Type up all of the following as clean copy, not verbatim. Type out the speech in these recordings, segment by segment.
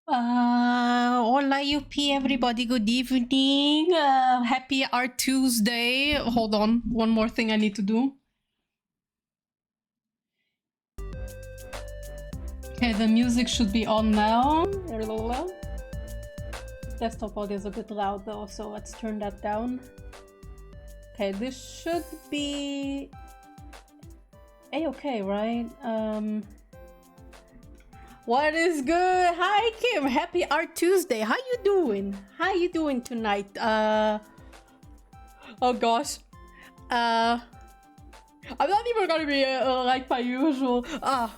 Hola UP everybody, good evening. Happy Art Tuesday. Hold on, one more thing I need to do. Okay, the music should be on now. Desktop audio is a bit loud though, so let's turn that down. Okay, this should be a-okay, right? What is good? Hi Kim, happy Art Tuesday. How you doing? How you doing tonight? Oh gosh. I'm not even gonna be like my usual.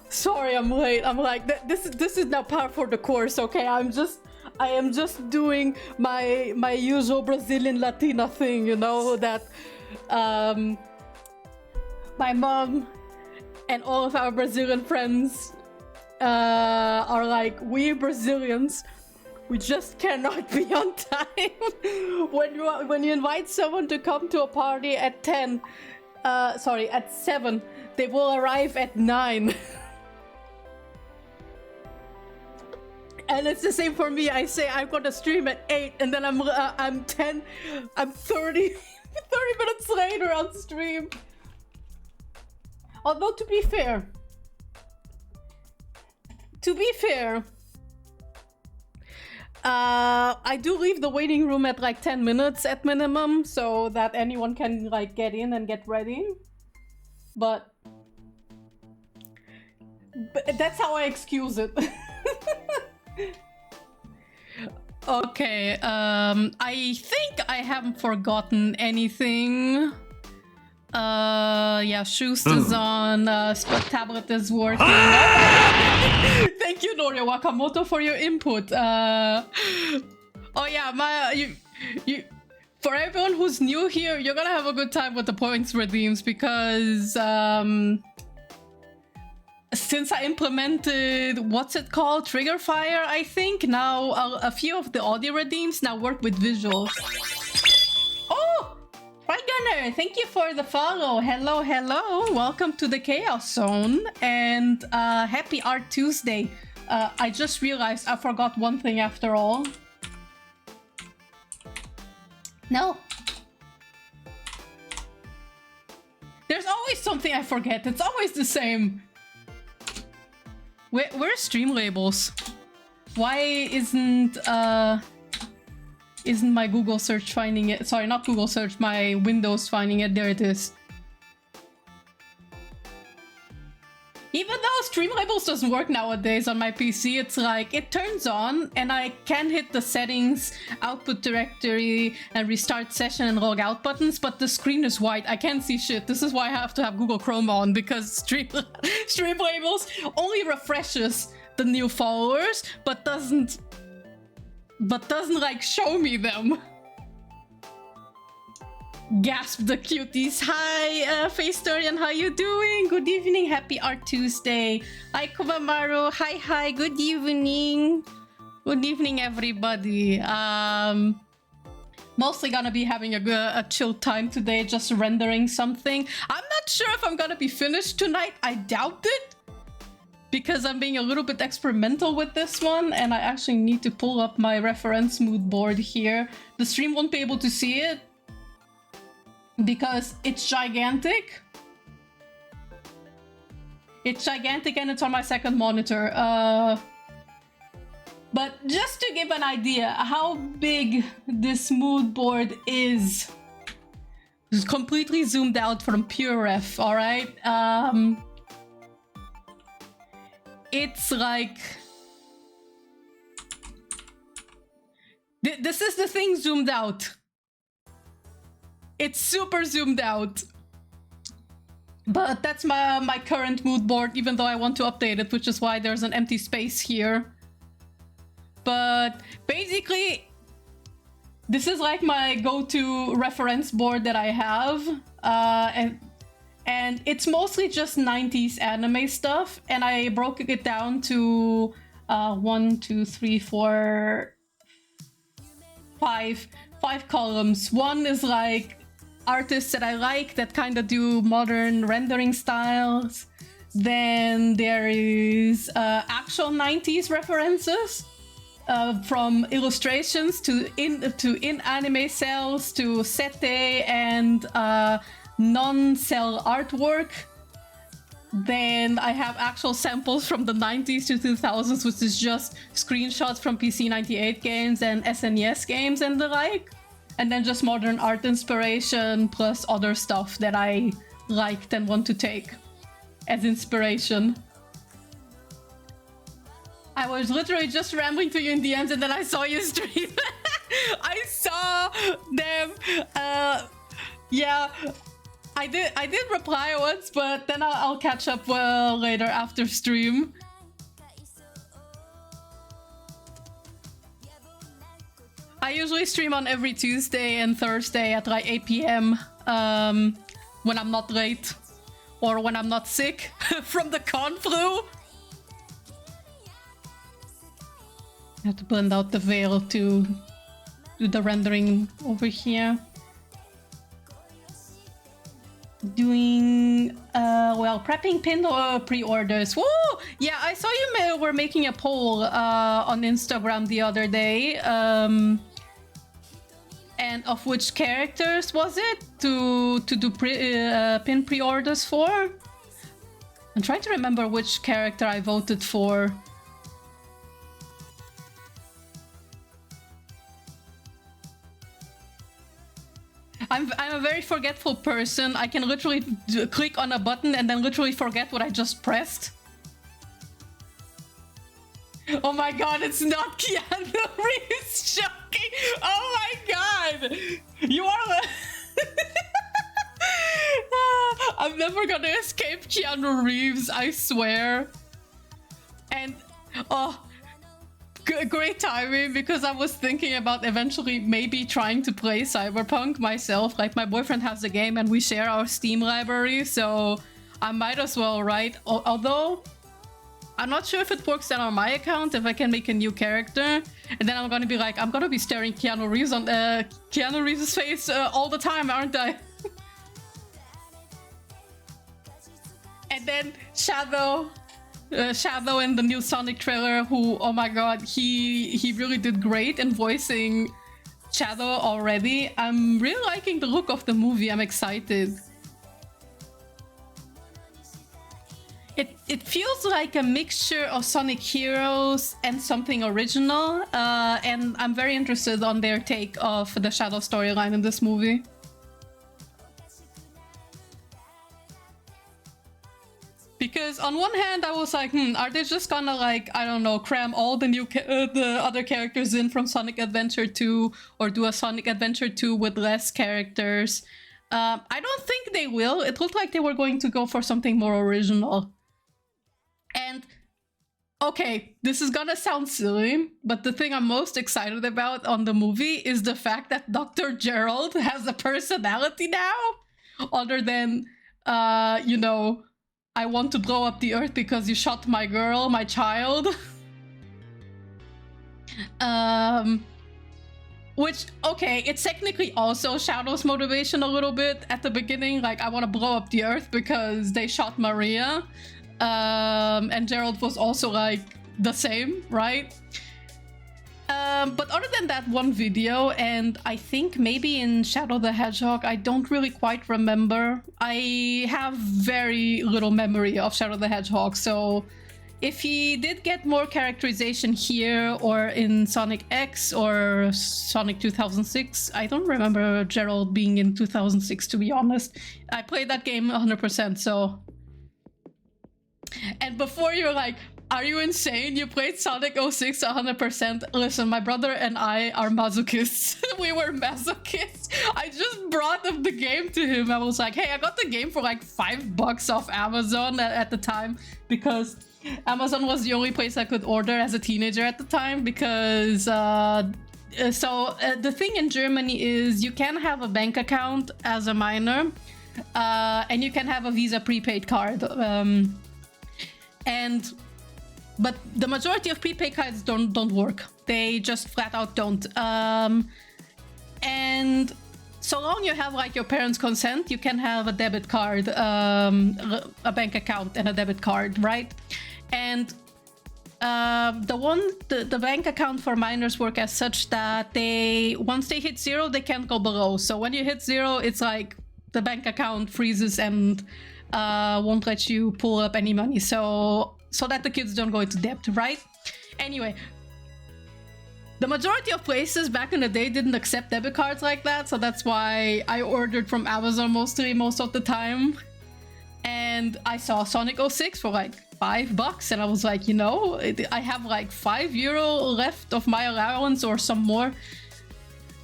Sorry, I'm late. I'm like this is not par for the course. Okay, I am just doing my usual Brazilian Latina thing. You know that my mom and all of our Brazilian friends are like, we Brazilians, we just cannot be on time. when you invite someone to come to a party at 10, sorry, at 7, they will arrive at 9. And it's the same for me. I say I'm gonna stream at 8, and then I'm 30 minutes later on stream. Although to be fair, I do leave the waiting room at like 10 minutes at minimum, so that anyone can like get in and get ready. But that's how I excuse it. Okay, I think I haven't forgotten anything. Yeah, Shoost is on, Tablet is working. Thank you, Noria Wakamoto, for your input. Oh yeah, you for everyone who's new here, you're gonna have a good time with the points redeems because since I implemented, what's it called? Trigger Fire, I think. Now a few of the audio redeems now work with visuals. Oh! Right Gunner, thank you for the follow. Hello, hello. Welcome to the Chaos Zone and happy Art Tuesday. I just realized I forgot one thing after all. No. There's always something I forget. It's always the same. Where's stream labels? Why isn't my Google search finding it? Sorry, not Google search, my Windows finding it. There it is. Even though stream labels doesn't work nowadays on my PC, it's like it turns on and I can hit the settings, output directory, and restart session and log out buttons, but the screen is white. I can't see shit. This is why I have to have Google Chrome on, because stream labels only refreshes the new followers, but doesn't like show me them. Gasp the cuties. Hi, Facetarian, how you doing? Good evening, happy Art Tuesday. Hi, Kumamaru. Hi, good evening. Good evening, everybody. Mostly gonna be having a chill time today, just rendering something. I'm not sure if I'm gonna be finished tonight. I doubt it, because I'm being a little bit experimental with this one, and I actually need to pull up my reference mood board here. The stream won't be able to see it, because it's gigantic. It's gigantic and it's on my second monitor. But just to give an idea how big this mood board is, it's completely zoomed out from pure ref, alright? It's like... This is the thing zoomed out. It's super zoomed out. But that's my current mood board, even though I want to update it, which is why there's an empty space here. But basically, this is like my go-to reference board that I have. And it's mostly just 90s anime stuff. And I broke it down to 1, 2, 3, 4, 5 columns. One is like artists that I like that kind of do modern rendering styles. Then there is actual 90s references. from illustrations to in-anime cells to sete and non-cell artwork. Then I have actual samples from the 90s to 2000s, which is just screenshots from PC 98 games and SNES games and the like. And then just modern art inspiration plus other stuff that I liked and want to take as inspiration. I was literally just rambling to you in DMs and then I saw you stream. I saw them. Yeah, I did reply once, but then I'll catch up later after stream. I usually stream on every Tuesday and Thursday at like 8 p.m. When I'm not late or when I'm not sick from the con flu. I have to blend out the veil to do the rendering over here. Doing well, prepping pin or pre-orders. Woo! Yeah, I saw you were making a poll on Instagram the other day. And of which characters was it to do pin pre-orders for? I'm trying to remember which character I voted for. I'm a very forgetful person. I can literally click on a button and then literally forget what I just pressed. Oh my god, it's not Keanu Reeves shocking! Oh my god! You are... I'm never gonna escape Keanu Reeves, I swear. And... oh... great timing, because I was thinking about eventually maybe trying to play Cyberpunk myself. Like, my boyfriend has the game and we share our Steam library, so I might as well, right? Although, I'm not sure if it works then on my account, if I can make a new character. And then I'm gonna be like, I'm gonna be staring Keanu Reeves on Keanu Reeves' face all the time, aren't I? And then Shadow in the new Sonic trailer, who, oh my god, he really did great in voicing Shadow already. I'm really liking the look of the movie. I'm excited. It feels like a mixture of Sonic Heroes and something original, and I'm very interested on their take of the Shadow storyline in this movie. Because on one hand, I was like, are they just gonna, like, I don't know, cram all the new the other characters in from Sonic Adventure 2, or do a Sonic Adventure 2 with less characters? I don't think they will. It looked like they were going to go for something more original. And, okay, this is gonna sound silly, but the thing I'm most excited about on the movie is the fact that Dr. Gerald has a personality now, other than, you know, I want to blow up the earth because you shot my girl, my child. Which, okay, it's technically also Shadow's motivation a little bit at the beginning. Like, I want to blow up the earth because they shot Maria. And Gerald was also, like, the same, right? But other than that one video, and I think maybe in Shadow the Hedgehog, I don't really quite remember. I have very little memory of Shadow the Hedgehog, so if he did get more characterization here or in Sonic X or Sonic 2006, I don't remember Gerald being in 2006, to be honest. I played that game 100%, so... And before you're like, are you insane? You played Sonic 06 100%. Listen, my brother and I are masochists. We were masochists. I just brought up the game to him. I was like, hey, I got the game for like $5 off Amazon at the time, because Amazon was the only place I could order as a teenager at the time, because the thing in Germany is you can have a bank account as a minor, and you can have a Visa prepaid card. But the majority of prepaid cards don't work. They just flat out don't. And so long you have like your parents' consent, you can have a debit card, a bank account and a debit card, right? And the bank account for minors work as such that once they hit 0, they can't go below. So when you hit 0, it's like the bank account freezes and won't let you pull up any money. So that the kids don't go into debt, right? Anyway, the majority of places back in the day didn't accept debit cards like that, so that's why I ordered from Amazon most of the time. And I saw Sonic 06 for like $5, and I was like, you know, I have like €5 left of my allowance or some more.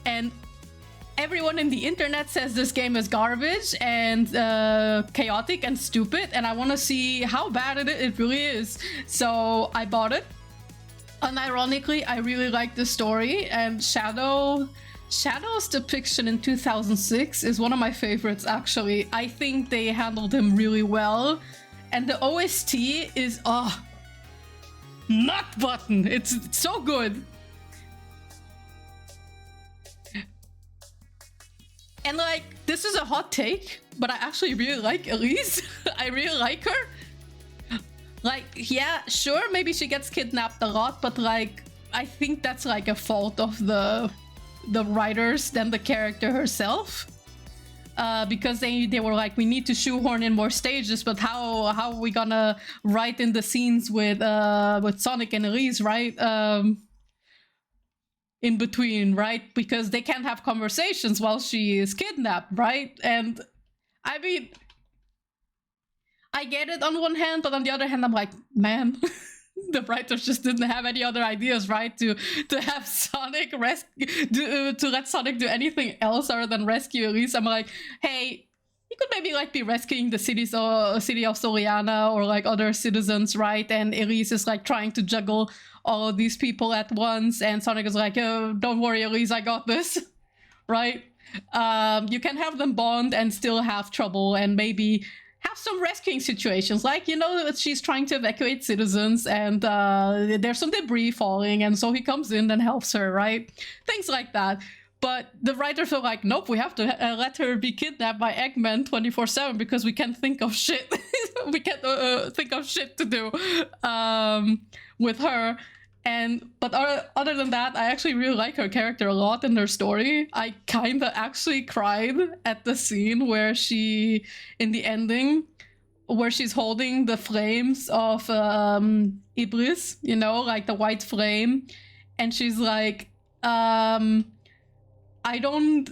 And everyone in the internet says this game is garbage and chaotic and stupid, and I want to see how bad it really is. So I bought it. Unironically, I really like the story, and Shadow's depiction in 2006 is one of my favorites, actually. I think they handled him really well, and the OST is nut button. It's so good. And like, this is a hot take, but I actually really like Elise. I really like her. Like, yeah, sure, maybe she gets kidnapped a lot, but like, I think that's like a fault of the writers than the character herself. Because they were like, we need to shoehorn in more stages, but how are we gonna write in the scenes with Sonic and Elise, right? In between, right? Because they can't have conversations while she is kidnapped, right? And I mean, I get it on one hand, but on the other hand, I'm like, man, the writers just didn't have any other ideas, right? To have Sonic to let Sonic do anything else other than rescue Elise. I'm like, hey, you could maybe like be rescuing the city of Soliana or like other citizens, right? And Elise is like trying to juggle all of these people at once, and Sonic is like, oh, don't worry, Elise, I got this, right? You can have them bond and still have trouble, and maybe have some rescuing situations, like, you know, she's trying to evacuate citizens and there's some debris falling, and so he comes in and helps her, right? Things like that. But the writers are like, nope, we have to let her be kidnapped by Eggman 24/7 because we can't think of shit. We can't think of shit to do with her. But other than that, I actually really like her character a lot and her story. I kinda actually cried at the scene where in the ending, where she's holding the flames of Ibris, you know, like the white flame, and she's like, I don't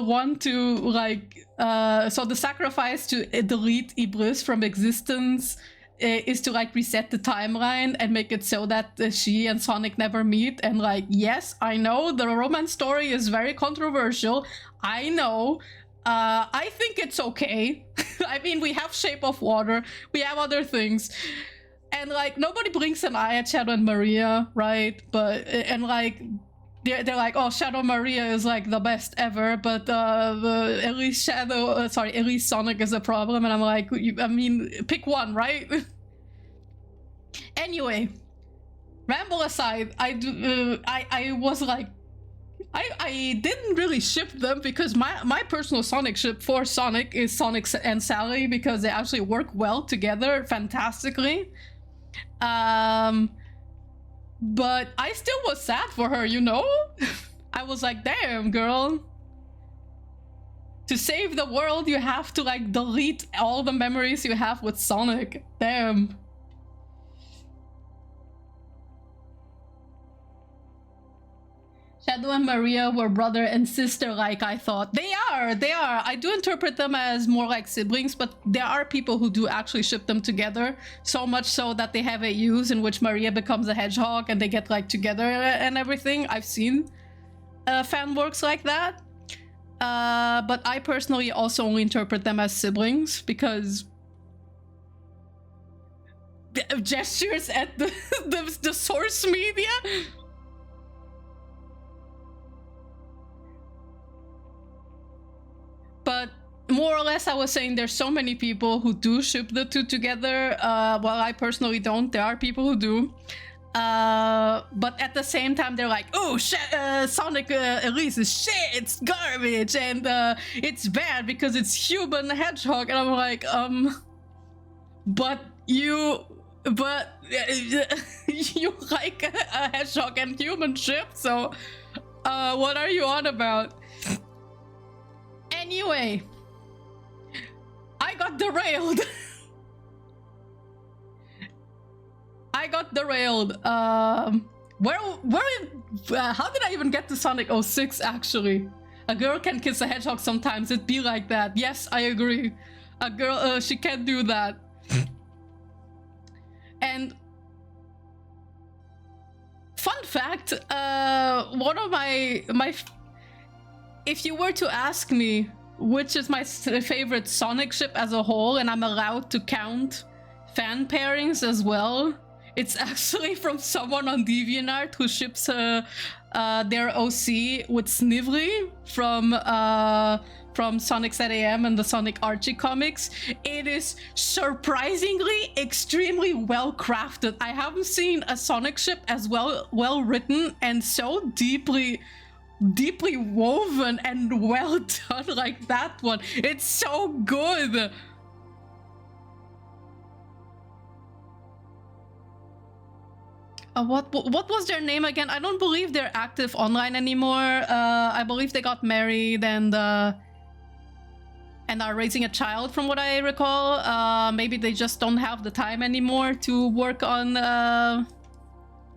want to, like, so the sacrifice to delete Ibris from existence is to like reset the timeline and make it so that she and Sonic never meet. And like, yes, I know the romance story is very controversial. I know. I think it's okay. I mean, we have Shape of Water, we have other things, and like nobody blinks an eye at Shadow and Maria, right? But and like they're like, oh, Shadow Maria is like the best ever, but at least Sonic is a problem. And I'm like, I mean, pick one, right? Anyway, ramble aside, I was like, I didn't really ship them because my personal Sonic ship for Sonic is Sonic and Sally, because they actually work well together fantastically. But I still was sad for her, you know? I was like, damn, girl. To save the world, you have to like delete all the memories you have with Sonic. Damn. Shadow and Maria were brother and sister, like I thought. They are. I do interpret them as more like siblings, but there are people who do actually ship them together. So much so that they have AUs in which Maria becomes a hedgehog and they get like together and everything. I've seen fan works like that. But I personally also only interpret them as siblings because gestures at the source media. But more or less, I was saying there's so many people who do ship the two together. Well, I personally don't. There are people who do. But at the same time, they're like, oh, Sonic Elise is shit, it's garbage, and it's bad because it's human hedgehog. And I'm like, but you but you like a hedgehog and human ship, so what are you on about? Anyway, I got derailed. I got derailed. How did I even get to Sonic 06 actually? A girl can kiss a hedgehog sometimes, it'd be like that. Yes, I agree. A girl, she can do that. And fun fact, one of my if you were to ask me which is my favorite Sonic ship as a whole, and I'm allowed to count fan pairings as well, it's actually from someone on DeviantArt who ships their OC with Snively from Sonic ZAM and the Sonic Archie comics. It is surprisingly extremely well crafted. I haven't seen a Sonic ship as well written and so deeply woven and well done like that one. It's so good. What was their name again? I don't believe they're active online anymore. I believe they got married and are raising a child, from what I recall. Maybe they just don't have the time anymore to work on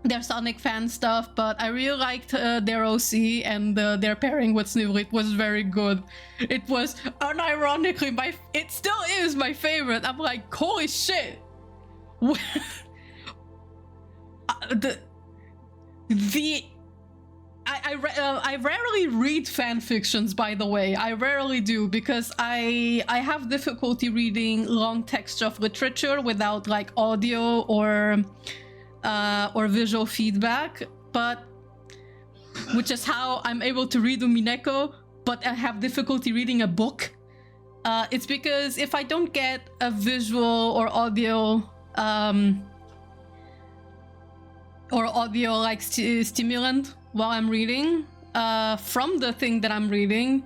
their Sonic fan stuff. But I really liked their OC and their pairing with Snivel. It was very good. It was unironically it still is my favorite. I'm like, holy shit. I rarely read fan fictions, by the way. I rarely do, because I have difficulty reading long text of literature without like audio or visual feedback. But which is how I'm able to read Umineko, but I have difficulty reading a book. It's because if I don't get a visual or audio like stimulant while I'm reading from the thing that I'm reading,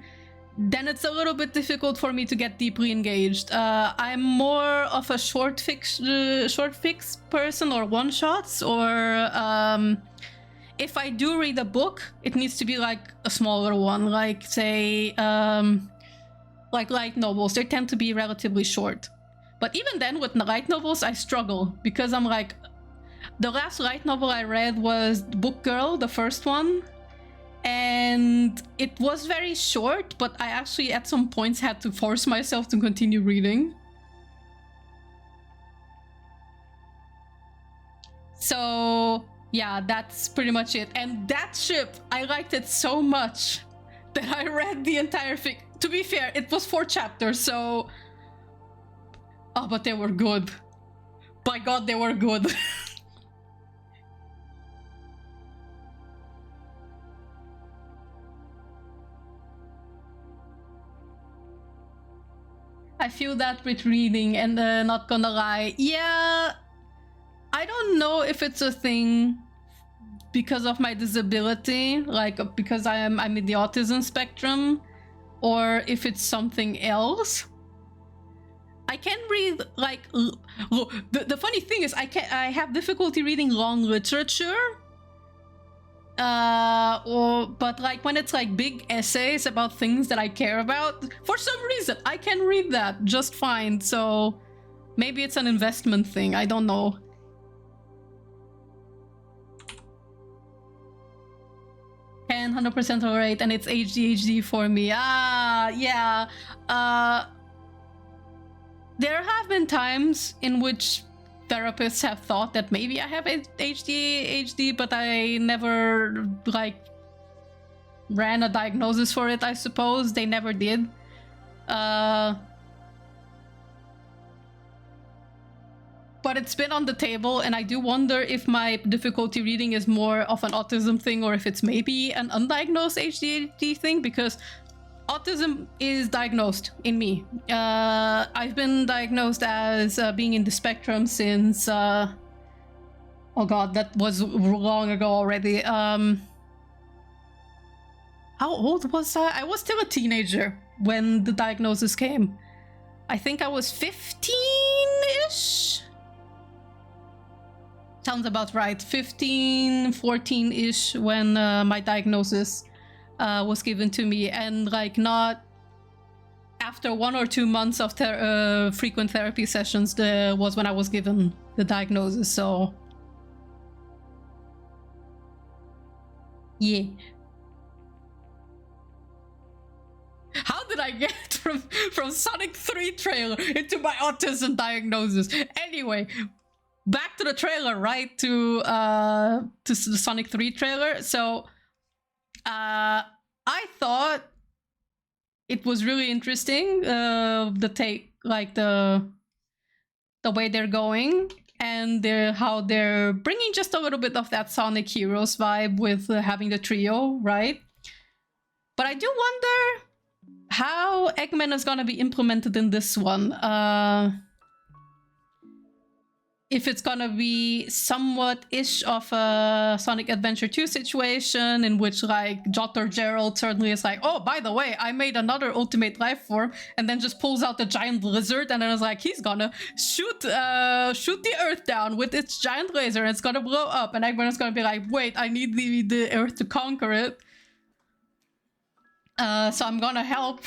then it's a little bit difficult for me to get deeply engaged. I'm more of a short fix person, or one shots, or if I do read a book, it needs to be like a smaller one, like say like light novels. They tend to be relatively short, but even then with light novels I struggle, because I'm like, the last light novel I read was Book Girl, the first one, and it was very short, but I actually at some points had to force myself to continue reading. So yeah, that's pretty much it. And that ship, I liked it so much that I read the entire thing. To be fair, it was 4 chapters, so... Oh, but they were good. By God, they were good. I feel that with reading, and not gonna lie, yeah, I don't know if it's a thing because of my disability, like because I'm in the autism spectrum, or if it's something else. I can read like the funny thing is I have difficulty reading long literature. But like when it's like big essays about things that I care about, for some reason I can read that just fine. So maybe it's an investment thing, I don't know. And 100% alright, and it's ADHD for me. Yeah. There have been times in which therapists have thought that maybe I have ADHD, but I never like ran a diagnosis for it, I suppose. They never did. But it's been on the table, and I do wonder if my difficulty reading is more of an autism thing, or if it's maybe an undiagnosed ADHD thing, because autism is diagnosed in me. I've been diagnosed as being in the spectrum since... oh god, that was long ago already. How old was I? I was still a teenager when the diagnosis came. I think I was 15-ish? Sounds about right. 15, 14-ish when my diagnosis was given to me, and like not after 1 or 2 months of frequent therapy sessions was when I was given the diagnosis. So yeah. How did I get from Sonic 3 trailer into my autism diagnosis? Anyway, back to the trailer, right? To the Sonic 3 trailer. So I thought it was really interesting, the take, like the way they're going, and how they're bringing just a little bit of that Sonic Heroes vibe with having the trio, right? But I do wonder how Eggman is gonna be implemented in this one. If it's gonna be somewhat-ish of a Sonic Adventure 2 situation in which like Dr. Gerald suddenly is like, oh, by the way, I made another ultimate life form, and then just pulls out the giant lizard, and then it's like, he's gonna shoot the Earth down with its giant laser, and it's gonna blow up, and Eggman is gonna be like, wait, I need the Earth to conquer it. So I'm gonna help.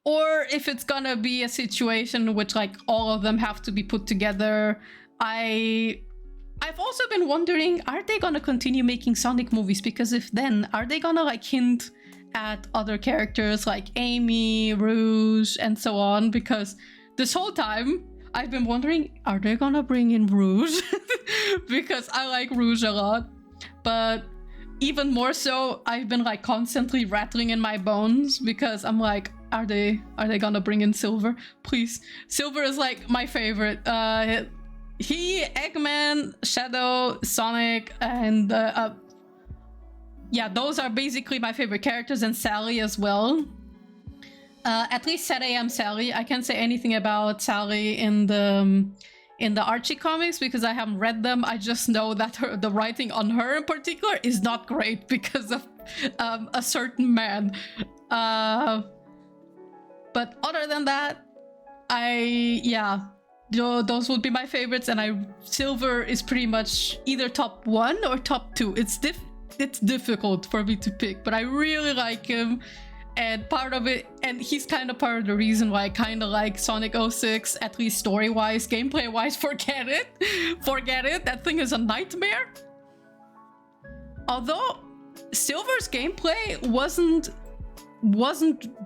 Or if it's gonna be a situation in which like all of them have to be put together. I've also been wondering, are they gonna continue making Sonic movies? Because if then, are they gonna like hint at other characters like Amy, Rouge, and so on? Because this whole time I've been wondering, are they gonna bring in Rouge? Because I like Rouge a lot. But even more so, I've been like constantly rattling in my bones because I'm like, are they gonna bring in Silver? Please. Silver is like my favorite. He, Eggman, Shadow, Sonic, and yeah, those are basically my favorite characters, and Sally as well. At least 7 AM Sally. I can't say anything about Sally in the Archie comics because I haven't read them. I just know that the writing on her in particular is not great because of a certain man. But other than that, those would be my favorites, and Silver is pretty much either top 1 or top 2. It's difficult for me to pick, but I really like him. And part of it, and he's kind of part of the reason why I kind of like Sonic 06, at least story-wise. Gameplay-wise, forget it. Forget it. That thing is a nightmare. Although Silver's gameplay wasn't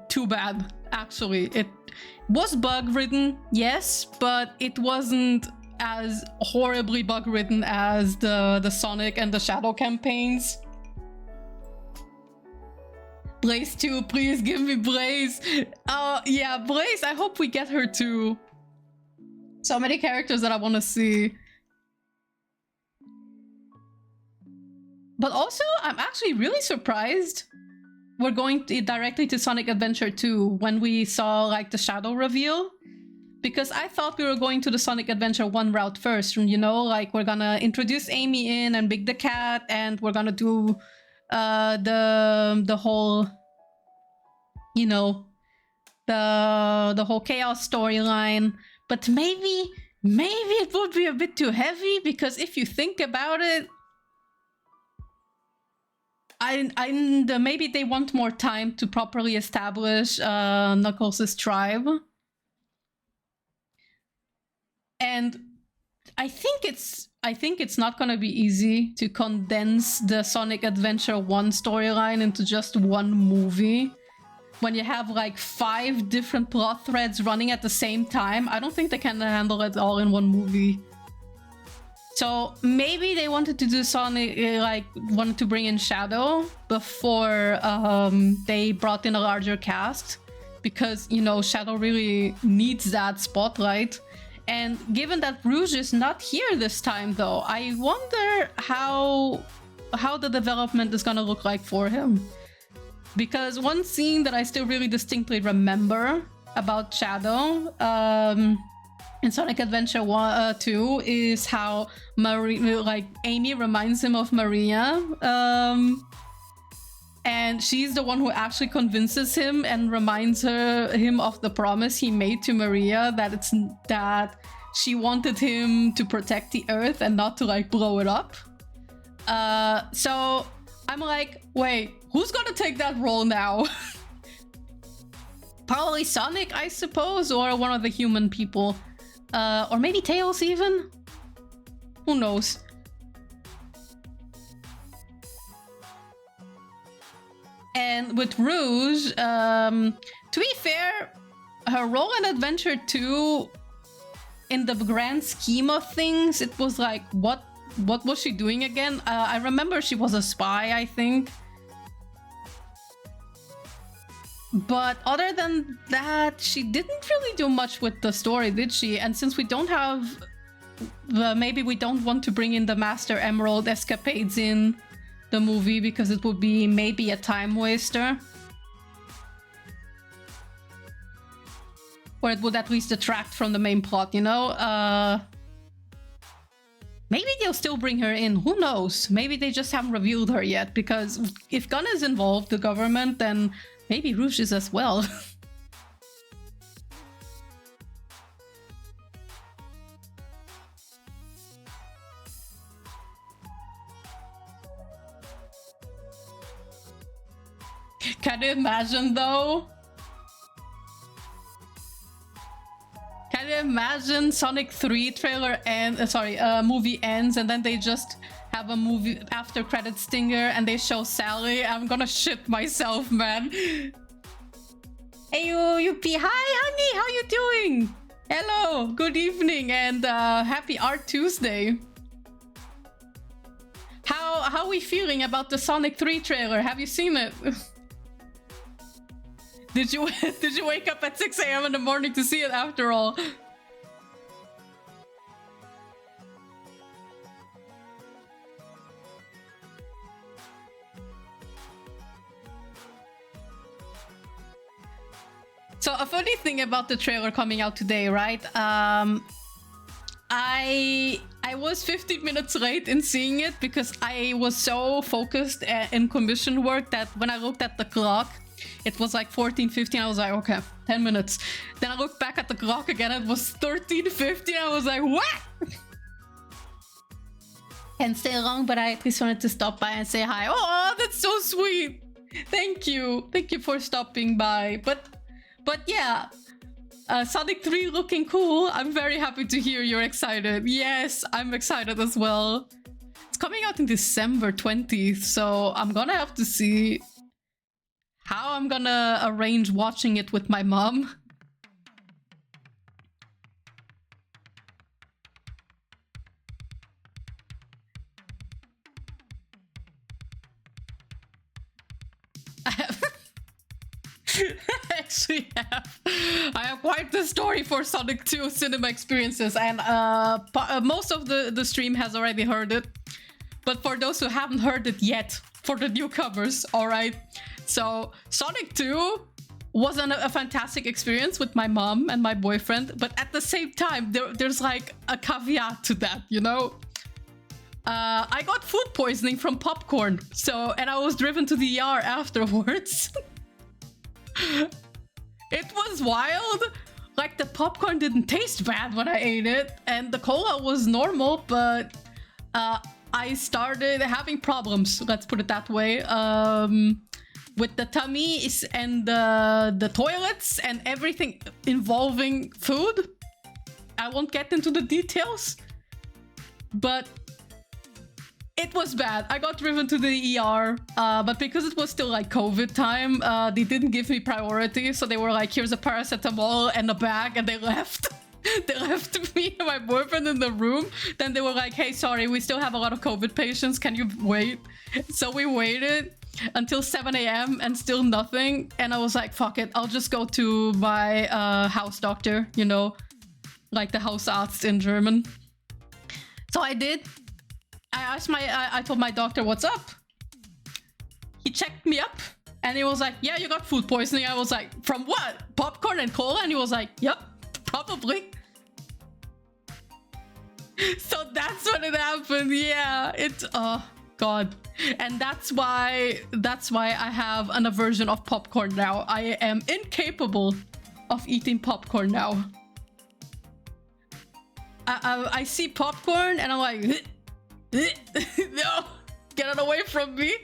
too bad, actually. It was bug-ridden, yes, but it wasn't as horribly bug-ridden as the Sonic and the Shadow campaigns. Blaze 2, please give me Blaze. Yeah, Blaze, I hope we get her too. So many characters that I want to see. But also, I'm actually really surprised we're going directly to Sonic Adventure 2 when we saw like the Shadow reveal. Because I thought we were going to the Sonic Adventure 1 route first, you know, like we're gonna introduce Amy in and Big the Cat, and we're gonna do the whole, you know, the whole Chaos storyline. But maybe it would be a bit too heavy, because if you think about it, maybe they want more time to properly establish Knuckles' tribe. And I think it's not gonna be easy to condense the Sonic Adventure 1 storyline into just one movie. When you have like 5 different plot threads running at the same time, I don't think they can handle it all in one movie. So maybe they wanted to do Sonic, wanted to bring in Shadow before they brought in a larger cast. Because, you know, Shadow really needs that spotlight. And given that Rouge is not here this time, though, I wonder how the development is gonna look like for him. Because one scene that I still really distinctly remember about Shadow in Sonic Adventure 2 is how Amy reminds him of Maria. And she's the one who actually convinces him and reminds him of the promise he made to Maria, that she wanted him to protect the Earth and not to like blow it up. So I'm like, wait, who's gonna take that role now? Probably Sonic, I suppose, or one of the human people. Or maybe Tails even? Who knows? And with Rouge, to be fair, her role in Adventure 2, in the grand scheme of things, it was like, what was she doing again? I remember she was a spy, I think. But other than that, she didn't really do much with the story, did she? And since we don't have maybe we don't want to bring in the Master Emerald escapades in the movie because it would be maybe a time waster. Or it would at least detract from the main plot, you know? Maybe they'll still bring her in, who knows? Maybe they just haven't revealed her yet, because if Gun is involved, the government, then maybe Rouge is as well. Can you imagine though? Can you imagine Sonic 3 trailer and movie ends and then they just have a movie after credit stinger and they show Sally? I'm gonna shit myself, man. Hey you, Yuppie. Hi honey, how you doing? Hello, good evening and happy Art Tuesday. How are we feeling about the Sonic 3 trailer? Have you seen it? Did you wake up at 6 a.m. in the morning to see it after all? So a funny thing about the trailer coming out today, right? I was 15 minutes late in seeing it because I was so focused in commission work that when I looked at the clock, it was like 14:15. I was like, okay, 10 minutes. Then I looked back at the clock again. It was 13:15. I was like, what? Can't stay long, but I at least wanted to stop by and say hi. Oh, that's so sweet. Thank you. Thank you for stopping by. But yeah, Sonic 3 looking cool. I'm very happy to hear you're excited. Yes, I'm excited as well. It's coming out in December 20th, so I'm gonna have to see how I'm gonna arrange watching it with my mom. I have quite the story for Sonic 2 cinema experiences, and most of the stream has already heard it. But for those who haven't heard it yet, for the newcomers, alright? So, Sonic 2 was a fantastic experience with my mom and my boyfriend, but at the same time, there's like a caveat to that, you know? I got food poisoning from popcorn, and I was driven to the ER afterwards. It was wild. Like, the popcorn didn't taste bad when I ate it, and the cola was normal, but I started having problems, let's put it that way, with the tummies and the toilets and everything involving food. I won't get into the details, but it was bad. I got driven to the ER, but because it was still like COVID time, they didn't give me priority. So they were like, here's a paracetamol and a bag, and they left. They left me and my boyfriend in the room. Then they were like, hey, sorry, we still have a lot of COVID patients. Can you wait? So we waited until 7 a.m. and still nothing. And I was like, fuck it. I'll just go to my house doctor, you know, like the Hausarzt in German. So I did. I told my doctor, what's up? He checked me up and he was like, yeah, you got food poisoning. I was like, from what? Popcorn and cola? And he was like, yep, probably. So that's when it happened. Yeah, oh God. And that's why I have an aversion of popcorn now. I am incapable of eating popcorn now. I see popcorn and I'm like, no, get it away from me.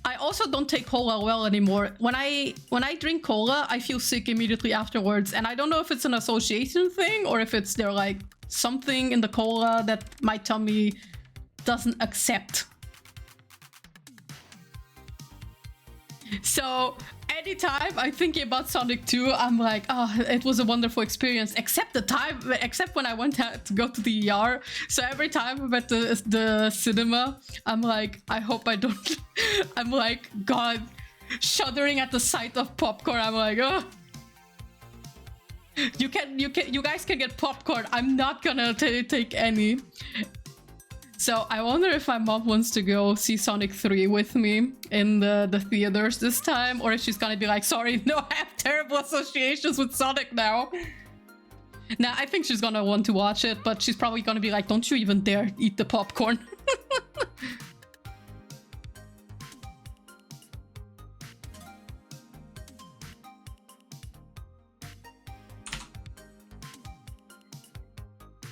I also don't take cola well anymore. When I drink cola, I feel sick immediately afterwards, and I don't know if it's an association thing or if it's there like something in the cola that my tummy doesn't accept. So anytime I'm thinking about Sonic 2, I'm like, oh, it was a wonderful experience, except when I went to go to the ER. So every time I'm at the cinema, I'm like, I hope I don't. I'm like, God, shuddering at the sight of popcorn. I'm like, oh. You guys can get popcorn. I'm not gonna take any. So I wonder if my mom wants to go see Sonic 3 with me in the theaters this time, or if she's gonna be like, sorry, no, I have terrible associations with Sonic now. Nah, I think she's gonna want to watch it, but she's probably gonna be like, don't you even dare eat the popcorn.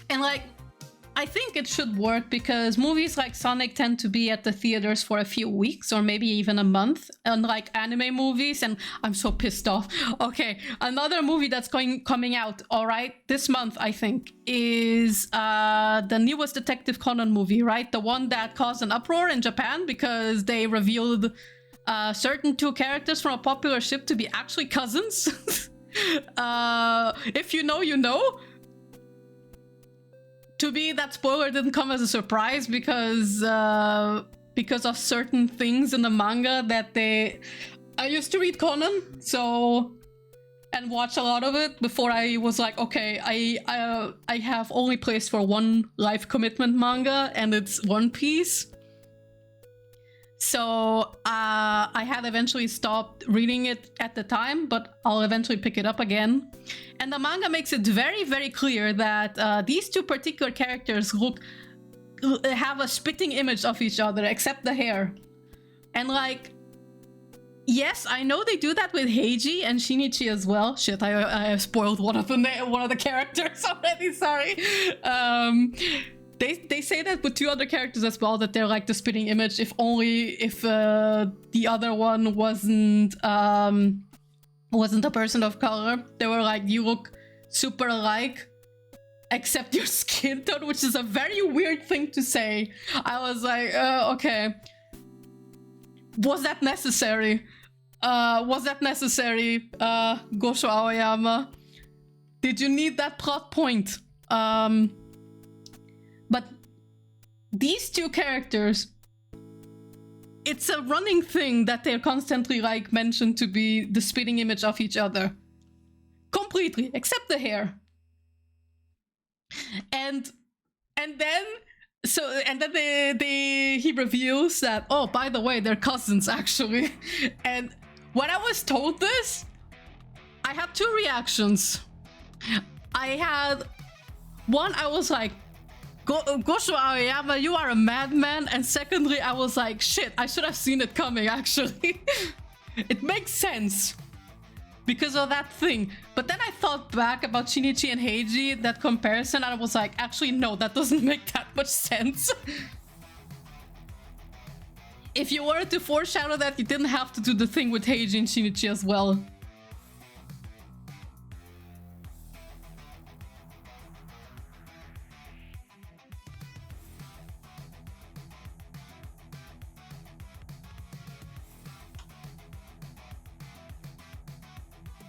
And like, I think it should work because movies like Sonic tend to be at the theaters for a few weeks or maybe even a month, unlike anime movies, and I'm so pissed off. Okay, another movie that's coming out, all right, this month, I think, is the newest Detective Conan movie, right? The one that caused an uproar in Japan because they revealed certain two characters from a popular ship to be actually cousins. If you know, you know. To me, that spoiler didn't come as a surprise because of certain things in the manga that I used to read Conan, so, and watch a lot of it before I was like, okay, I have only place for one life commitment manga, and it's One Piece. So I had eventually stopped reading it at the time, but I'll eventually pick it up again. And the manga makes it very, very clear that these two particular characters have a spitting image of each other, except the hair. And like, yes, I know they do that with Heiji and Shinichi as well. Shit, I have spoiled one of the characters already. Sorry. They say that with two other characters as well, that they're like the spitting image, if the other one wasn't a person of color. They were like, you look super alike, except your skin tone, which is a very weird thing to say. I was like, okay. Was that necessary? Was that necessary, Gosho Aoyama? Did you need that plot point? But these two characters, it's a running thing that they're constantly like mentioned to be the spitting image of each other. Completely, except the hair. And then he reveals that, oh, by the way, they're cousins actually. And when I was told this, I had two reactions. I had one, I was like, Gosho Aoyama, you are a madman. And secondly, I was like, shit, I should have seen it coming, actually. It makes sense because of that thing. But then I thought back about Shinichi and Heiji, that comparison, and I was like, actually, no, that doesn't make that much sense. If you wanted to foreshadow that, you didn't have to do the thing with Heiji and Shinichi as well.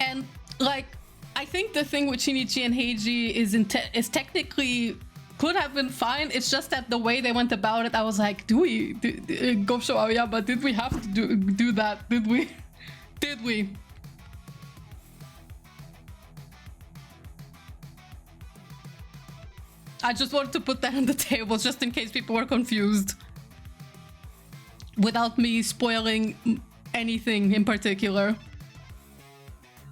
And like, I think the thing with Shinichi and Heiji is technically could have been fine. It's just that the way they went about it, I was like, Gosho Aoyama, did we have to do that? Did we? Did we? I just wanted to put that on the table just in case people were confused, without me spoiling anything in particular.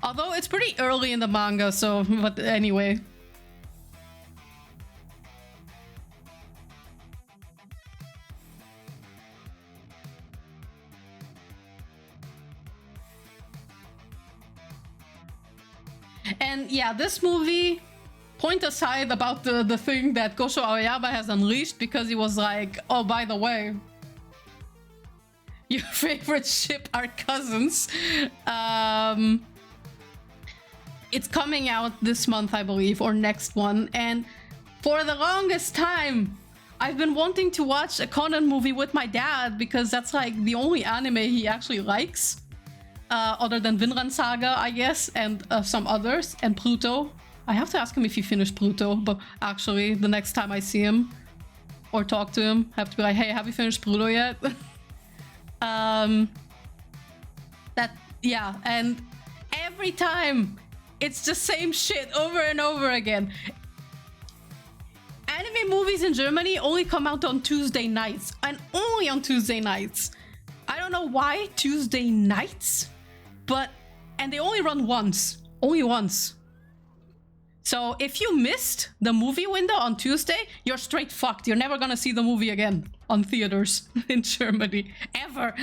Although it's pretty early in the manga, so, but anyway. And yeah, this movie, point aside about the thing that Gosho Aoyama has unleashed, because he was like, oh, by the way, your favorite ship are cousins. It's coming out this month, I believe, or next one. And for the longest time, I've been wanting to watch a Conan movie with my dad, because that's like the only anime he actually likes. Other than Vinland Saga, I guess, and some others, and Pluto. I have to ask him if he finished Pluto, but actually, the next time I see him or talk to him, I have to be like, hey, have you finished Pluto yet? Yeah, and every time, it's the same shit over and over again. Anime movies in Germany only come out on Tuesday nights, and only on Tuesday nights. I don't know why Tuesday nights, and they only run once, only once. So if you missed the movie window on Tuesday, you're straight fucked. You're never gonna see the movie again on theaters in Germany, ever.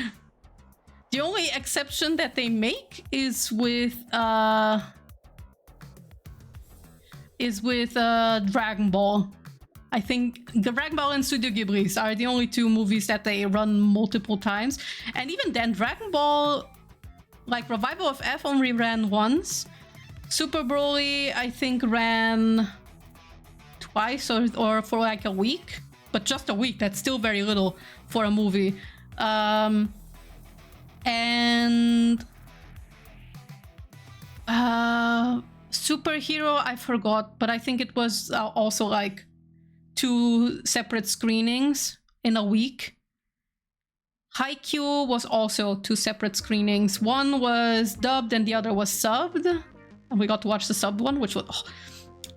The only exception that they make is with Dragon Ball. I think the Dragon Ball and Studio Ghibli's are the only two movies that they run multiple times. And even then, Dragon Ball, like Revival of F, only ran once. Super Broly, I think, ran twice or for like a week. But just a week, that's still very little for a movie. And Superhero, I forgot, but I think it was also like 2 separate screenings in a week. Haikyuu was also 2 separate screenings. One was dubbed and the other was subbed. And we got to watch the subbed one, which was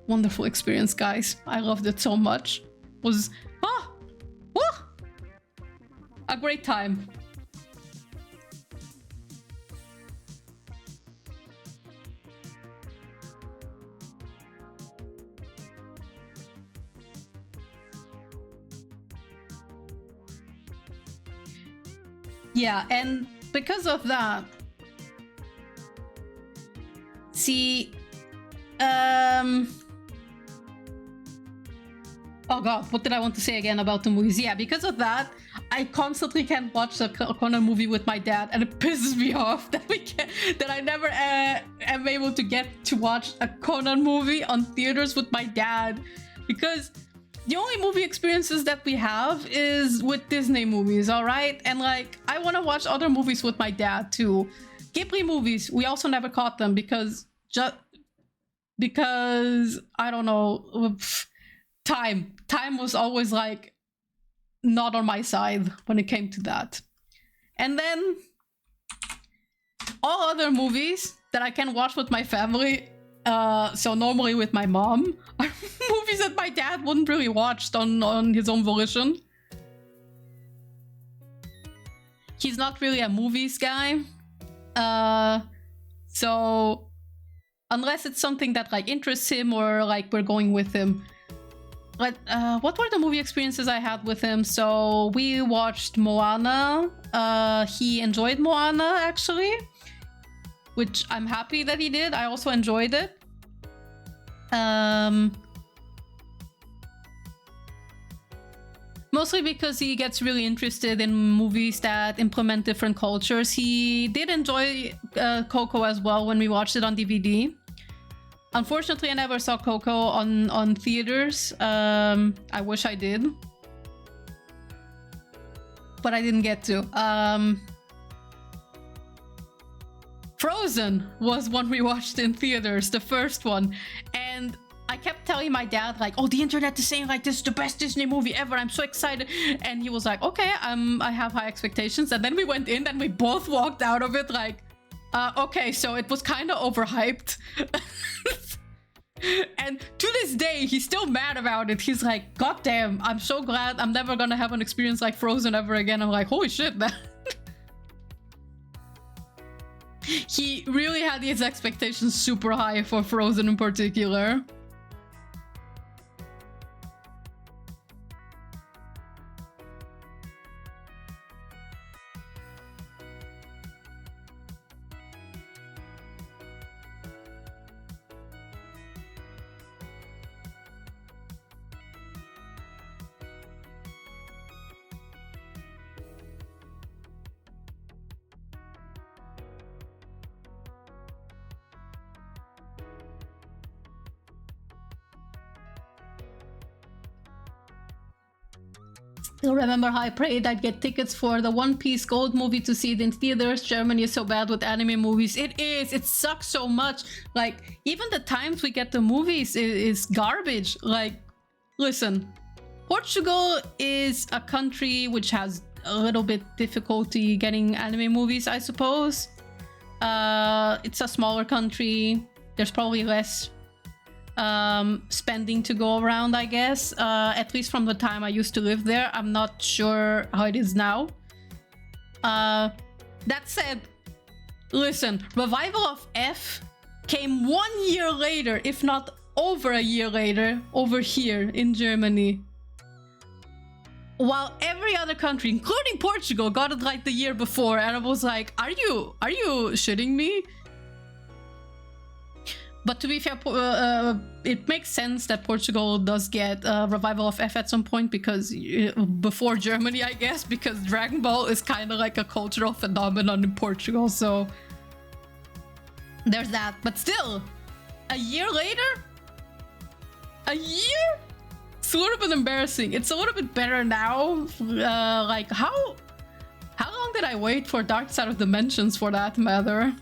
wonderful experience, guys. I loved it so much. It was a great time. Yeah, and because of that, see, oh god, what did I want to say again about the movies? Yeah, because of that, I constantly can't watch a Conan movie with my dad, and it pisses me off that I never am able to get to watch a Conan movie on theaters with my dad, because the only movie experiences that we have is with Disney movies, all right? And like, I want to watch other movies with my dad too. Ghibli movies, we also never caught them because I don't know, time was always like not on my side when it came to that. And then all other movies that I can watch with my family, so normally with my mom, are movies that my dad wouldn't really watch on his own volition. He's not really a movies guy. So unless it's something that like interests him or like we're going with him. But what were the movie experiences I had with him? So we watched Moana. He enjoyed Moana actually, which I'm happy that he did. I also enjoyed it. Mostly because he gets really interested in movies that implement different cultures. He did enjoy Coco as well when we watched it on DVD. Unfortunately, I never saw Coco on theaters. I wish I did. But I didn't get to. Frozen was one we watched in theaters, the first one. And I kept telling my dad, like, oh, the internet is saying, like, this is the best Disney movie ever. I'm so excited. And he was like, okay, I have high expectations. And then we went in and we both walked out of it like, okay, so it was kind of overhyped. And to this day, he's still mad about it. He's like, God damn, I'm so glad I'm never gonna have an experience like Frozen ever again. I'm like, holy shit, man. He really had his expectations super high for Frozen in particular. I remember how I prayed I'd get tickets for the One Piece Gold movie to see it in theaters. Germany is so bad with anime movies. It is. It sucks so much. Like, even the times we get the movies is garbage. Like, listen, Portugal is a country which has a little bit difficulty getting anime movies, I suppose. It's a smaller country. There's probably less spending to go around, I guess. At least from the time I used to live there. I'm not sure how it is now. That said, listen, Revival of F came 1 year later, if not over a year later, over here in Germany. While every other country, including Portugal, got it like the year before, and I was like, are you shitting me? But to be fair, it makes sense that Portugal does get Revival of F at some point, because before Germany, I guess, because Dragon Ball is kind of like a cultural phenomenon in Portugal, so there's that. But still, a year later? A year? It's a little bit embarrassing. It's a little bit better now. Like, how long did I wait for Dark Side of Dimensions, for that matter?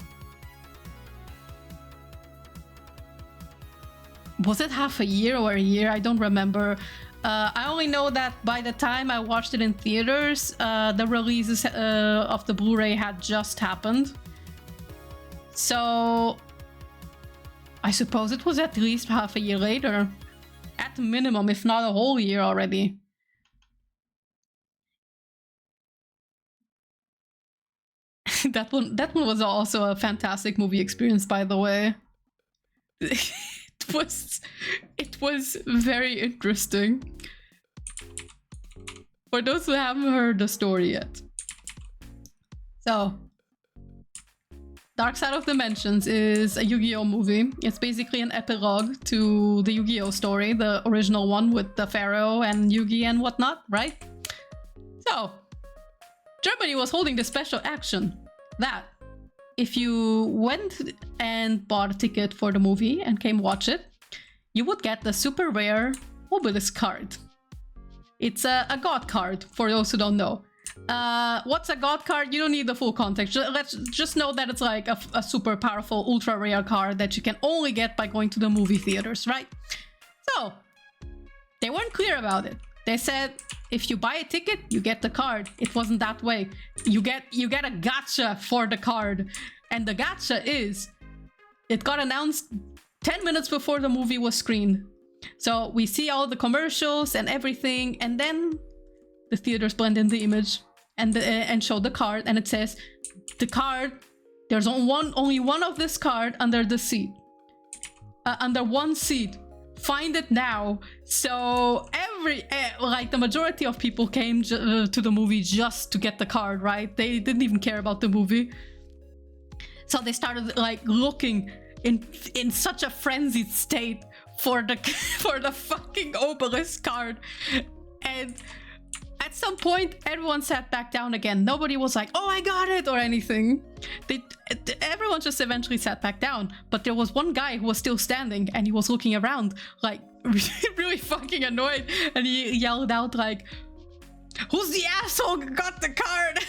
Was it half a year or a year? I don't remember. I only know that by the time I watched it in theaters, the releases of the Blu-ray had just happened. So I suppose it was at least half a year later. At minimum, if not a whole year already. That one was also a fantastic movie experience, by the way. It was very interesting. For those who haven't heard the story yet. So, Dark Side of Dimensions is a Yu-Gi-Oh movie. It's basically an epilogue to the Yu-Gi-Oh story, the original one with the Pharaoh and Yugi and whatnot, right? So, Germany was holding the special action that if you went and bought a ticket for the movie and came watch it, you would get the super rare Obelisk card. It's a god card, for those who don't know. What's a god card? You don't need the full context. Let's just know that it's like a super powerful, ultra rare card that you can only get by going to the movie theaters, right? So, they weren't clear about it. They said, if you buy a ticket, you get the card. It wasn't that way. You get a gacha for the card. And the gacha is, it got announced 10 minutes before the movie was screened. So we see all the commercials and everything, and then the theaters blend in the image and show the card, and it says, the card, there's only one of this card under the seat. Under one seat. Find it now. So like the majority of people came to the movie just to get the card, right? They didn't even care about the movie. So they started like looking in such a frenzied state for the fucking Obelisk card. And at some point, everyone sat back down again. Nobody was like, oh, I got it, or anything. Everyone just eventually sat back down. But there was one guy who was still standing, and he was looking around, like, really fucking annoyed. And he yelled out, like, who's the asshole who got the card?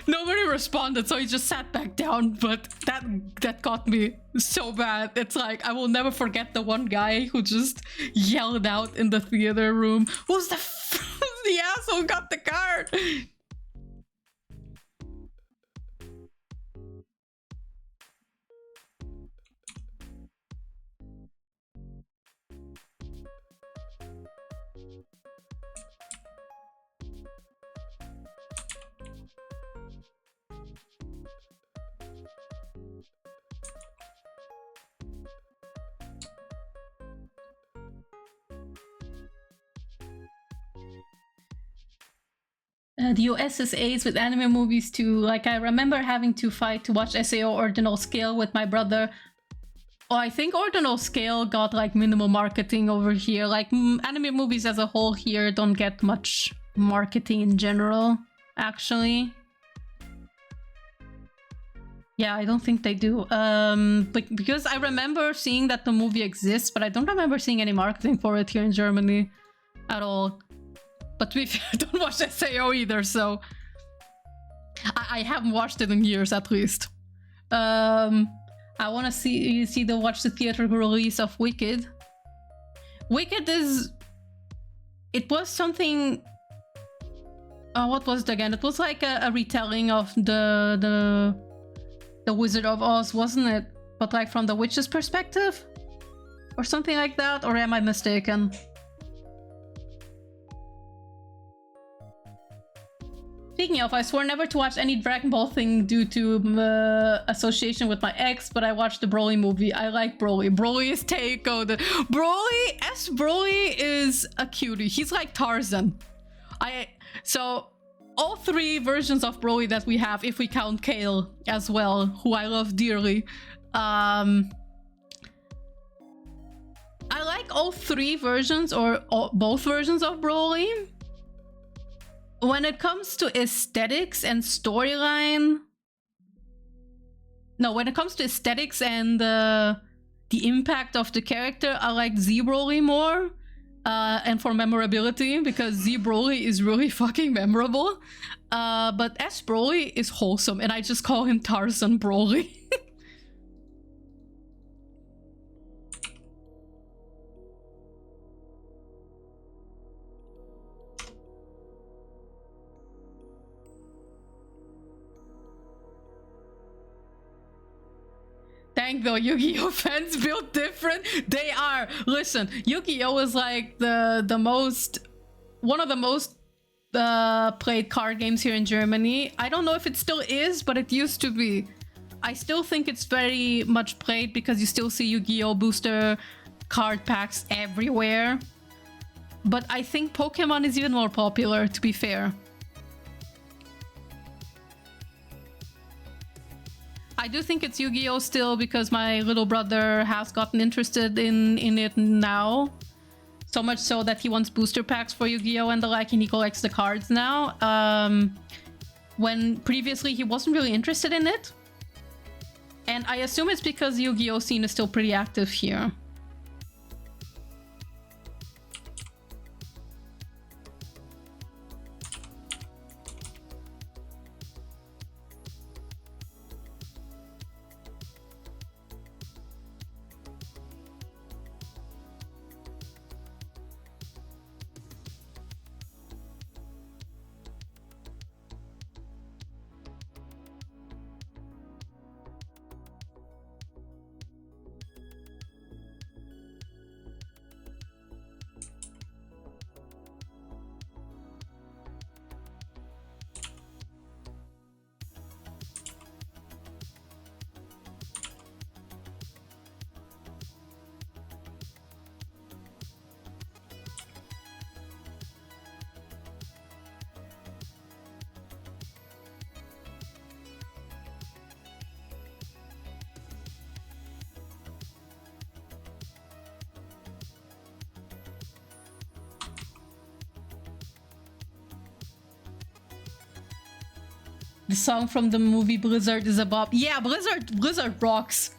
Nobody responded, so he just sat back down, but that got me so bad. It's like, I will never forget the one guy who just yelled out in the theater room, who's the asshole who got the card? The OSSAs with anime movies too. Like, I remember having to fight to watch SAO Ordinal Scale with my brother. Oh, I think Ordinal Scale got like minimal marketing over here. Like, anime movies as a whole here don't get much marketing in general, actually. Yeah, I don't think they do. Because I remember seeing that the movie exists, but I don't remember seeing any marketing for it here in Germany at all. But to be fair, I don't watch SAO either, so I haven't watched it in years at least. I want to watch the theatrical release of Wicked. Wicked is... It was something... what was it again? It was like a retelling of the Wizard of Oz, wasn't it? But like from the witch's perspective? Or something like that? Or am I mistaken? Speaking of, I swore never to watch any Dragon Ball thing due to association with my ex, but I watched the Broly movie. I like Broly. Broly is Teiko. Broly is a cutie. He's like Tarzan. So all three versions of Broly that we have, if we count Kale as well, who I love dearly. I like all three versions or both versions of Broly. When it comes to aesthetics and storyline... No, when it comes to aesthetics and the impact of the character, I like Z Broly more. And for memorability, because Z Broly is really fucking memorable. But S Broly is wholesome, and I just call him Tarzan Broly. Dang though, Yu-Gi-Oh fans built different. They are. Listen, Yu-Gi-Oh is like one of the most played card games here in Germany. I don't know if it still is, but it used to be. I still think it's very much played because you still see Yu-Gi-Oh booster card packs everywhere. But I think Pokemon is even more popular, to be fair. I do think it's Yu-Gi-Oh still because my little brother has gotten interested in it now. So much so that he wants booster packs for Yu-Gi-Oh and the like, and he collects the cards now. When previously he wasn't really interested in it. And I assume it's because Yu-Gi-Oh scene is still pretty active here. The song from the movie Blizzard is a bop. Yeah, Blizzard rocks.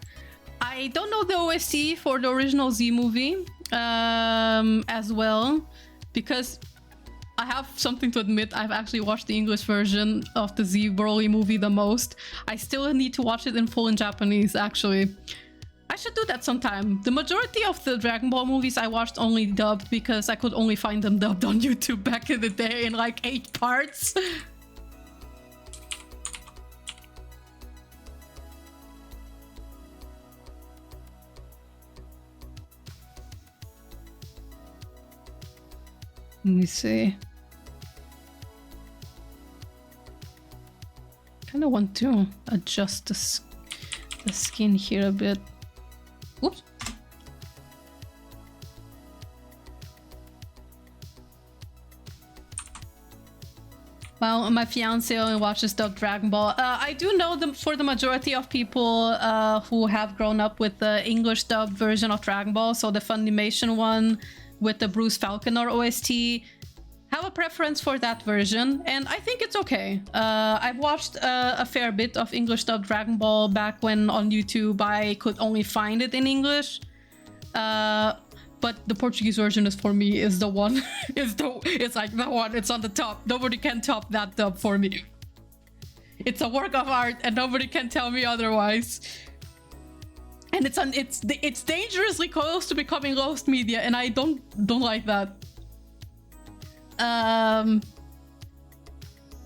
I don't know the OST for the original Z movie as well, because I have something to admit. I've actually watched the English version of the Z Broly movie the most. I still need to watch it in full in Japanese, actually. I should do that sometime. The majority of the Dragon Ball movies I watched only dubbed because I could only find them dubbed on YouTube back in the day in like 8 parts. Let me see. Kind of want to adjust the skin here a bit. Oops. Well, my fiance only watches dubbed Dragon Ball. I do know for the majority of people who have grown up with the English dubbed version of Dragon Ball, so the Funimation one with the Bruce Falconer OST, have a preference for that version, and I think it's okay. I've watched a fair bit of English dubbed Dragon Ball back when on YouTube I could only find it in English. But the Portuguese version is for me is the one. It's like the one. It's on the top. Nobody can top that dub for me. It's a work of art, and nobody can tell me otherwise. And it's dangerously close to becoming roast media, and I don't like that.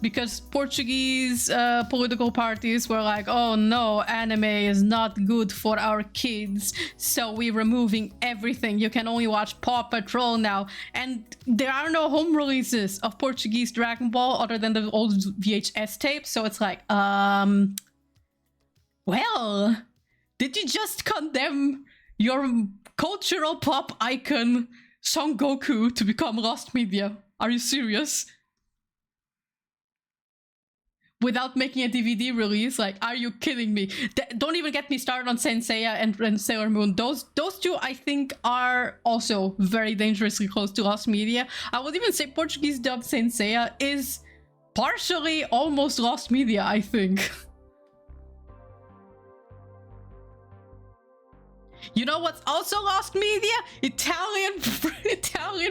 Because Portuguese political parties were like, oh no, anime is not good for our kids, so we're removing everything. You can only watch Paw Patrol now. And there are no home releases of Portuguese Dragon Ball other than the old VHS tapes, so it's like, well, did you just condemn your cultural pop icon Son Goku to become lost media? Are you serious? Without making a DVD release? Like, are you kidding me? Don't even get me started on Saint Seiya and Sailor Moon. Those two, I think, are also very dangerously close to lost media. I would even say Portuguese dubbed Saint Seiya is partially almost lost media, I think. You know what's also lost media? Italian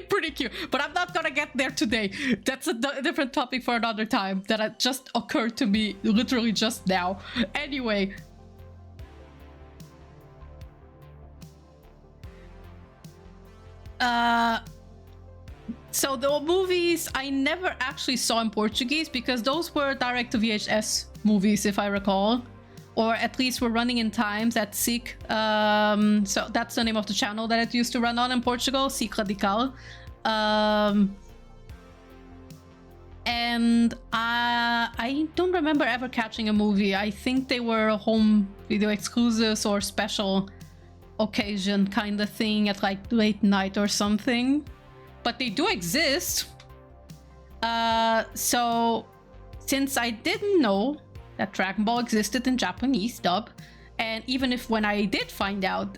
pretty cute. But I'm not gonna get there today. That's a different topic for another time that just occurred to me literally just now. Anyway. So the movies I never actually saw in Portuguese because those were direct to VHS movies, if I recall. Or at least were running in times at SIC. So that's the name of the channel that it used to run on in Portugal, SIC Radical. And I don't remember ever catching a movie. I think they were home video exclusives or special occasion kind of thing at like late night or something. But they do exist. So since I didn't know that Dragon Ball existed in Japanese dub, and even if when I did find out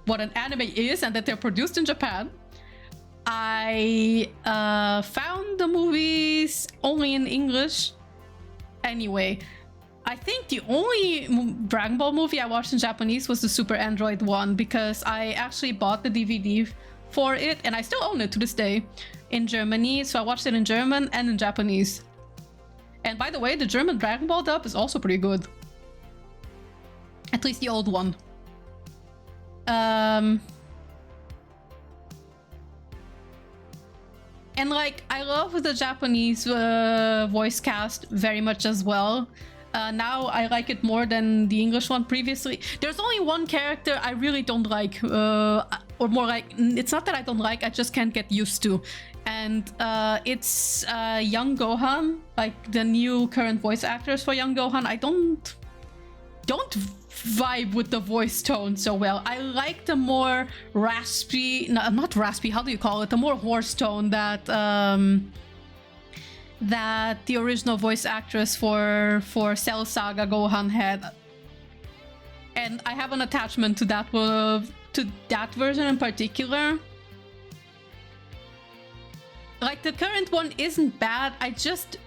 what an anime is and that they're produced in Japan, I found the movies only in English. Anyway, I think the only Dragon Ball movie I watched in Japanese was the Super Android one, because I actually bought the DVD for it, and I still own it to this day, in Germany. So I watched it in German and in Japanese. And by the way, the German Dragon Ball dub is also pretty good. At least the old one. And like, I love the Japanese voice cast very much as well. Now I like it more than the English one previously. There's only one character I really don't like, or more like, it's not that I don't like, I just can't get used to. And it's Young Gohan, like the new current voice actors for Young Gohan. I don't vibe with the voice tone so well. I like the more raspy, no, not raspy, how do you call it? The more hoarse tone that that the original voice actress for Cell Saga Gohan had. And I have an attachment to that version in particular. Like, the current one isn't bad, it's just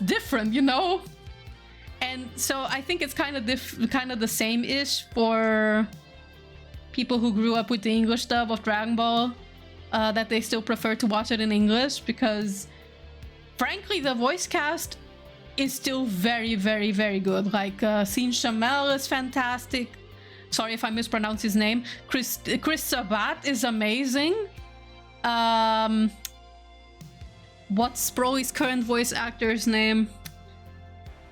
different, you know? And so I think it's kind of the same-ish for people who grew up with the English dub of Dragon Ball, that they still prefer to watch it in English, because frankly, the voice cast is still very, very, very good. Like, Sin Chamel is fantastic. Sorry if I mispronounce his name. Chris Sabat is amazing. What's Broly's current voice actor's name?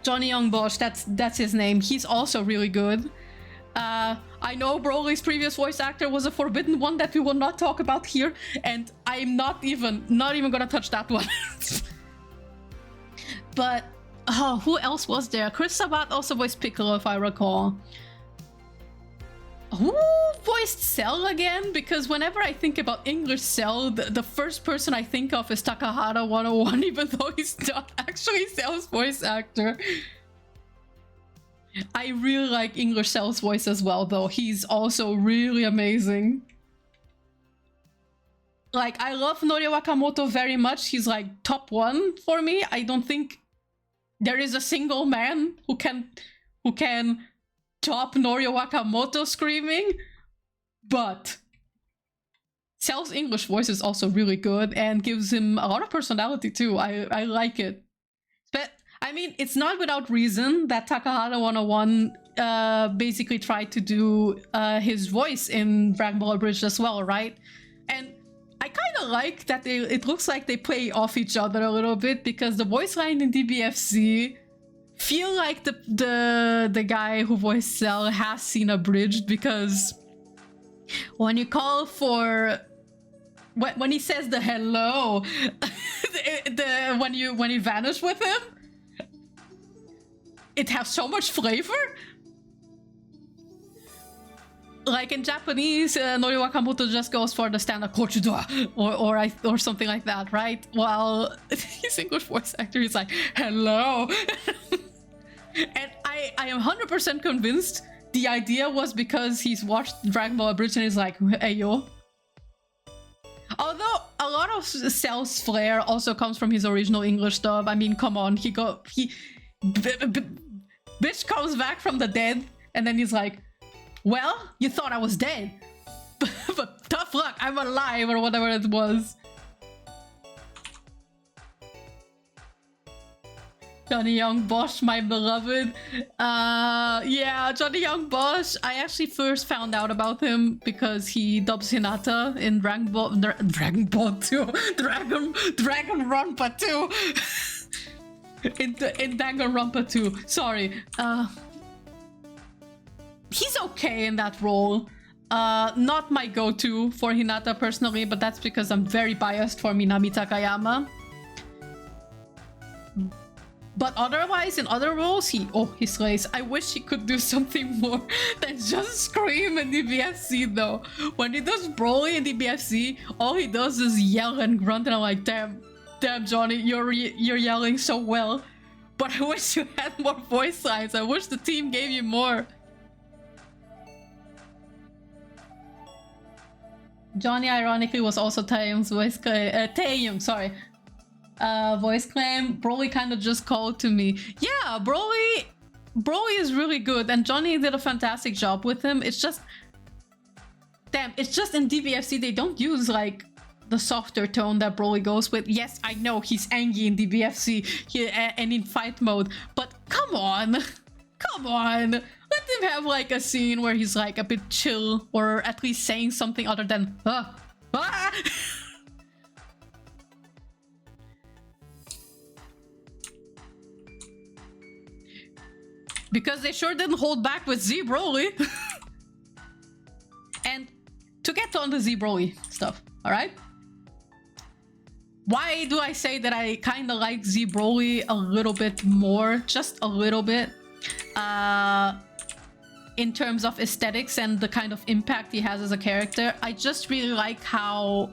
Johnny Young Bosch, that's his name. He's also really good. I know Broly's previous voice actor was a forbidden one that we will not talk about here, and I'm not even gonna touch that one. But who else was there? Chris Sabat also voiced Piccolo, if I recall. Who voiced Cell again? Because whenever I think about English Cell, the first person I think of is Takahata 101, even though he's not actually Cell's voice actor. I really like English Cell's voice as well, though. He's also really amazing. like, I love Norio Wakamoto very much. He's like top one for me. I don't think there is a single man who can top Norio Wakamoto screaming, but Cell's English voice is also really good and gives him a lot of personality too. I like it. But I mean, it's not without reason that Takahata 101 basically tried to do his voice in Dragon Ball Abridged as well, right? And I kind of like that it looks like they play off each other a little bit, because the voice line in DBFC feel like the guy who voiced Cell has seen Abridged, because when you call for when he says the hello, when you vanish with him, it has so much flavor. Like in Japanese, Norio Wakamoto just goes for the standard "Kochudora" or something like that, right? While his English voice actor is like "hello," and I am 100% convinced the idea was because he's watched Dragon Ball Abridged and he's like, "Hey yo." Although a lot of Cell's flair also comes from his original English dub. I mean, come on, bitch comes back from the dead, and then he's like, "Well, you thought I was dead, but tough luck, I'm alive," or whatever it was. Johnny Young Bosch, my beloved. Yeah, Johnny Young Bosch. I actually first found out about him because he dubs Hinata in Dragon Ball 2. Dragon Rampa 2. in Danganronpa 2. Sorry. He's okay in that role. Not my go-to for Hinata personally, but that's because I'm very biased for Minami Takayama. But otherwise, in other roles, he slays. I wish he could do something more than just scream in DBFC though. When he does Broly in DBFC, all he does is yell and grunt, and I'm like, damn Johnny, you're yelling so well. But I wish you had more voice lines. I wish the team gave you more. Johnny ironically was also Taeyong's voice Taeyong, sorry. Voice claim. Broly kind of just called to me. Yeah, Broly is really good, and Johnny did a fantastic job with him. It's just, damn, it's just in DBFC they don't use like the softer tone that Broly goes with. Yes, I know he's angry in DBFC and in fight mode, but come on, come on. Let him have like a scene where he's like a bit chill, or at least saying something other than ah. Because they sure didn't hold back with Z Broly. And to get on the Z Broly stuff, alright? Why do I say that I kind of like Z Broly a little bit more? Just a little bit. In terms of aesthetics and the kind of impact he has as a character. I just really like how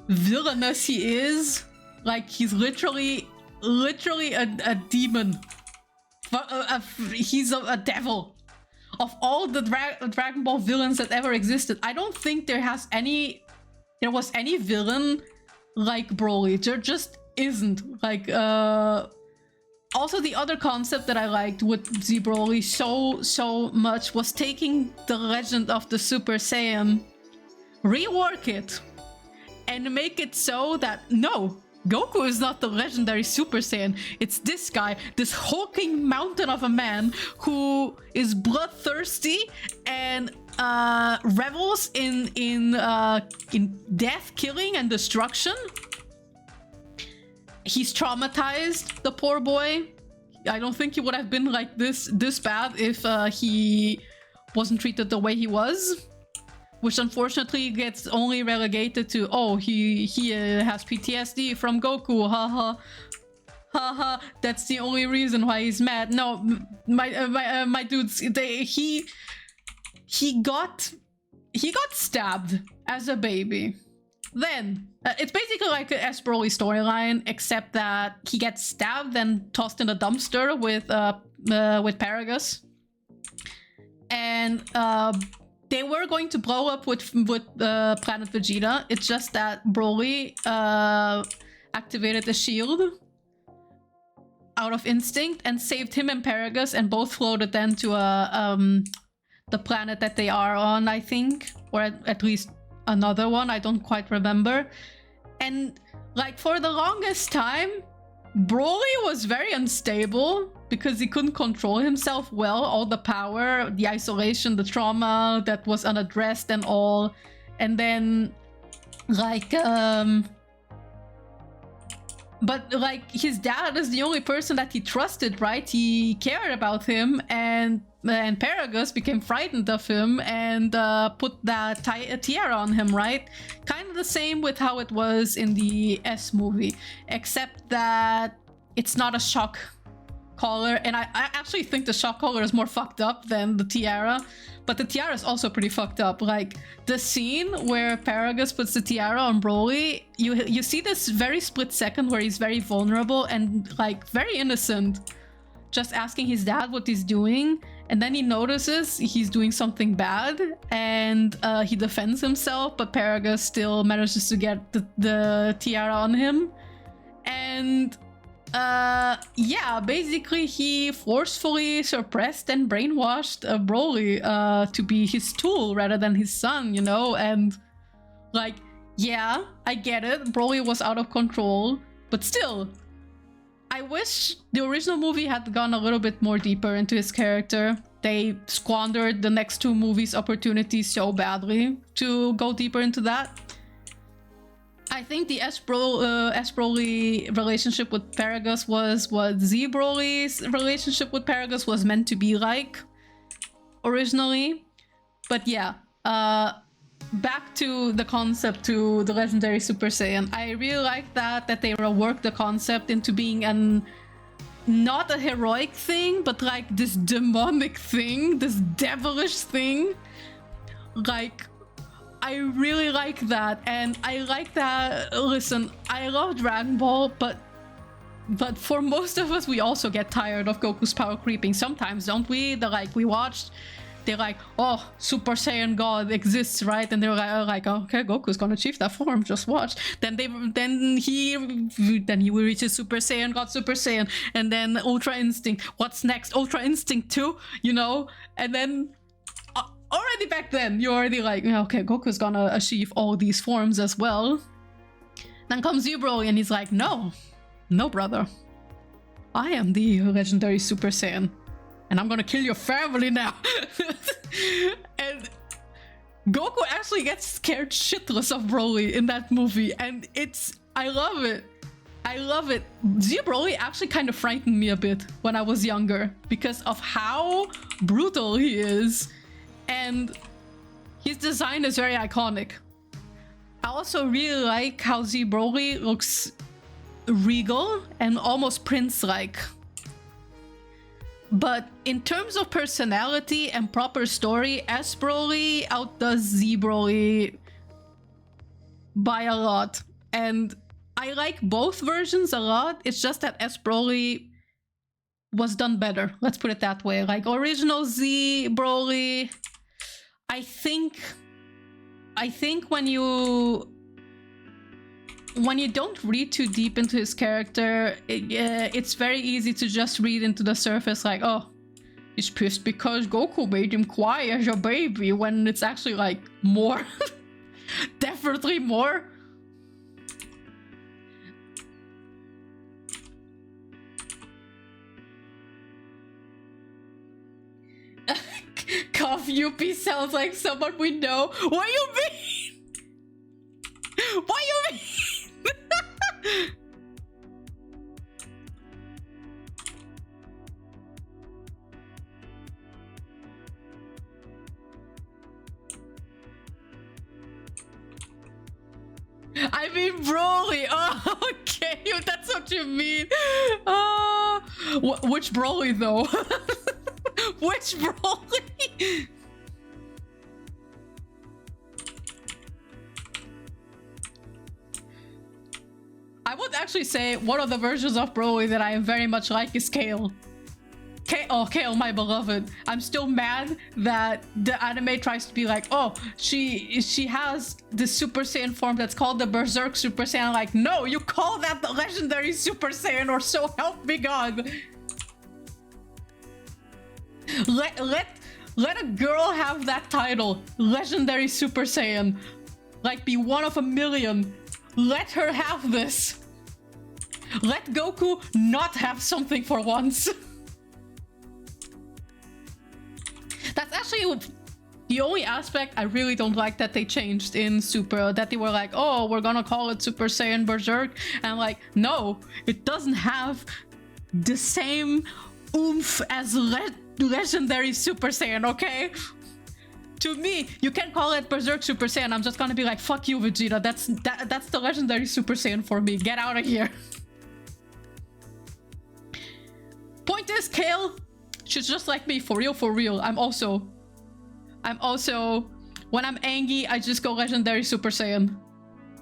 villainous he is. Like, he's literally a demon. He's a devil. Of all the Dragon Ball villains that ever existed, I don't think there was any villain like Broly. There just isn't. Like, also the other concept that I liked with Z Broly so much was taking the legend of the Super Saiyan, rework it, and make it so that no, Goku is not the legendary Super Saiyan. It's this guy, this hulking mountain of a man who is bloodthirsty and revels in death, killing, and destruction. He's traumatized, the poor boy. I don't think he would have been like this bad if he wasn't treated the way he was. Which unfortunately gets only relegated to, oh, he has PTSD from Goku, haha. Haha, that's the only reason why he's mad. No, my dudes, he got stabbed as a baby. Then, it's basically like a S. Broly storyline, except that he gets stabbed and tossed in a dumpster with Paragus. And they were going to blow up with Planet Vegeta. It's just that Broly activated the shield out of instinct and saved him and Paragus, and both floated then to the planet that they are on, I think, or at least another one. I don't quite remember. And like for the longest time, Broly was very unstable because he couldn't control himself well. All the power, the isolation, the trauma that was unaddressed and all. And then like but like his dad is the only person that he trusted, right? He cared about him, and Paragus became frightened of him and put that tiara on him, right? Kind of the same with how it was in the S movie, except that it's not a shock collar, and I actually think the shock collar is more fucked up than the tiara, but the tiara is also pretty fucked up. Like the scene where Paragus puts the tiara on Broly, you see this very split second where he's very vulnerable and like very innocent, just asking his dad what he's doing, and then he notices he's doing something bad and he defends himself, but Paragus still manages to get the tiara on him. And yeah, basically he forcefully suppressed and brainwashed Broly to be his tool rather than his son, you know? And like, yeah, I get it, Broly was out of control, but still, I wish the original movie had gone a little bit more deeper into his character. They squandered the next two movies' opportunities so badly to go deeper into that. I think the S Broly relationship with Paragus was what Z Broly's relationship with Paragus was meant to be like originally. But yeah, back to the concept, to the legendary Super Saiyan. I really like that they reworked the concept into being not a heroic thing, but like this demonic thing, this devilish thing. Like, I really like that, and I like that. Listen, I love Dragon Ball, but for most of us, we also get tired of Goku's power creeping sometimes, don't we? They're like, oh, Super Saiyan God exists, right? And they're like, okay, Goku's gonna achieve that form, just watch. Then he will reach his Super Saiyan God, Super Saiyan, and then Ultra Instinct. What's next? Ultra Instinct 2, you know? And then already back then, you're already like, okay, Goku's gonna achieve all these forms as well. Then comes you, Broly, and he's like, no, brother. I am the legendary Super Saiyan, and I'm gonna kill your family now. And Goku actually gets scared shitless of Broly in that movie, and I love it. I love it. Z Broly actually kind of frightened me a bit when I was younger because of how brutal he is. And his design is very iconic. I also really like how Z Broly looks regal and almost prince-like. But in terms of personality and proper story, S Broly outdoes Z Broly by a lot. And I like both versions a lot. It's just that S Broly was done better. Let's put it that way. Like original Z Broly, I think when you don't read too deep into his character, it's very easy to just read into the surface like, oh, he's pissed because Goku made him cry as a baby, when it's actually like more. Definitely more. Cough Yuppie sounds like someone we know. What do you mean? What do you mean? I mean Broly. Oh, okay, if that's what you mean. Which Broly though? Which Broly? I would actually say one of the versions of Broly that I very much like is Kale. Kale, my beloved. I'm still mad that the anime tries to be like, oh, she has this Super Saiyan form that's called the Berserk Super Saiyan. Like, no, you call that the legendary Super Saiyan, or so help me God. Let a girl have that title, legendary Super Saiyan. Like, be one of a million. Let her have this. Let Goku not have something for once. That's actually the only aspect I really don't like that they changed in Super. That they were like, oh, we're gonna call it Super Saiyan Berserk. And I'm like, no, it doesn't have the same oomph as legendary Super Saiyan, okay? To me, you can call it Berserk Super Saiyan. I'm just gonna be like, fuck you, Vegeta. That's the legendary Super Saiyan for me. Get out of here. Point is, Kale, she's just like me, for real, for real. I'm also, when I'm angry, I just go legendary Super Saiyan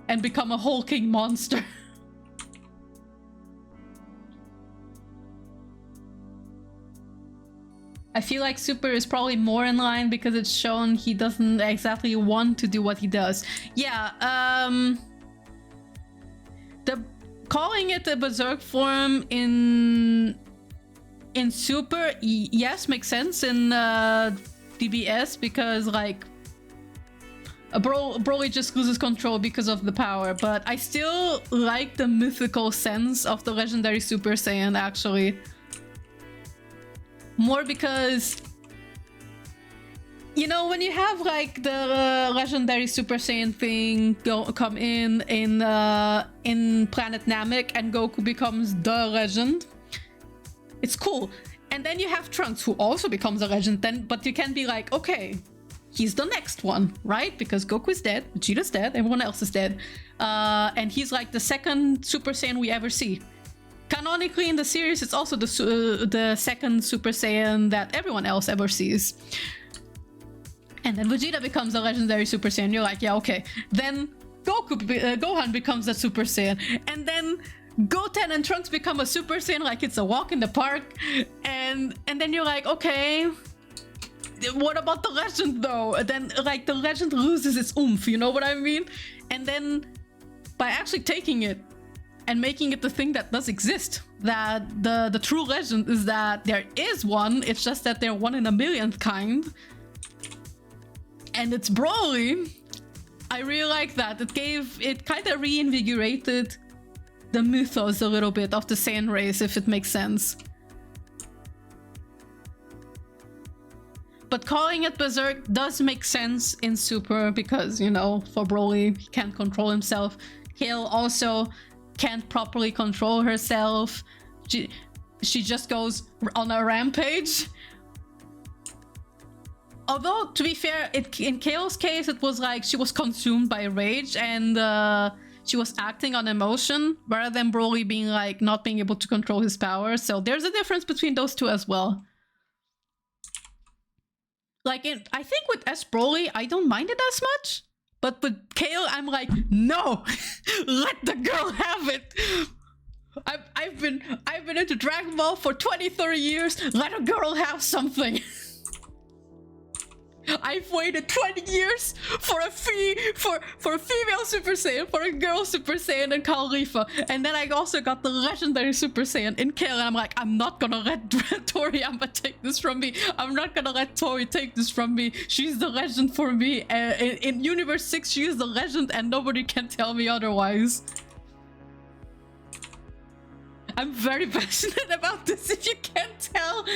and become a hulking monster. I feel like Super is probably more in line because it's shown he doesn't exactly want to do what he does. Yeah, calling it a Berserk form in Super, yes, makes sense in DBS because like Broly just loses control because of the power, but I still like the mythical sense of the legendary Super Saiyan actually. More because, you know, when you have like the legendary Super Saiyan thing come in Planet Namek and Goku becomes the legend, it's cool. And then you have Trunks who also becomes a legend then, but you can be like, okay, he's the next one, right? Because Goku is dead, Vegeta's dead, everyone else is dead. And he's like the second Super Saiyan we ever see. Canonically in the series, it's also the second Super Saiyan that everyone else ever sees. And then Vegeta becomes a legendary Super Saiyan. You're like, yeah, okay. Then Gohan becomes a Super Saiyan. And then Goten and Trunks become a Super Saiyan like it's a walk in the park. And then you're like, okay, what about the legend though? Then like the legend loses its oomph, you know what I mean? And then by actually taking it and making it the thing that does exist, that the true legend is that there is one, it's just that they're one in a millionth kind. And it's Broly. I really like that. It kind of reinvigorated the mythos a little bit of the Saiyan race, if it makes sense. But calling it Berserk does make sense in Super because, you know, for Broly, he can't control himself. Kale also can't properly control herself. She just goes on a rampage. Although, to be fair, in Kale's case, it was like she was consumed by rage and she was acting on emotion rather than Broly being like not being able to control his power. So there's a difference between those two as well. Like, I think with S Broly, I don't mind it as much. But with Kale, I'm like, no! Let the girl have it! I've been into Dragon Ball for 20-30 years. Let a girl have something. I've waited 20 years for a female Super Saiyan, for a girl Super Saiyan in Khalifa, and then I also got the legendary Super Saiyan in Kale, and I'm like, I'm not gonna let Toriyama take this from me. I'm not gonna let Tori take this from me. She's the legend for me. In Universe 6, she is the legend, and nobody can tell me otherwise. I'm very passionate about this, if you can't tell.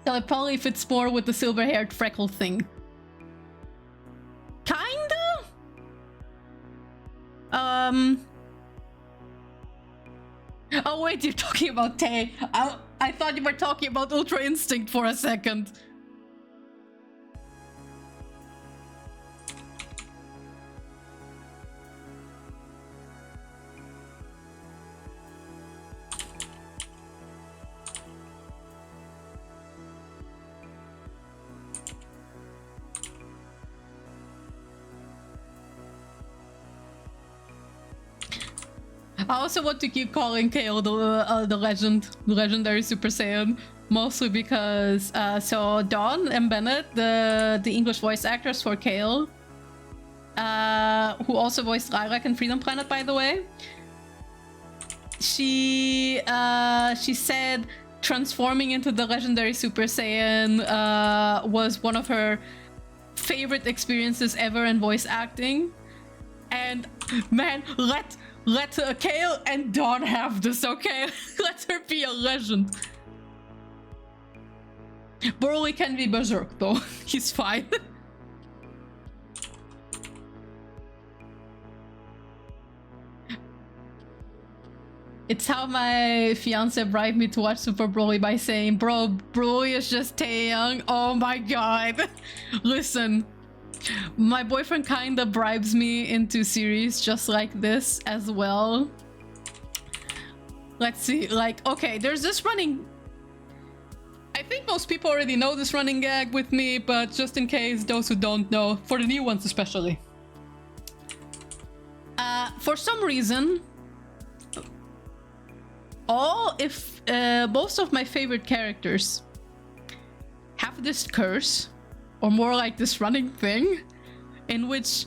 So it probably fits more with the silver-haired freckle thing. Kinda? Oh wait, you're talking about Tay. I thought you were talking about Ultra Instinct for a second. I also want to keep calling Kale the legendary Super Saiyan, mostly because so Dawn and Bennett, the English voice actors for Kale, who also voiced Lilac in Freedom Planet, by the way. She said transforming into the legendary Super Saiyan was one of her favorite experiences ever in voice acting. And man, let Kale and Dawn have this, okay? Let her be a legend. Broly can be berserk though. He's fine. It's how my fiance bribed me to watch Super Broly by saying, bro, Broly is just Taeyang. Oh my god. Listen, my boyfriend kinda bribes me into series just like this as well. Let's see, like, okay, there's this running... I think most people already know this running gag with me, but just in case, those who don't know, for the new ones especially. For some reason, most of my favorite characters have this curse, or more like this running thing, in which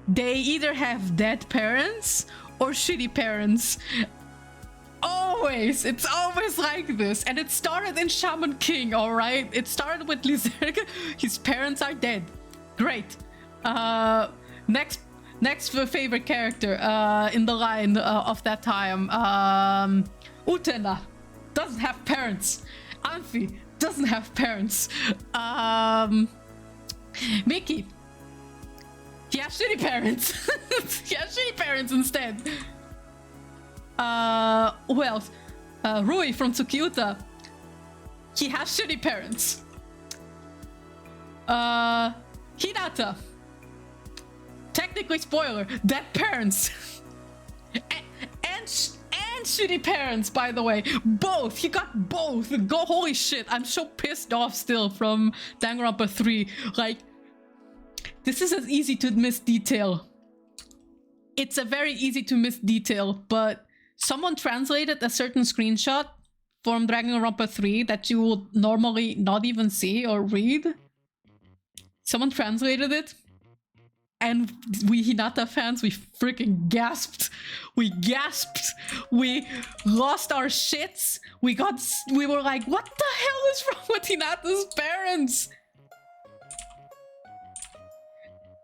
they either have dead parents or shitty parents. Always! It's always like this. And it started in Shaman King, alright? It started with Lizerga. His parents are dead. Great. Next favorite character in the line of that time. Utena doesn't have parents. Amphi doesn't have parents. Mickey, he has shitty parents. He has shitty parents instead. Who else? Rui from Tsukiuta. He has shitty parents. Hinata. Technically, spoiler, dead parents. and shitty parents, by the way. Both. He got both. Go, holy shit. I'm so pissed off still from Danganronpa 3. Like, this is an easy to miss detail. It's a very easy to miss detail, but someone translated a certain screenshot from Danganronpa 3 that you would normally not even see or read. Someone translated it. And we Hinata fans, we freaking gasped. We gasped. We lost our shits. We were like, what the hell is wrong with Hinata's parents?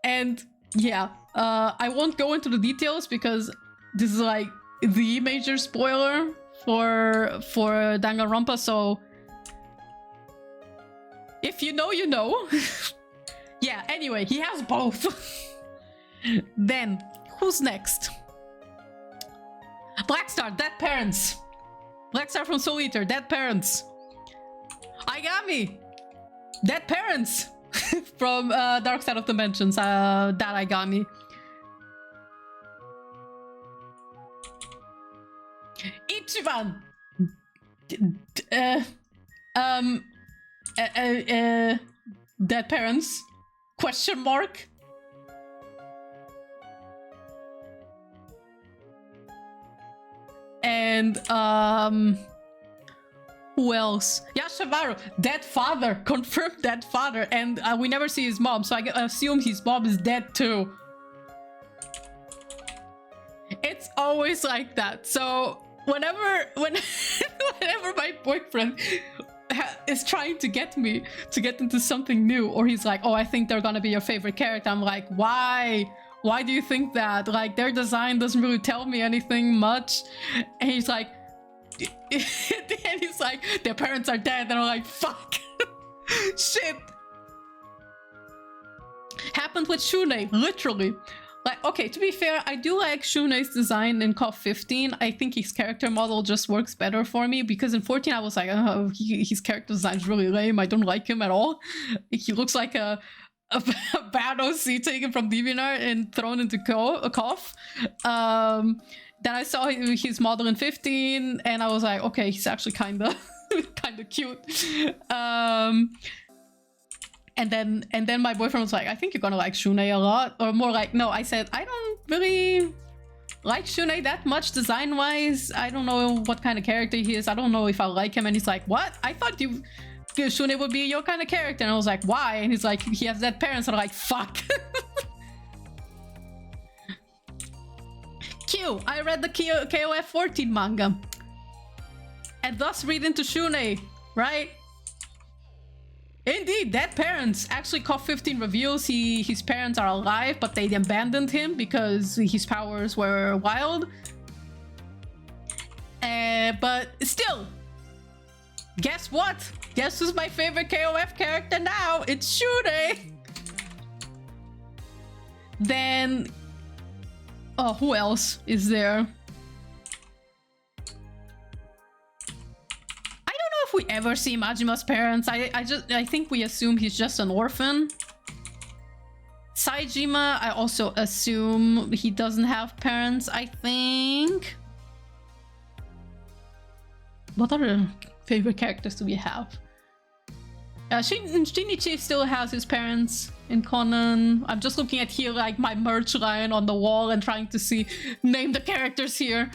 And yeah, I won't go into the details because this is like the major spoiler for Danganronpa, so if you know, you know. Yeah, anyway, he has both. Then, who's next? Blackstar, dead parents. Blackstar from Soul Eater, dead parents. Aigami, dead parents. From Dark Side of Dimensions, that Aigami. Ichiban. Dead parents? Question mark? And who else? Yashimaru, dead father, confirmed dead father, and we never see his mom, so I assume his mom is dead too. It's always like that. So whenever my boyfriend is trying to get me to get into something new, or he's like, oh, I think they're gonna be your favorite character, I'm like, why? Why do you think that? Like, their design doesn't really tell me anything much. And he's like, and he's like, their parents are dead. And I'm like, fuck. Shit. Happened with Shunei, literally. Like, okay, to be fair, I do like Shunei's design in KOF 15. I think his character model just works better for me, because in 14 I was like, oh, his character design is really lame. I don't like him at all. He looks like a bad OC taken from DeviantArt and thrown into KOF. Then I saw his model in 15 and I was like, okay, he's actually kinda cute. And then my boyfriend was like, I think you're gonna like Shunei a lot. Or more like, no, I said, I don't really like Shunei that much design-wise. I don't know what kind of character he is. I don't know if I like him. And he's like, what? I thought Shunei would be your kind of character. And I was like, why? And he's like, he has dead parents. And I'm like, fuck. Q, I read the KOF 14 manga. And thus read into Shunei, right? Indeed, dead parents. Actually caught 15 reviews. His parents are alive, but they abandoned him because his powers were wild. But still, guess what? Guess who's my favorite KOF character now? It's Shunei. Then, oh, who else is there? If we ever see Majima's parents, I think we assume he's just an orphan. Saejima, I also assume he doesn't have parents, I think. What other favorite characters do we have? Shinichi still has his parents in Conan. I'm just looking at here like my merch line on the wall and trying to see, name the characters here.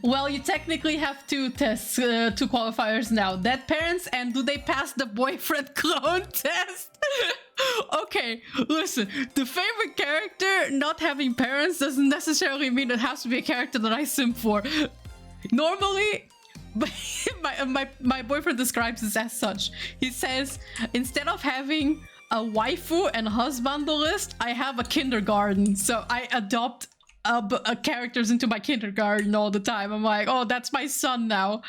Well, you technically have two tests, two qualifiers now. Dead parents and do they pass the boyfriend clone test? Okay, listen. The favorite character not having parents doesn't necessarily mean it has to be a character that I simp for. Normally, my boyfriend describes this as such. He says, instead of having a waifu and husbando list, I have a kindergarten. So I adopt characters into my kindergarten all the time. I'm like, oh, that's my son now.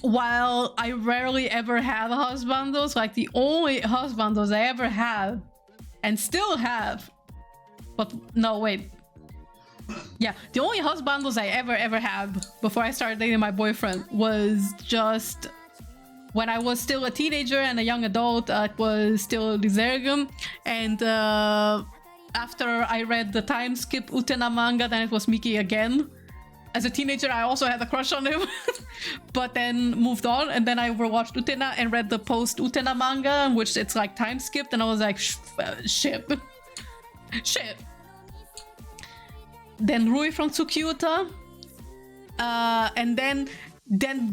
While I rarely ever have husbandos, like the only husbandos I ever had and still have, but no, wait. Yeah, the only husbandos I ever had before I started dating my boyfriend was just when I was still a teenager and a young adult. It was still Lizergum, and after I read the time skip Utena manga, then it was Miki again. As a teenager, I also had a crush on him, but then moved on, and then I overwatched Utena and read the post Utena manga, in which it's like time skipped, and I was like, shit. Shit. Then Rui from Tsukyuta, and then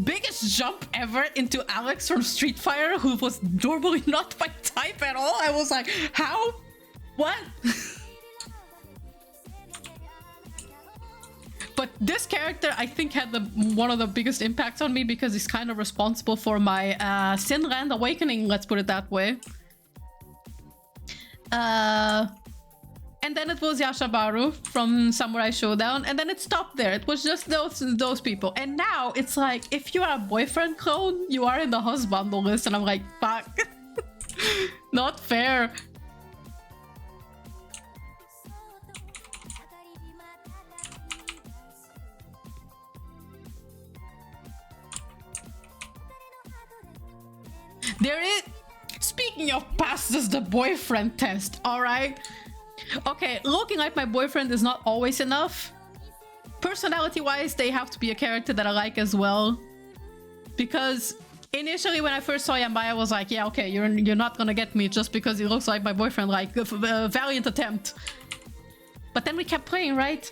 biggest jump ever into Alex from Street Fighter, who was normally not my type at all. I was like, how? What? But this character, I think, had one of the biggest impacts on me because he's kind of responsible for my Sinland awakening, let's put it that way. And then it was Yashabaru from Samurai Showdown, and then it stopped there. It was just those people. And now it's like, if you are a boyfriend clone, you are in the husbando list, and I'm like, fuck. Not fair. There is... Speaking of passes the boyfriend test, alright? Okay, looking like my boyfriend is not always enough. Personality-wise, they have to be a character that I like as well. Because initially when I first saw Yambai, I was like, yeah, okay, you're not gonna get me just because he looks like my boyfriend, like a valiant attempt. But then we kept playing, right?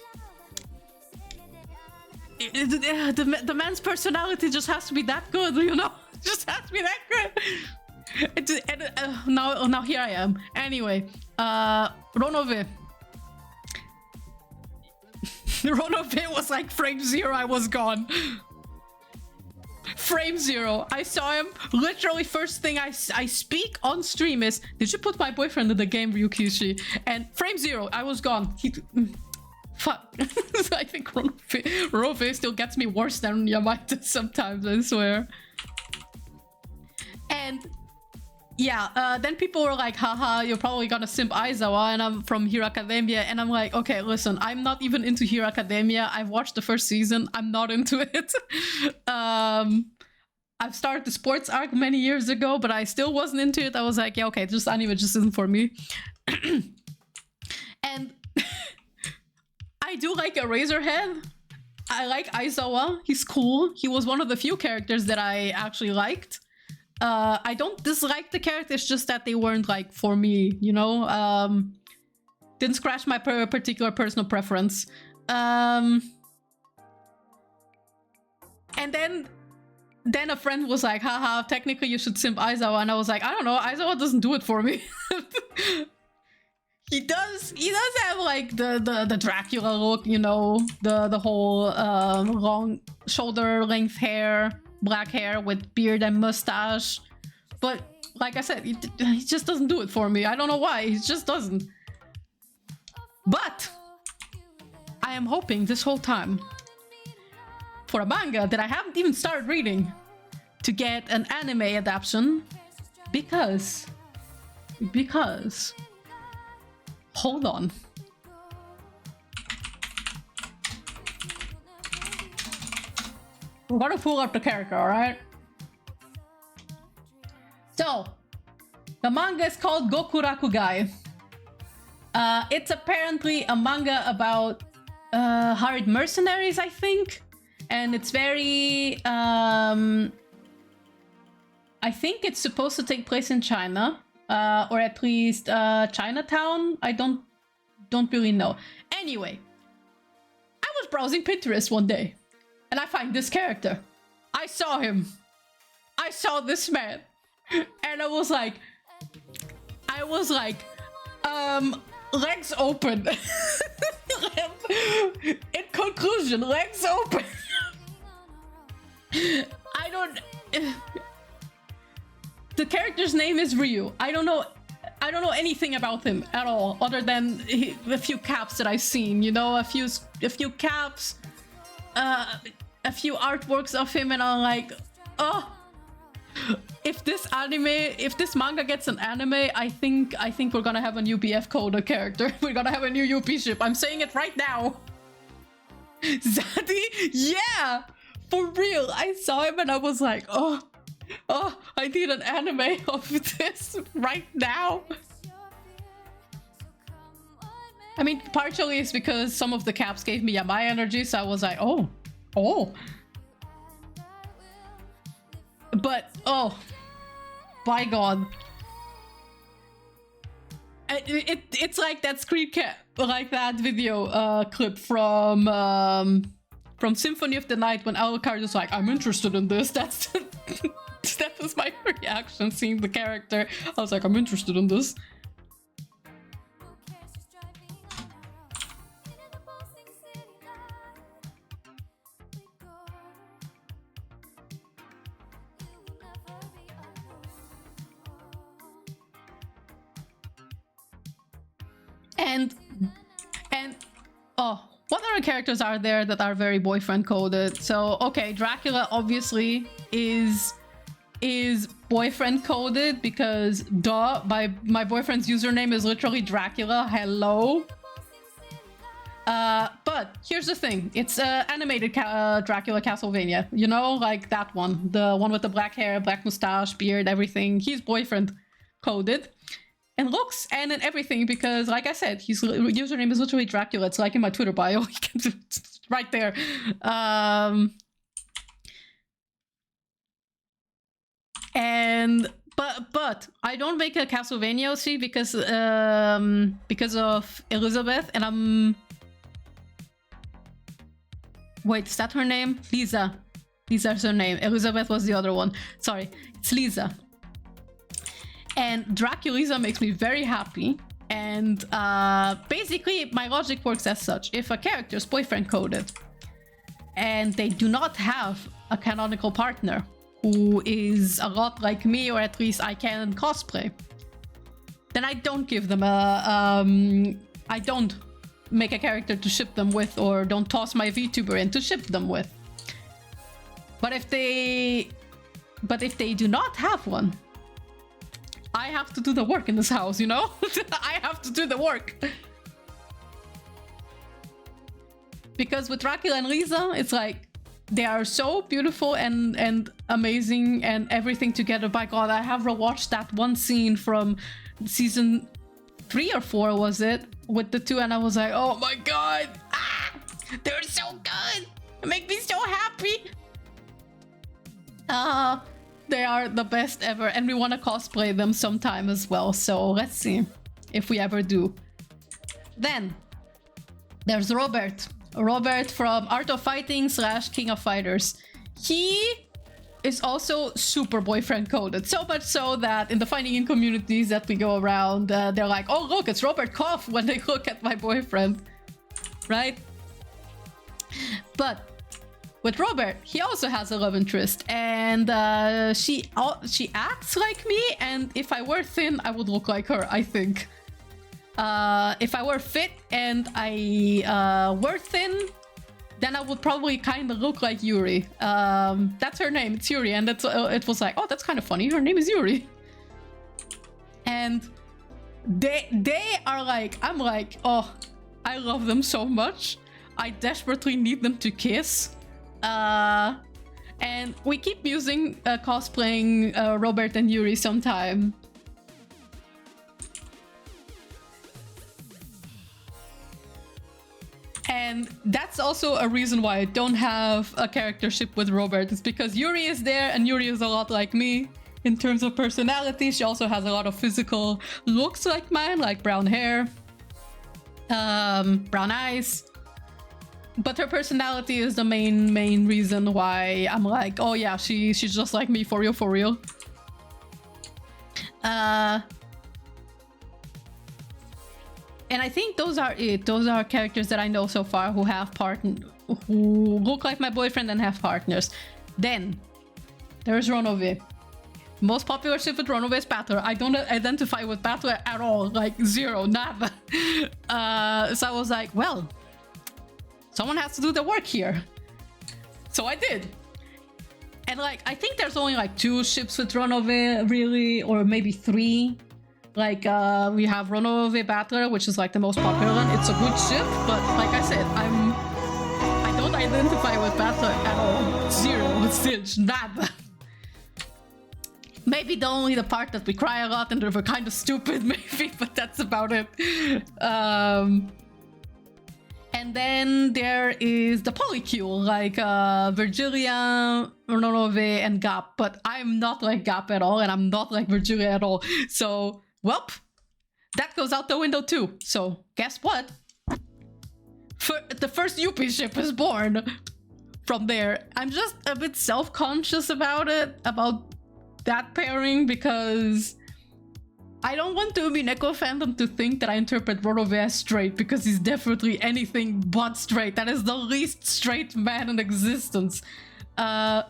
The man's personality just has to be that good, you know? Just has to be that good. Now here I am. Anyway, Ronove. Ronove was like frame 0, I was gone. Frame 0. I saw him. Literally first thing I speak on stream is, did you put my boyfriend in the game, Ryukishi? And frame 0, I was gone. Fuck. I think Ronove still gets me worse than Yamata sometimes, I swear. And yeah, then people were like, haha, you're probably gonna simp Aizawa, and I'm from Hero Academia, and I'm like, okay, listen, I'm not even into Hero Academia. I've watched the first season, I'm not into it. I've started the sports arc many years ago, but I still wasn't into it. I was like, yeah, okay, just anime just isn't for me. do like Eraserhead. I like Aizawa. He's cool. He was one of the few characters that I actually liked. I don't dislike the characters, just that they weren't like for me, you know? Didn't scratch my particular personal preference. And then a friend was like, haha, technically you should simp Aizawa, and I was like, I don't know, Aizawa doesn't do it for me. He does have like the Dracula look, you know, the whole long shoulder length hair, black hair with beard and mustache. But like I said, he just doesn't do it for me. I don't know why, he just doesn't. But I am hoping this whole time for a manga that I haven't even started reading to get an anime adaptation, because hold on. We're gonna pull up the character, alright? So, the manga is called Gokurakugai. It's apparently a manga about hired mercenaries, I think. And it's very... I think it's supposed to take place in China. Or at least Chinatown. I don't really know. Anyway, I was browsing Pinterest one day, and I find this character. I saw him. I saw this man, and I was like, legs open. In conclusion, legs open. I don't. The character's name is Ryu. I don't know anything about him at all, other than a few caps that I've seen. You know, a few caps, a few artworks of him, and I'm like, oh, if this manga gets an anime, I think we're gonna have a new BF Coda character. We're gonna have a new UP ship. I'm saying it right now. Zadie, yeah, for real. I saw him and I was like, oh, I need an anime of this right now. I mean, partially it's because some of the caps gave me Yamai energy, so I was like, oh. But, oh, by God. It's like that screen cap, like that video clip from Symphony of the Night when Alucard is like, I'm interested in this. That was my reaction seeing the character. I was like, I'm interested in this. And oh, what other characters are there that are very boyfriend coded? So okay, Dracula obviously is boyfriend coded because duh, my boyfriend's username is literally Dracula. Hello. But here's the thing, it's animated Dracula Castlevania, you know, like that one, the one with the black hair, black mustache, beard, everything. He's boyfriend coded and looks and in everything because, like I said, his username is literally Dracula. It's like in my Twitter bio. It's right there. But I don't make a Castlevania OC because of Elizabeth, and wait, is that her name? Lisa. Lisa's her name. Elizabeth was the other one. Sorry, it's Lisa. And Draculisa makes me very happy. And basically, my logic works as such. If a character is boyfriend coded and they do not have a canonical partner who is a lot like me, or at least I can cosplay, then I don't give them I don't make a character to ship them with, or don't toss my VTuber in to ship them with. But if they do not have one, I have to do the work in this house, you know? I have to do the work. Because with Dracula and Lisa, it's like, they are so beautiful and amazing and everything together. By God, I have rewatched that one scene from season 3 or 4, was it? With the two, and I was like, oh my God! Ah! They're so good. They make me so happy. They are the best ever, and we want to cosplay them sometime as well. So let's see if we ever do. Then there's Robert. Robert from Art of Fighting / King of Fighters. He is also super boyfriend coded, so much so that in the fighting in communities that we go around, they're like, oh look, it's Robert Koff when they look at my boyfriend, right? But with Robert, he also has a love interest, and she acts like me, and if I were thin, I would look like her, I think. If I were fit and I were thin, then I would probably kind of look like Yuri. That's her name, it's Yuri, and it was like, oh, that's kind of funny, her name is Yuri. And they are like, I'm like, oh, I love them so much. I desperately need them to kiss. And we keep using cosplaying Robert and Yuri sometime. And that's also a reason why I don't have a charactership with Robert. It's because Yuri is there, and Yuri is a lot like me in terms of personality. She also has a lot of physical looks like mine, like brown hair, brown eyes. But her personality is the main reason why I'm like, oh yeah, she's just like me, for real, for real. And I think those are it. Those are characters that I know so far who have who look like my boyfriend and have partners. Then there's Ronove. Most popular ship with Ronove is Battler. I don't identify with Battler at all, like zero, nada. So I was like, well, someone has to do the work here. So I did. And like, I think there's only like 2 ships with Ronove, really, or maybe 3. Like, we have Ronove Battler, which is like the most popular one. It's a good ship, but like I said, I don't identify with Battler at all. Zero, stitch, nada. Maybe only the part that we cry a lot and we're kind of stupid, maybe, but that's about it. And then there is the polycule, like Virgilia, Ronove, and Gap. But I'm not like Gap at all, and I'm not like Virgilia at all. So, welp, that goes out the window too. So, guess what? The first Yuppie ship is born from there. I'm just a bit self-conscious about it, about that pairing, because I don't want to be Neko fandom to think that I interpret Ronove as straight, because he's definitely anything but straight. That is the least straight man in existence. And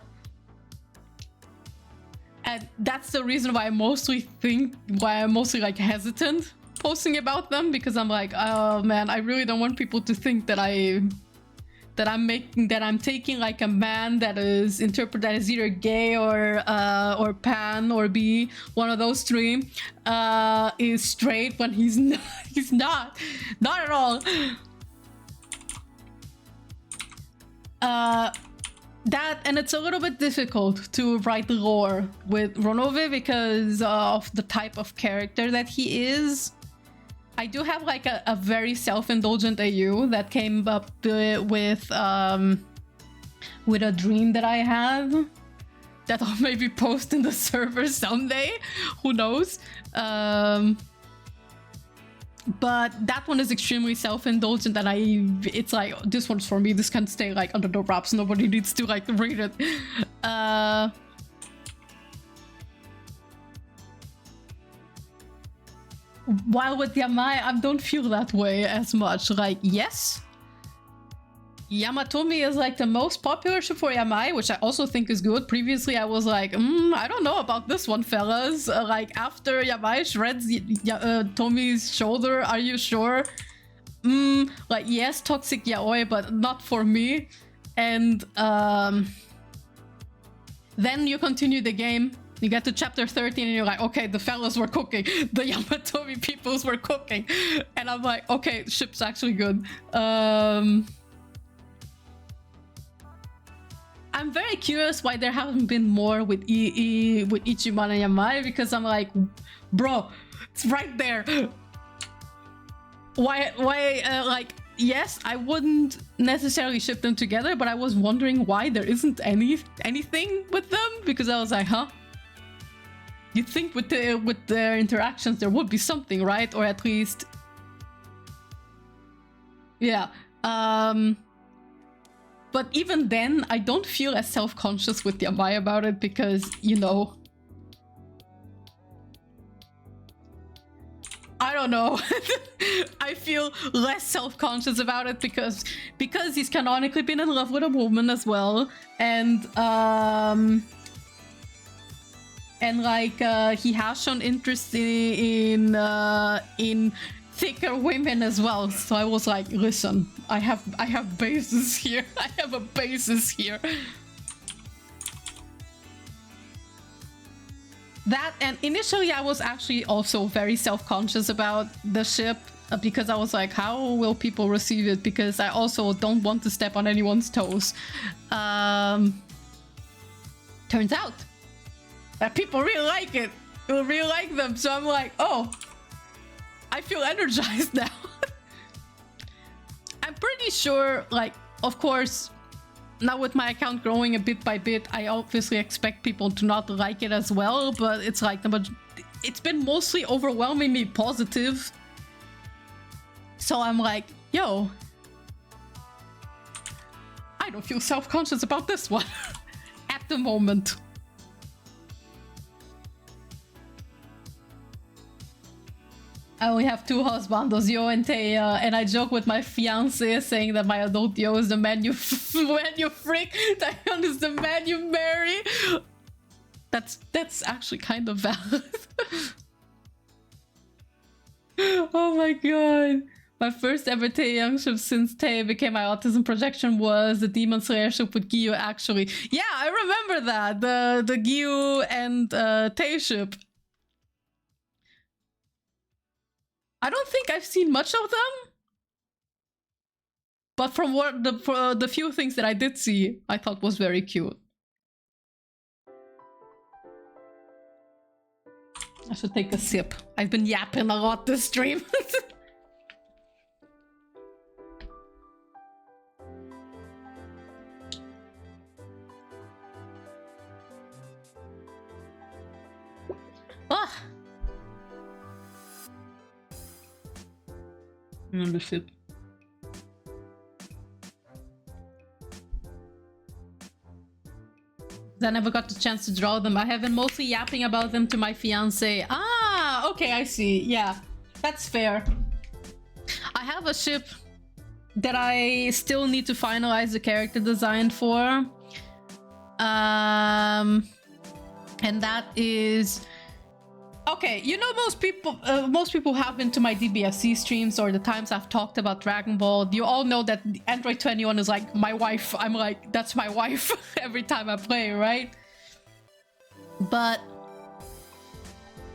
that's the reason why I'm mostly like hesitant posting about them, because I'm like, oh man, I really don't want people to think that I'm taking like a man that is interpreted as either gay or pan or bi, one of those 3, is straight when he's not. He's not at all. That, and it's a little bit difficult to write lore with Ronove because of the type of character that he is. I do have like a very self-indulgent AU that came up with a dream that I have that I'll maybe post in the server someday. Who knows? But that one is extremely self-indulgent, and it's like, this one's for me. This can stay like under the wraps. Nobody needs to like read it. While with Yamai, I don't feel that way as much. Like, yes, Yamatomi is like the most popular ship for Yamai, which I also think is good. Previously, I was like, I don't know about this one, fellas. Like, after Yamai shreds Tomi's shoulder, are you sure? Like, yes, toxic yaoi, but not for me. And then you continue the game. You get to chapter 13 and you're like, okay, the fellas were cooking. The Yamatomi peoples were cooking. And I'm like, okay, ship's actually good. I'm very curious why there haven't been more with with Ichiban and Yamai, because I'm like, bro, it's right there. Why like, yes, I wouldn't necessarily ship them together, but I was wondering why there isn't anything with them, because I was like, huh? You'd think with their interactions there would be something, right? Or at least, yeah. But even then, I don't feel as self-conscious with Yamai about it because, you know, I don't know. I feel less self-conscious about it because he's canonically been in love with a woman as well, and like he has shown interest in thicker women as well. So I was like, listen, I have basis here. I have a basis here. That, and initially I was actually also very self-conscious about the ship because I was like, how will people receive it? Because I also don't want to step on anyone's toes. Turns out that people really like it. People really like them. So I'm like, oh, I feel energized now. I'm pretty sure, like, of course, now with my account growing a bit by bit, I obviously expect people to not like it as well, but it's like, it's been mostly overwhelmingly positive. So I'm like, yo, I don't feel self-conscious about this one at the moment. I only have 2 husbandos, Yo and Taya, and I joke with my fiance saying that my adult Yo is the man you freak, Taeyeon is the man you marry. That's actually kind of valid. Oh my god. My first ever Taeyeon ship since Tae became my autism projection was the Demon Slayer ship with Gyu, actually. Yeah, I remember that. The Gyu and Tae ship. I don't think I've seen much of them, but from what the few things that I did see, I thought was very cute. I should take a sip. I've been yapping a lot this stream. Ah. The ship. I never got the chance to draw them. I have been mostly yapping about them to my fiance. Ah, okay, I see. Yeah, that's fair. I have a ship that I still need to finalize the character design for. And that is... Okay, you know, most people have been to my DBFC streams or the times I've talked about Dragon Ball. You all know that Android 21 is like my wife. I'm like, that's my wife every time I play, right? But...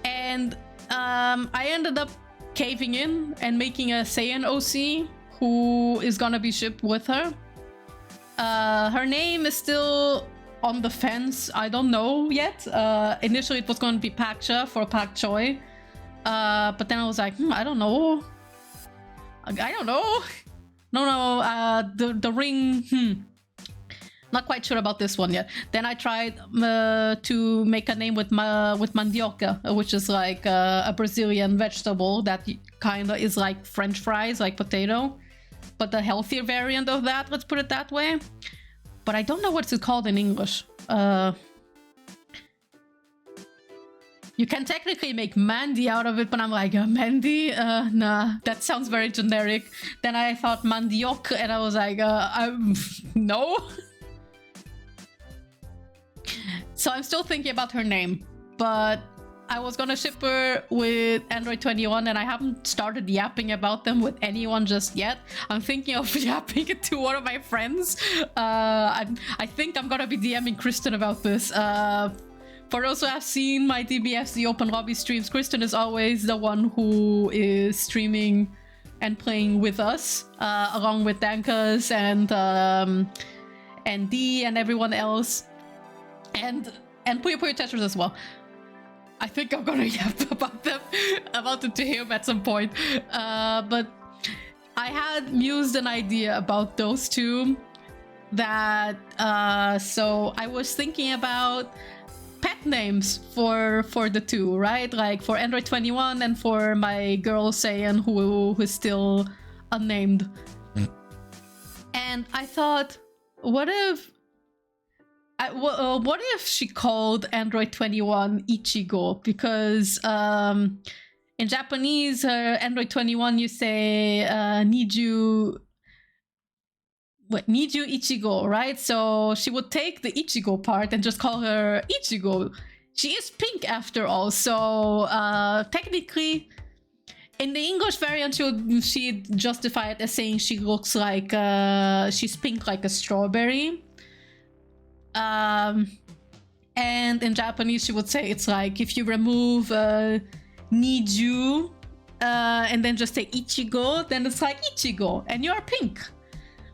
And I ended up caving in and making a Saiyan OC who is gonna be shipped with her. Her name is still on the fence. I don't know yet. Initially it was going to be Paksha for Pak Choi, but then I was like, I don't know. No, the ring, not quite sure about this one yet. Then I tried to make a name with mandioca, which is like a Brazilian vegetable that kind of is like French fries, like potato, but the healthier variant of that, let's put it that way. But I don't know what's it called in English. You can technically make Mandy out of it, but I'm like, Mandy? Nah, that sounds very generic. Then I thought Mandiok, and I was like, no. So I'm still thinking about her name, but I was gonna ship her with Android 21 and I haven't started yapping about them with anyone just yet. I'm thinking of yapping it to one of my friends. I think I'm gonna be DMing Kristen about this. For those who have seen my DBFC Open Lobby streams, Kristen is always the one who is streaming and playing with us, along with Dankas and D and everyone else. And Puyo Puyo Tetris as well. I think I'm gonna yap about them to him at some point. But I had mused an idea about those two. That so I was thinking about pet names for the two, right? Like for Android 21 and for my girl Saiyan who is still unnamed. And I thought, what if she called Android 21 Ichigo? Because in Japanese, Android 21, you say Niju Ichigo, right? So she would take the Ichigo part and just call her Ichigo. She is pink after all, so technically in the English variant she'd justify it as saying she looks like she's pink like a strawberry. And in Japanese she would say it's like if you remove Niju and then just say Ichigo, then it's like Ichigo and you're pink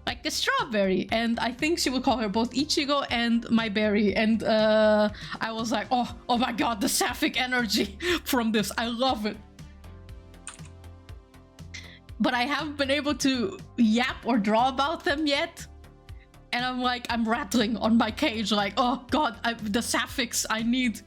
like a strawberry. And I think she would call her both Ichigo and my berry. And I was like, oh my god, the sapphic energy from this, I love it. But I haven't been able to yap or draw about them yet. And I'm rattling on my cage like, oh god, the sapphics I need.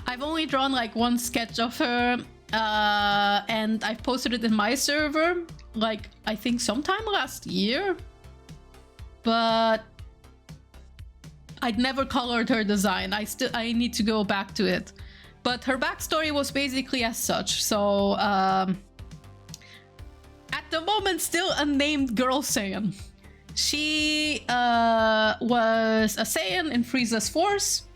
I've only drawn like one sketch of her, and I've posted it in my server, like I think sometime last year. But I'd never colored her design. I need to go back to it. But her backstory was basically as such. So at the moment, still unnamed girl Saiyan. She was a Saiyan in Frieza's force,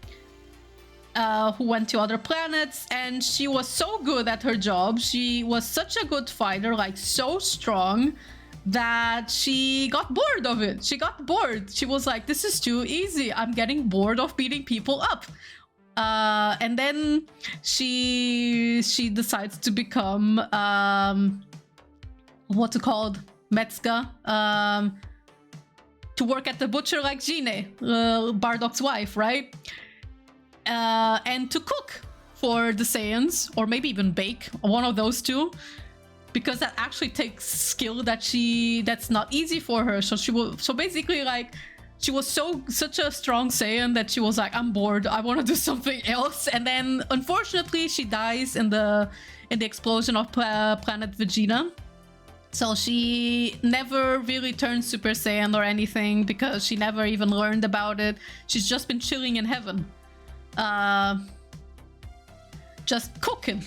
who went to other planets, and she was so good at her job. She was such a good fighter, like so strong, that she got bored of it. She got bored. She was like, this is too easy. I'm getting bored of beating people up. And then she decides to become what's it called? Metsuka. To work at the butcher like Jine, Bardock's wife, right? And to cook for the Saiyans, or maybe even bake, one of those two, because that actually takes skill that's not easy for her. So basically, like, she was such a strong Saiyan that she was like, I'm bored, I want to do something else. And then unfortunately she dies in the explosion of planet Vegeta. So she never really turned Super Saiyan or anything, because she never even learned about it. She's just been chilling in heaven. Just cooking.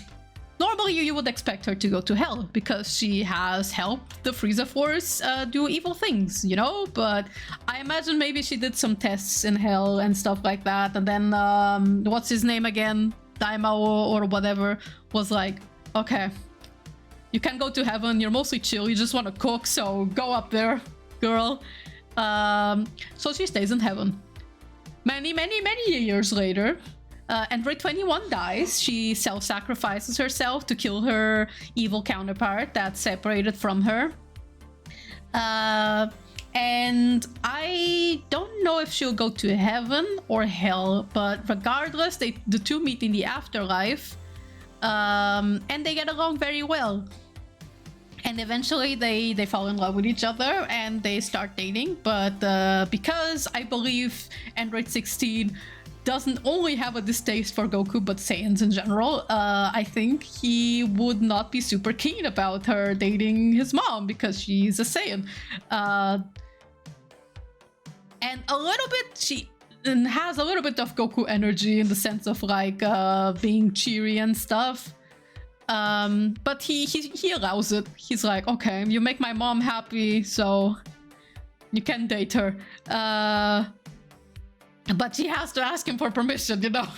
Normally you would expect her to go to hell, because she has helped the Frieza Force do evil things, you know? But I imagine maybe she did some tests in hell and stuff like that, and then what's his name again? Daimao or whatever was like, okay, you can go to heaven, you're mostly chill, you just want to cook, so go up there, girl. So she stays in heaven. Many years later, Android 21 dies. She self-sacrifices herself to kill her evil counterpart that's separated from her. And I don't know if she'll go to heaven or hell, but regardless, the two meet in the afterlife. And they get along very well. And eventually they fall in love with each other and they start dating. But because I believe Android 16 doesn't only have a distaste for Goku, but Saiyans in general, I think he would not be super keen about her dating his mom, because she's a Saiyan. And a little bit, she has a little bit of Goku energy in the sense of like being cheery and stuff. But he allows it. He's like, okay, you make my mom happy, so you can date her. But she has to ask him for permission, you know?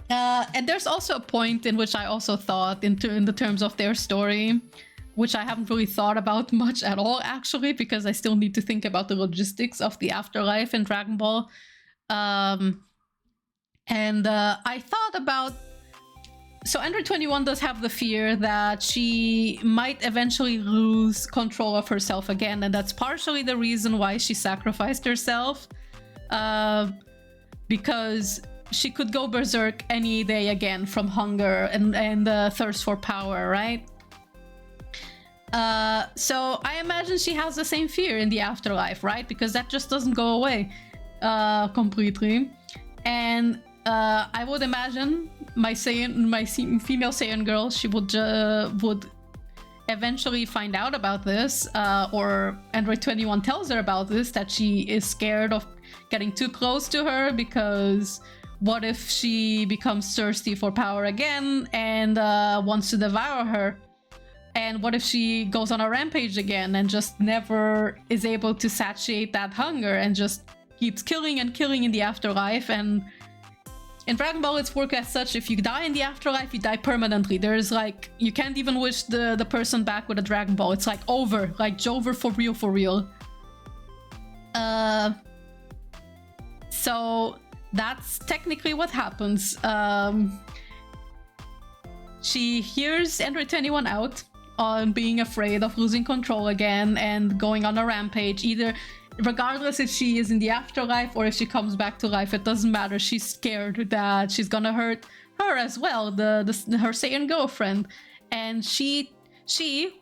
And there's also a point in which I also thought, in the terms of their story, which I haven't really thought about much at all, actually, because I still need to think about the logistics of the afterlife in Dragon Ball. And I thought about... So Android 21 does have the fear that she might eventually lose control of herself again, and that's partially the reason why she sacrificed herself. Because she could go berserk any day again from hunger and the thirst for power, right? So I imagine she has the same fear in the afterlife, right? Because that just doesn't go away completely. And I would imagine my female Saiyan girl, she would eventually find out about this, or Android 21 tells her about this, that she is scared of getting too close to her, because what if she becomes thirsty for power again and wants to devour her? And what if she goes on a rampage again and just never is able to satiate that hunger and just keeps killing and killing in the afterlife? And in Dragon Ball, it's worked as such: if you die in the afterlife, you die permanently. There's like, you can't even wish the person back with a Dragon Ball. It's like over, like Jover for real, for real. So that's technically what happens. She hears Android 21 out on being afraid of losing control again and going on a rampage. Either, regardless if she is in the afterlife or if she comes back to life, it doesn't matter. She's scared that she's gonna hurt her as well, her Saiyan girlfriend. And she,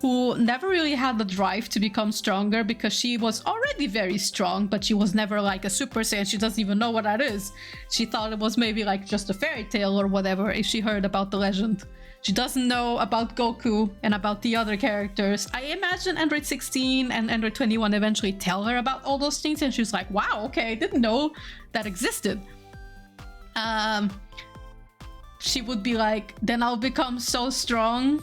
who never really had the drive to become stronger, because she was already very strong, but she was never like a Super Saiyan. She doesn't even know what that is. She thought it was maybe like just a fairy tale or whatever if she heard about the legend. She doesn't know about Goku and about the other characters. I imagine Android 16 and Android 21 eventually tell her about all those things, and she's like, wow, okay, I didn't know that existed. She would be like, then I'll become so strong,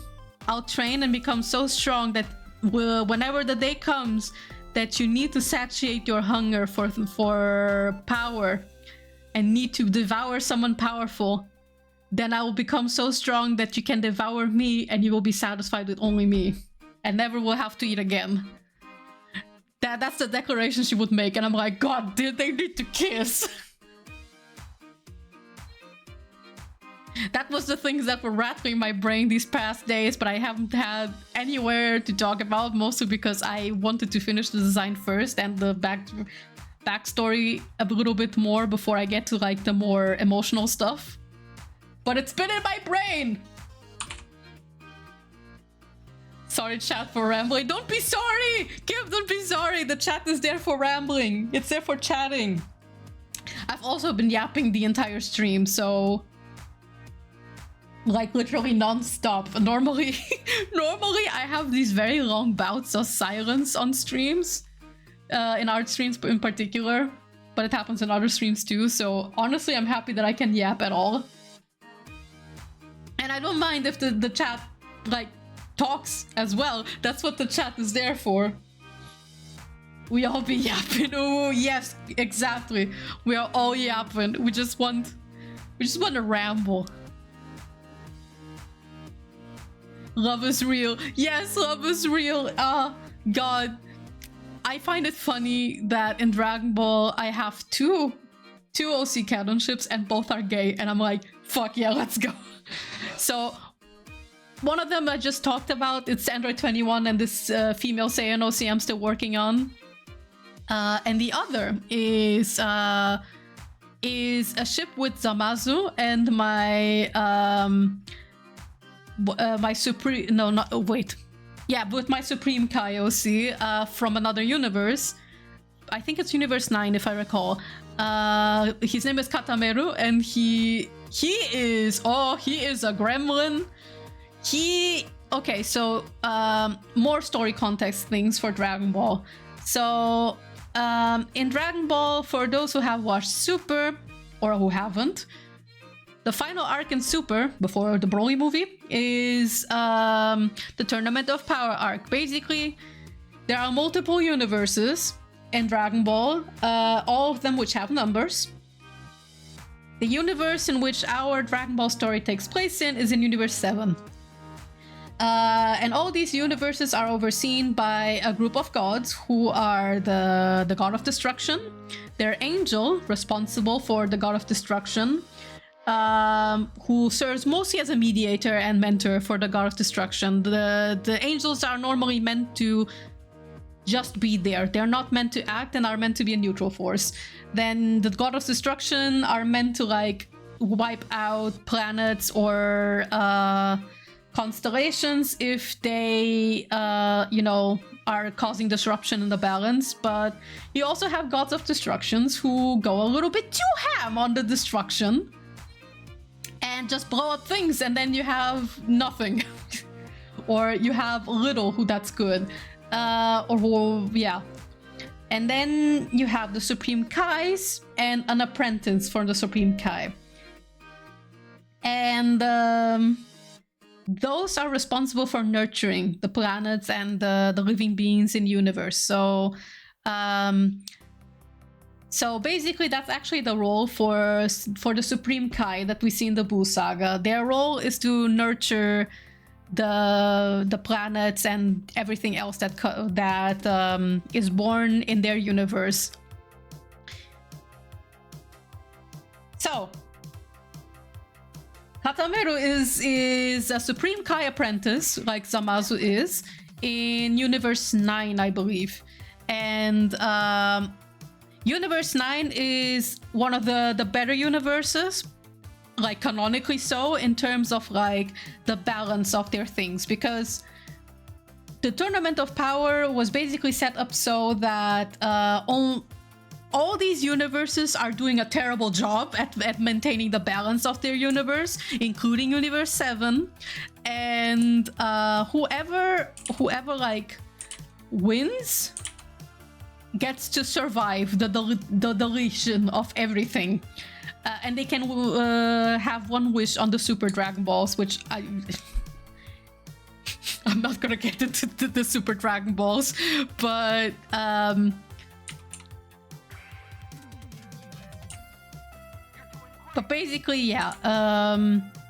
I'll train and become so strong that whenever the day comes that you need to satiate your hunger for power and need to devour someone powerful, then I will become so strong that you can devour me and you will be satisfied with only me and never will have to eat again. That's the declaration she would make, and I'm like, God, they need to kiss. That was the things that were rattling my brain these past days, but I haven't had anywhere to talk about, mostly because I wanted to finish the design first and the backstory a little bit more before I get to like the more emotional stuff. But it's been in my brain! Sorry, chat, for rambling. Don't be sorry! Kim, don't be sorry! The chat is there for rambling. It's there for chatting. I've also been yapping the entire stream, so... like, literally non-stop. Normally I have these very long bouts of silence on streams. In art streams in particular. But it happens in other streams too, so honestly I'm happy that I can yap at all. And I don't mind if the chat, like, talks as well. That's what the chat is there for. We all be yapping. Oh, yes, exactly. We are all yapping. We just want to ramble. Love is real. Yes, love is real. God. I find it funny that in Dragon Ball I have two OC canon ships and both are gay, and I'm like, fuck yeah, let's go. So one of them I just talked about, it's Android 21 and this female Saiyan OC I'm still working on. And the other is a ship with Zamasu and my my supreme, no, not, oh, wait. Yeah, with my Supreme Kai OC from another universe. I think it's Universe 9 if I recall. His name is Katameru, and he is a gremlin. Okay, so more story context things for Dragon Ball. So in Dragon Ball, for those who have watched Super or who haven't, the final arc in Super, before the Broly movie, is the Tournament of Power arc. Basically, there are multiple universes in Dragon Ball, all of them which have numbers. The universe in which our Dragon Ball story takes place in is in Universe 7. And all these universes are overseen by a group of gods who are the God of Destruction, their angel responsible for the God of Destruction, who serves mostly as a mediator and mentor for the God of Destruction. The angels are normally meant to just be there. They're not meant to act and are meant to be a neutral force. Then the God of Destruction are meant to like wipe out planets or constellations if they, you know, are causing disruption in the balance. But you also have gods of destructions who go a little bit too ham on the destruction and just blow up things, and then you have nothing. Or you have little who that's good. Yeah. And then you have the Supreme Kais and an apprentice for the Supreme Kai. And those are responsible for nurturing the planets and the living beings in the universe. So basically that's actually the role for the Supreme Kai that we see in the Buu Saga. Their role is to nurture the planets and everything else that is born in their universe. So Katameru is a Supreme Kai apprentice, like Zamasu is, in Universe 9, I believe. And Universe 9 is one of the better universes, like canonically so, in terms of like the balance of their things, because the Tournament of Power was basically set up so that all these universes are doing a terrible job at maintaining the balance of their universe, including Universe 7. And whoever like wins gets to survive the deletion of everything. And they can have one wish on the Super Dragon Balls, which I'm not gonna get into the Super Dragon Balls, but basically, yeah,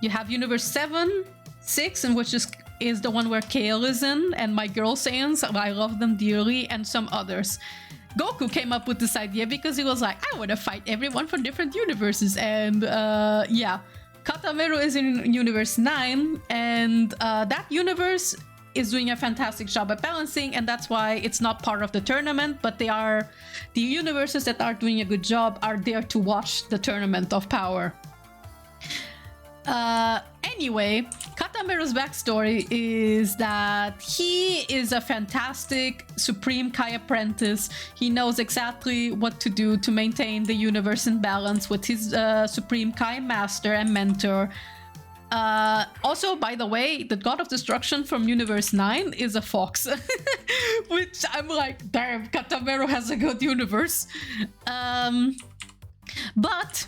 you have Universe 7, 6, and which is the one where Kale is in, and my girl Saiyans, I love them dearly, and some others. Goku came up with this idea because he was like, I want to fight everyone from different universes, and yeah, Katameru is in Universe 9, and that universe is doing a fantastic job at balancing, and that's why it's not part of the tournament, but the universes that are doing a good job are there to watch the Tournament of Power. Anyway, Katameru's backstory is that he is a fantastic Supreme Kai apprentice. He knows exactly what to do to maintain the universe in balance with his Supreme Kai master and mentor. Also, by the way, the God of Destruction from Universe 9 is a fox. Which I'm like, damn, Katameru has a good universe. But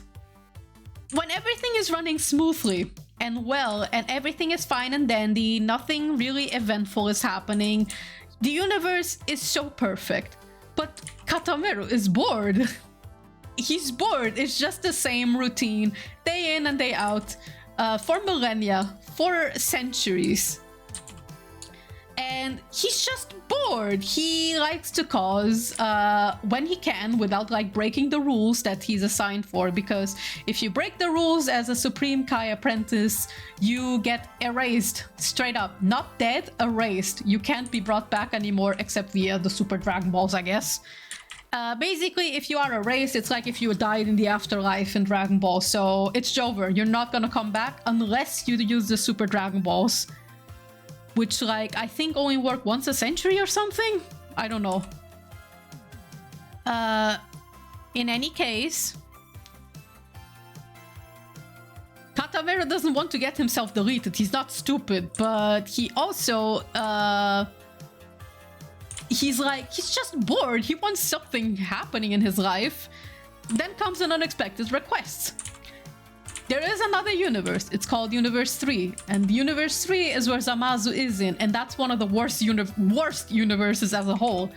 when everything is running smoothly and well, and everything is fine and dandy, nothing really eventful is happening, the universe is so perfect. But Katameru is bored. He's bored. It's just the same routine, day in and day out, for millennia, for centuries. And he's just bored. He likes to cause when he can, without like breaking the rules that he's assigned for, because if you break the rules as a Supreme Kai apprentice, you get erased straight up. Not dead, erased. You can't be brought back anymore except via the Super Dragon Balls, I guess. Basically, if you are erased, it's like if you died in the afterlife in Dragon Ball, so it's over. You're not gonna come back unless you use the Super Dragon Balls, which, like, I think only work once a century or something? I don't know. In any case, Katameru doesn't want to get himself deleted. He's not stupid, but he also, he's just bored. He wants something happening in his life. Then comes an unexpected request. There is another universe. It's called Universe 3. And Universe 3 is where Zamasu is in. And that's one of the worst universes as a whole.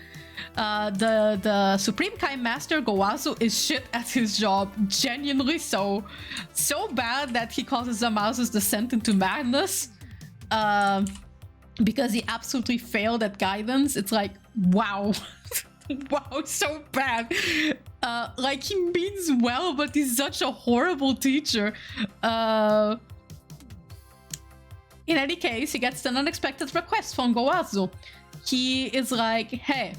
The Supreme Kai Master Gowazu is shit at his job. Genuinely so. So bad that he causes Zamasu's descent into madness. Because he absolutely failed at guidance. It's like, wow. Wow, so bad. Like, he means well, but he's such a horrible teacher. In any case, he gets an unexpected request from Gowazu. He is like, hey,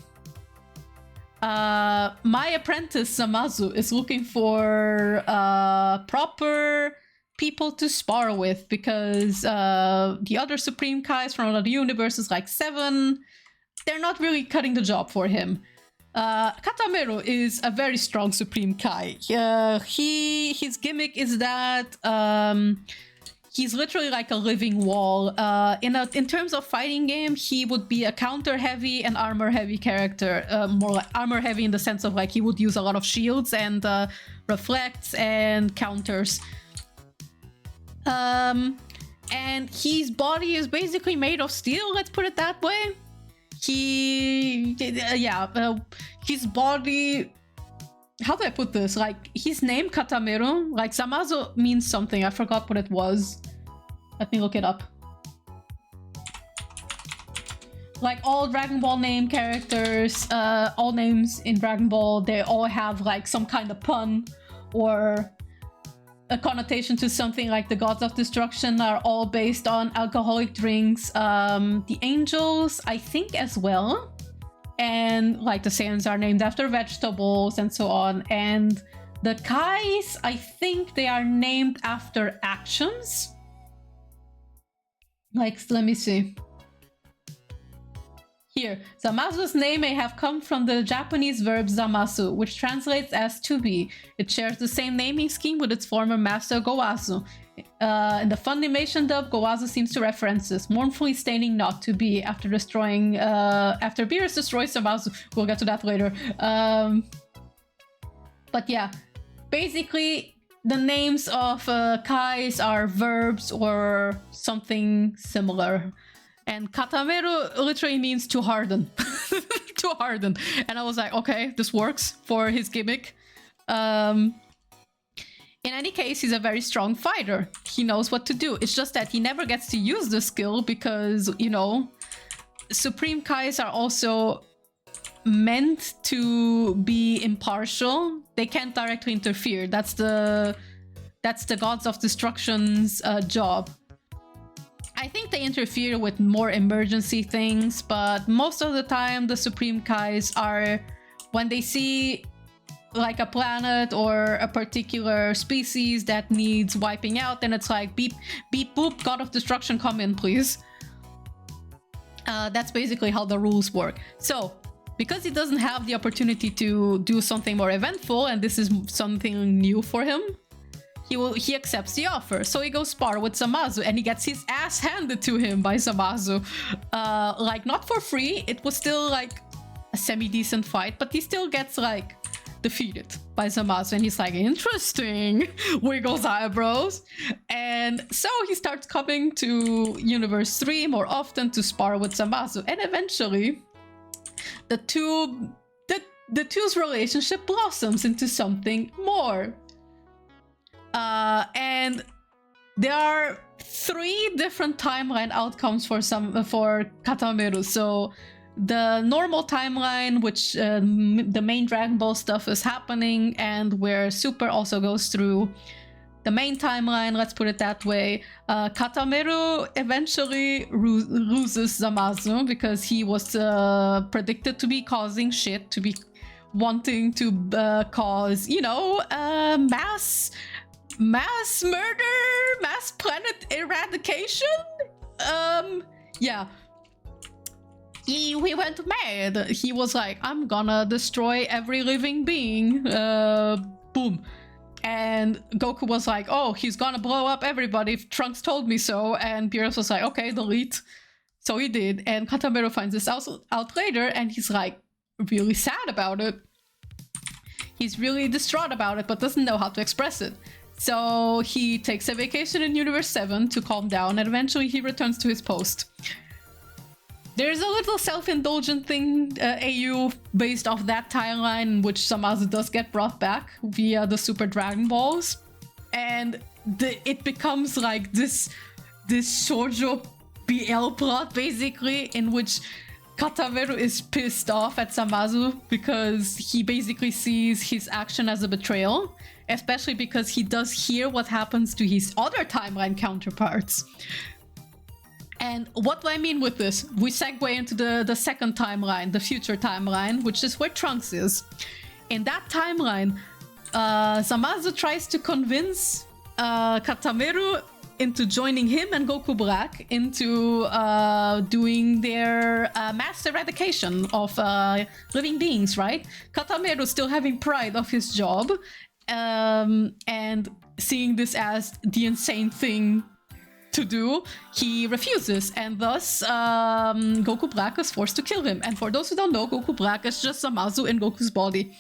my apprentice Zamasu is looking for proper people to spar with, because the other Supreme Kais from another universe is like 7. They're not really cutting the job for him. Katameru is a very strong Supreme Kai. His gimmick is that he's literally like a living wall. In terms of fighting game, he would be a counter-heavy and armor-heavy character. More like armor-heavy in the sense of like he would use a lot of shields and reflects and counters. And his body is basically made of steel, let's put it that way. His body... How do I put this? Like, his name, Katameru, like, Zamasu means something. I forgot what it was. Let me look it up. Like, all Dragon Ball name characters, all names in Dragon Ball, they all have, like, some kind of pun or a connotation to something. Like the Gods of Destruction are all based on alcoholic drinks. The Angels, I think, as well. And like the Saiyans are named after vegetables and so on. And the Kais, I think they are named after actions. Like, let me see. Here, Zamasu's name may have come from the Japanese verb zamasu, which translates as to be. It shares the same naming scheme with its former master Gowazu. In the Funimation dub, Gowazu seems to reference this, mournfully stating not to be after destroying, after Beerus destroys Zamasu. We'll get to that later. But yeah, basically the names of Kais are verbs or something similar. And Katameru literally means to harden. To harden. And I was like, okay, this works for his gimmick. In any case, he's a very strong fighter. He knows what to do. It's just that he never gets to use the skill because, you know, Supreme Kais are also meant to be impartial. They can't directly interfere. That's the Gods of Destruction's job. I think they interfere with more emergency things, but most of the time the Supreme Kais are, when they see like a planet or a particular species that needs wiping out, then it's like beep, beep, boop, God of Destruction, come in, please. That's basically how the rules work. So, because he doesn't have the opportunity to do something more eventful, and this is something new for him, he accepts the offer. So he goes spar with Zamasu and he gets his ass handed to him by Zamasu. Like, not for free, it was still like a semi-decent fight, but he still gets like defeated by Zamasu and he's like, interesting, wiggles eyebrows. And so he starts coming to Universe 3 more often to spar with Zamasu, and eventually the two's relationship blossoms into something more. And there are 3 different timeline outcomes for Katameru. So the normal timeline, which the main Dragon Ball stuff is happening, and where Super also goes through the main timeline, let's put it that way. Katameru eventually loses Zamasu because he was predicted to be causing shit, to be wanting to cause, you know, mass murder, mass planet eradication. Yeah. He went mad. He was like, I'm gonna destroy every living being. Boom. And Goku was like, oh, he's gonna blow up everybody. Trunks told me so. And Beerus was like, okay, delete. So he did. And Katameru finds this out later, and he's like really sad about it. He's really distraught about it, but doesn't know how to express it. So he takes a vacation in Universe 7 to calm down, and eventually he returns to his post. There's a little self-indulgent thing, AU, based off that timeline, in which Zamasu does get brought back via the Super Dragon Balls. And it becomes like this shoujo BL plot, basically, in which Katameru is pissed off at Zamasu because he basically sees his action as a betrayal, especially because he does hear what happens to his other timeline counterparts. And what do I mean with this? We segue into the second timeline, the future timeline, which is where Trunks is. In that timeline, Zamasu tries to convince Katameru into joining him and Goku Black into doing their mass eradication of living beings, right? Katameru still having pride of his job and seeing this as the insane thing to do, he refuses, and thus Goku Black is forced to kill him. And for those who don't know, Goku Black is just Zamasu in Goku's body.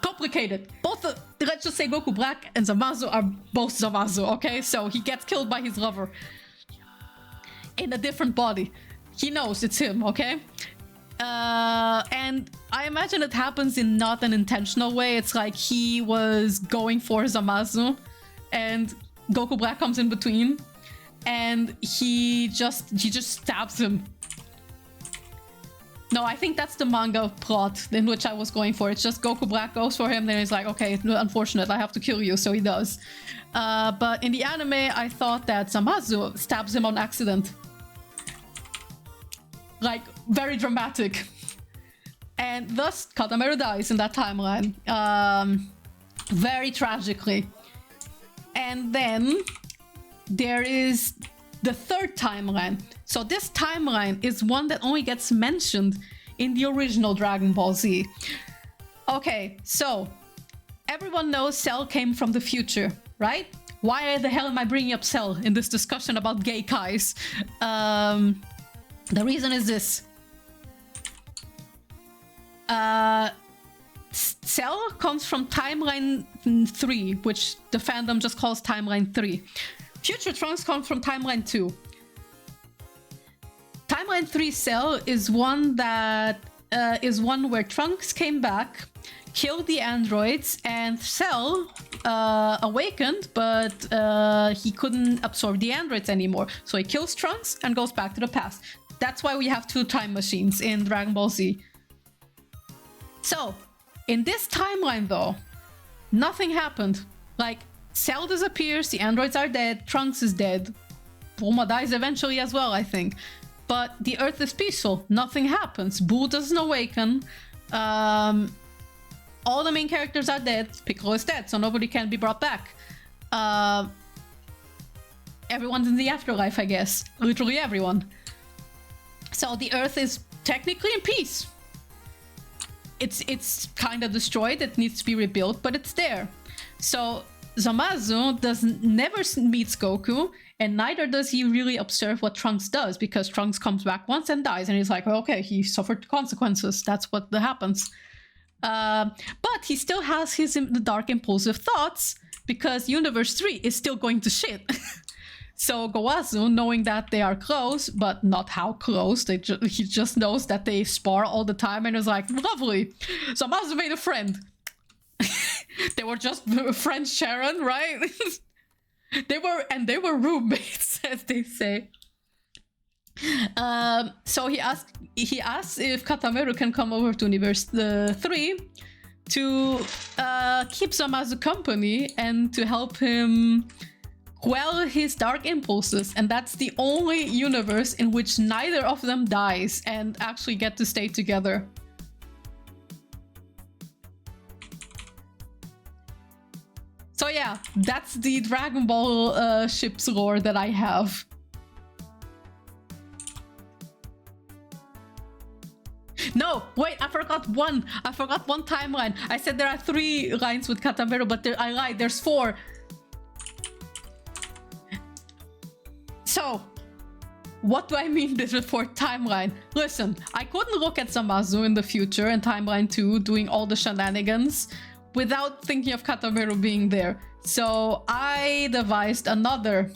Complicated. Both, let's just say Goku Black and Zamasu are both Zamasu, okay? So he gets killed by his lover in a different body. He knows it's him, okay? And I imagine it happens in not an intentional way. It's like he was going for Zamasu and Goku Black comes in between. And he just stabs him. No, I think that's the manga plot in which I was going for. It's just Goku Black goes for him, then he's like, okay, unfortunate, I have to kill you, so he does. But in the anime, I thought that Zamasu stabs him on accident. Like, very dramatic. And thus, Katameru dies in that timeline. Very tragically. And then there is the third timeline. So this timeline is one that only gets mentioned in the original Dragon Ball Z. Okay, so everyone knows Cell came from the future, right? Why the hell am I bringing up Cell in this discussion about gay Kais? The reason is this. Cell comes from Timeline 3, which the fandom just calls Timeline 3. Future Trunks comes from Timeline 2. Timeline 3 Cell is one that is one where Trunks came back, killed the androids, and Cell awakened, but he couldn't absorb the androids anymore. So he kills Trunks and goes back to the past. That's why we have two time machines in Dragon Ball Z. So, in this timeline though, nothing happened. Like, Cell disappears, the androids are dead, Trunks is dead. Bulma dies eventually as well, I think. But the Earth is peaceful, nothing happens. Boo doesn't awaken. All the main characters are dead. Piccolo is dead, so nobody can be brought back. Everyone's in the afterlife, I guess. Literally everyone. So the Earth is technically in peace. It's kind of destroyed, it needs to be rebuilt, but it's there. So Zamasu never meets Goku, and neither does he really observe what Trunks does, because Trunks comes back once and dies, and he's like, well, okay, he suffered consequences, that's what happens. But he still has his dark impulsive thoughts, because Universe 3 is still going to shit. So Gowazu, knowing that they are close, but not how close, he just knows that they spar all the time, and is like, lovely, Zamasu made a friend. They were just friends, Sharon, right? they were roommates, as they say. So he asks if Katameru can come over to Universe 3 to keep Zamasu company and to help him quell his dark impulses. And that's the only universe in which neither of them dies and actually get to stay together. So yeah, that's the Dragon Ball ship's lore that I have. No, wait, I forgot one timeline. I said there are 3 lines with Katameru, but I lied, there's 4. So, what do I mean with the 4th timeline? Listen, I couldn't look at Zamasu in the future in Timeline 2 doing all the shenanigans without thinking of Katameru being there. So I devised another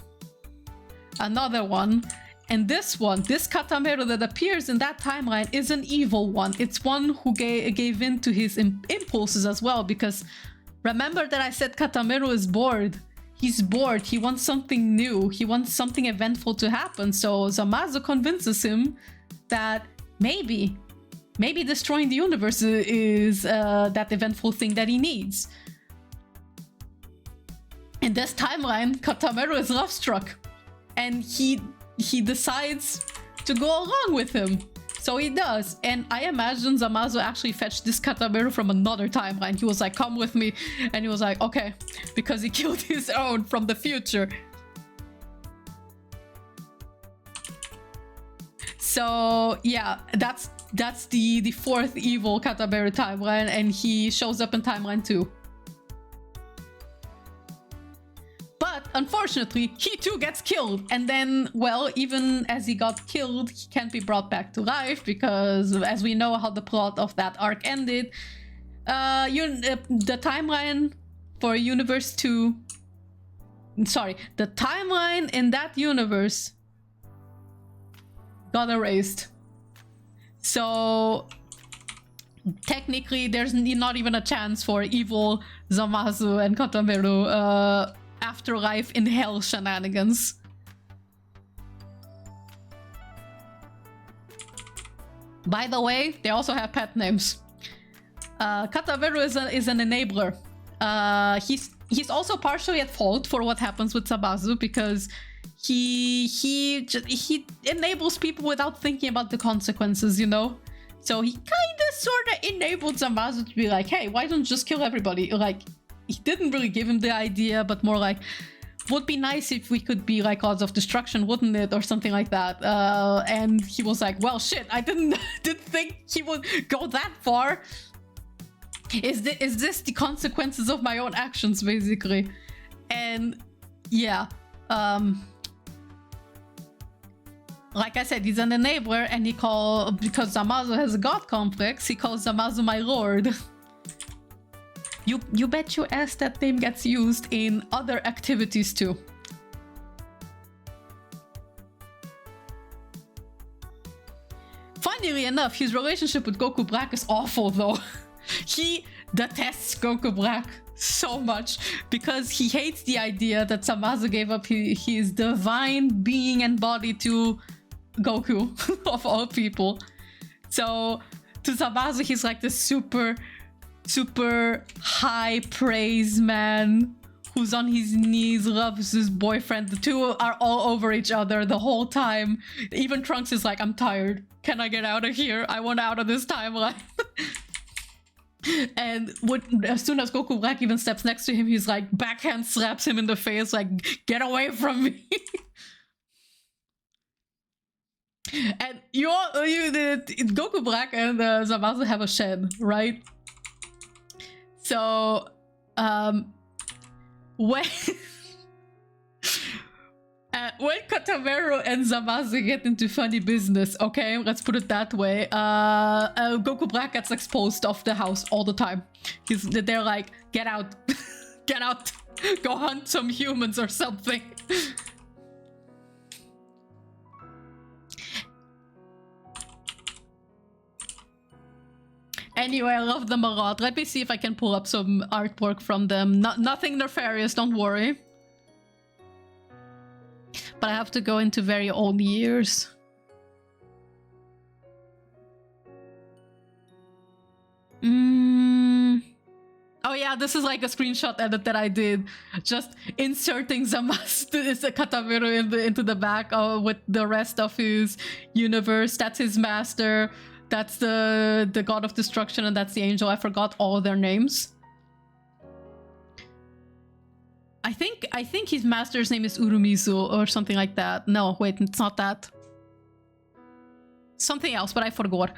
one. And this Katameru that appears in that timeline is an evil one. It's one who gave in to his impulses as well, because remember that I said Katameru is bored. He's bored, he wants something new, he wants something eventful to happen. So Zamasu convinces him that maybe destroying the universe is that eventful thing that he needs. In this timeline, Katameru is love-struck, and he he decides to go along with him. So he does, and I imagine Zamasu actually fetched this Katameru from another timeline. He was like, come with me, and he was like, okay, because he killed his own from the future. So yeah, that's the fourth evil Katameru timeline, and he shows up in timeline 2. But unfortunately, he too gets killed. And then, well, even as he got killed, he can't be brought back to life because, as we know how the plot of that arc ended, the timeline for Universe 2... Sorry, the timeline in that universe got erased. So, technically, there's not even a chance for evil Zamasu and Katameru afterlife in hell shenanigans. By the way, they also have pet names. Katameru is an enabler. He's also partially at fault for what happens with Zamasu because he enables people without thinking about the consequences, you know? So he kinda sorta enabled Zamasu to be like, hey, why don't you just kill everybody? Like, he didn't really give him the idea, but more like, would be nice if we could be like gods of destruction, wouldn't it? Or something like that. And he was like, well, shit, I didn't think he would go that far. Is this the consequences of my own actions, basically? And yeah, like I said, he's an enabler, and because Zamasu has a god complex, he calls Zamasu my lord. You bet your ass that name gets used in other activities too. Funnily enough, his relationship with Goku Black is awful though. He detests Goku Black so much because he hates the idea that Zamasu gave up his divine being and body to Goku, of all people. So to Zamasu, he's like this super high praise man who's on his knees, loves his boyfriend. The two are all over each other the whole time. Even Trunks is like, I'm tired. Can I get out of here? I want out of this timeline. And as soon as Goku Black even steps next to him, he's like backhand slaps him in the face, like, get away from me. And Goku Black and Zamasu have a shed, right? So, when Katameru and Zamasu get into funny business, okay, let's put it that way, Goku Black gets exposed off the house all the time. They're like, get out, get out, go hunt some humans or something. Anyway, I love them a lot. Let me see if I can pull up some artwork from them. Nothing nefarious, don't worry. But I have to go into very old years. Oh yeah, this is like a screenshot edit that I did. Just inserting Katameru into the back with the rest of his universe. That's his master. That's the god of destruction, and that's the angel. I forgot all of their names. I think his master's name is Urumizu or something like that. No, wait, it's not that. Something else, but I forgot.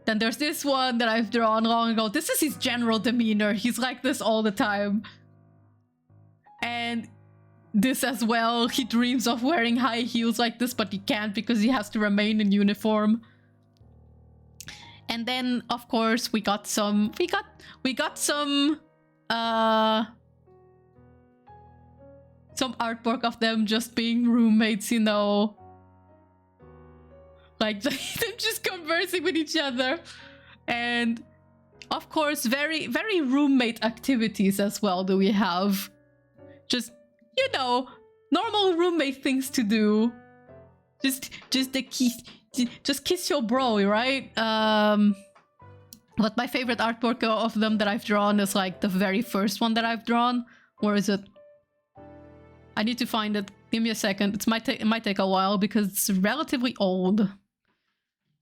Then there's this one that I've drawn long ago. This is his general demeanor. He's like this all the time. And this as well. He dreams of wearing high heels like this, but he can't because he has to remain in uniform. And then, of course, we got some artwork of them just being roommates, you know. Like, them just conversing with each other. And, of course, very, very roommate activities as well do we have. Just, you know, normal roommate things to do. Just kiss your bro, right? But my favorite artwork of them that I've drawn is like the very first one that I've drawn. Where is it? I need to find it Give me a second. It might take a while because it's relatively old.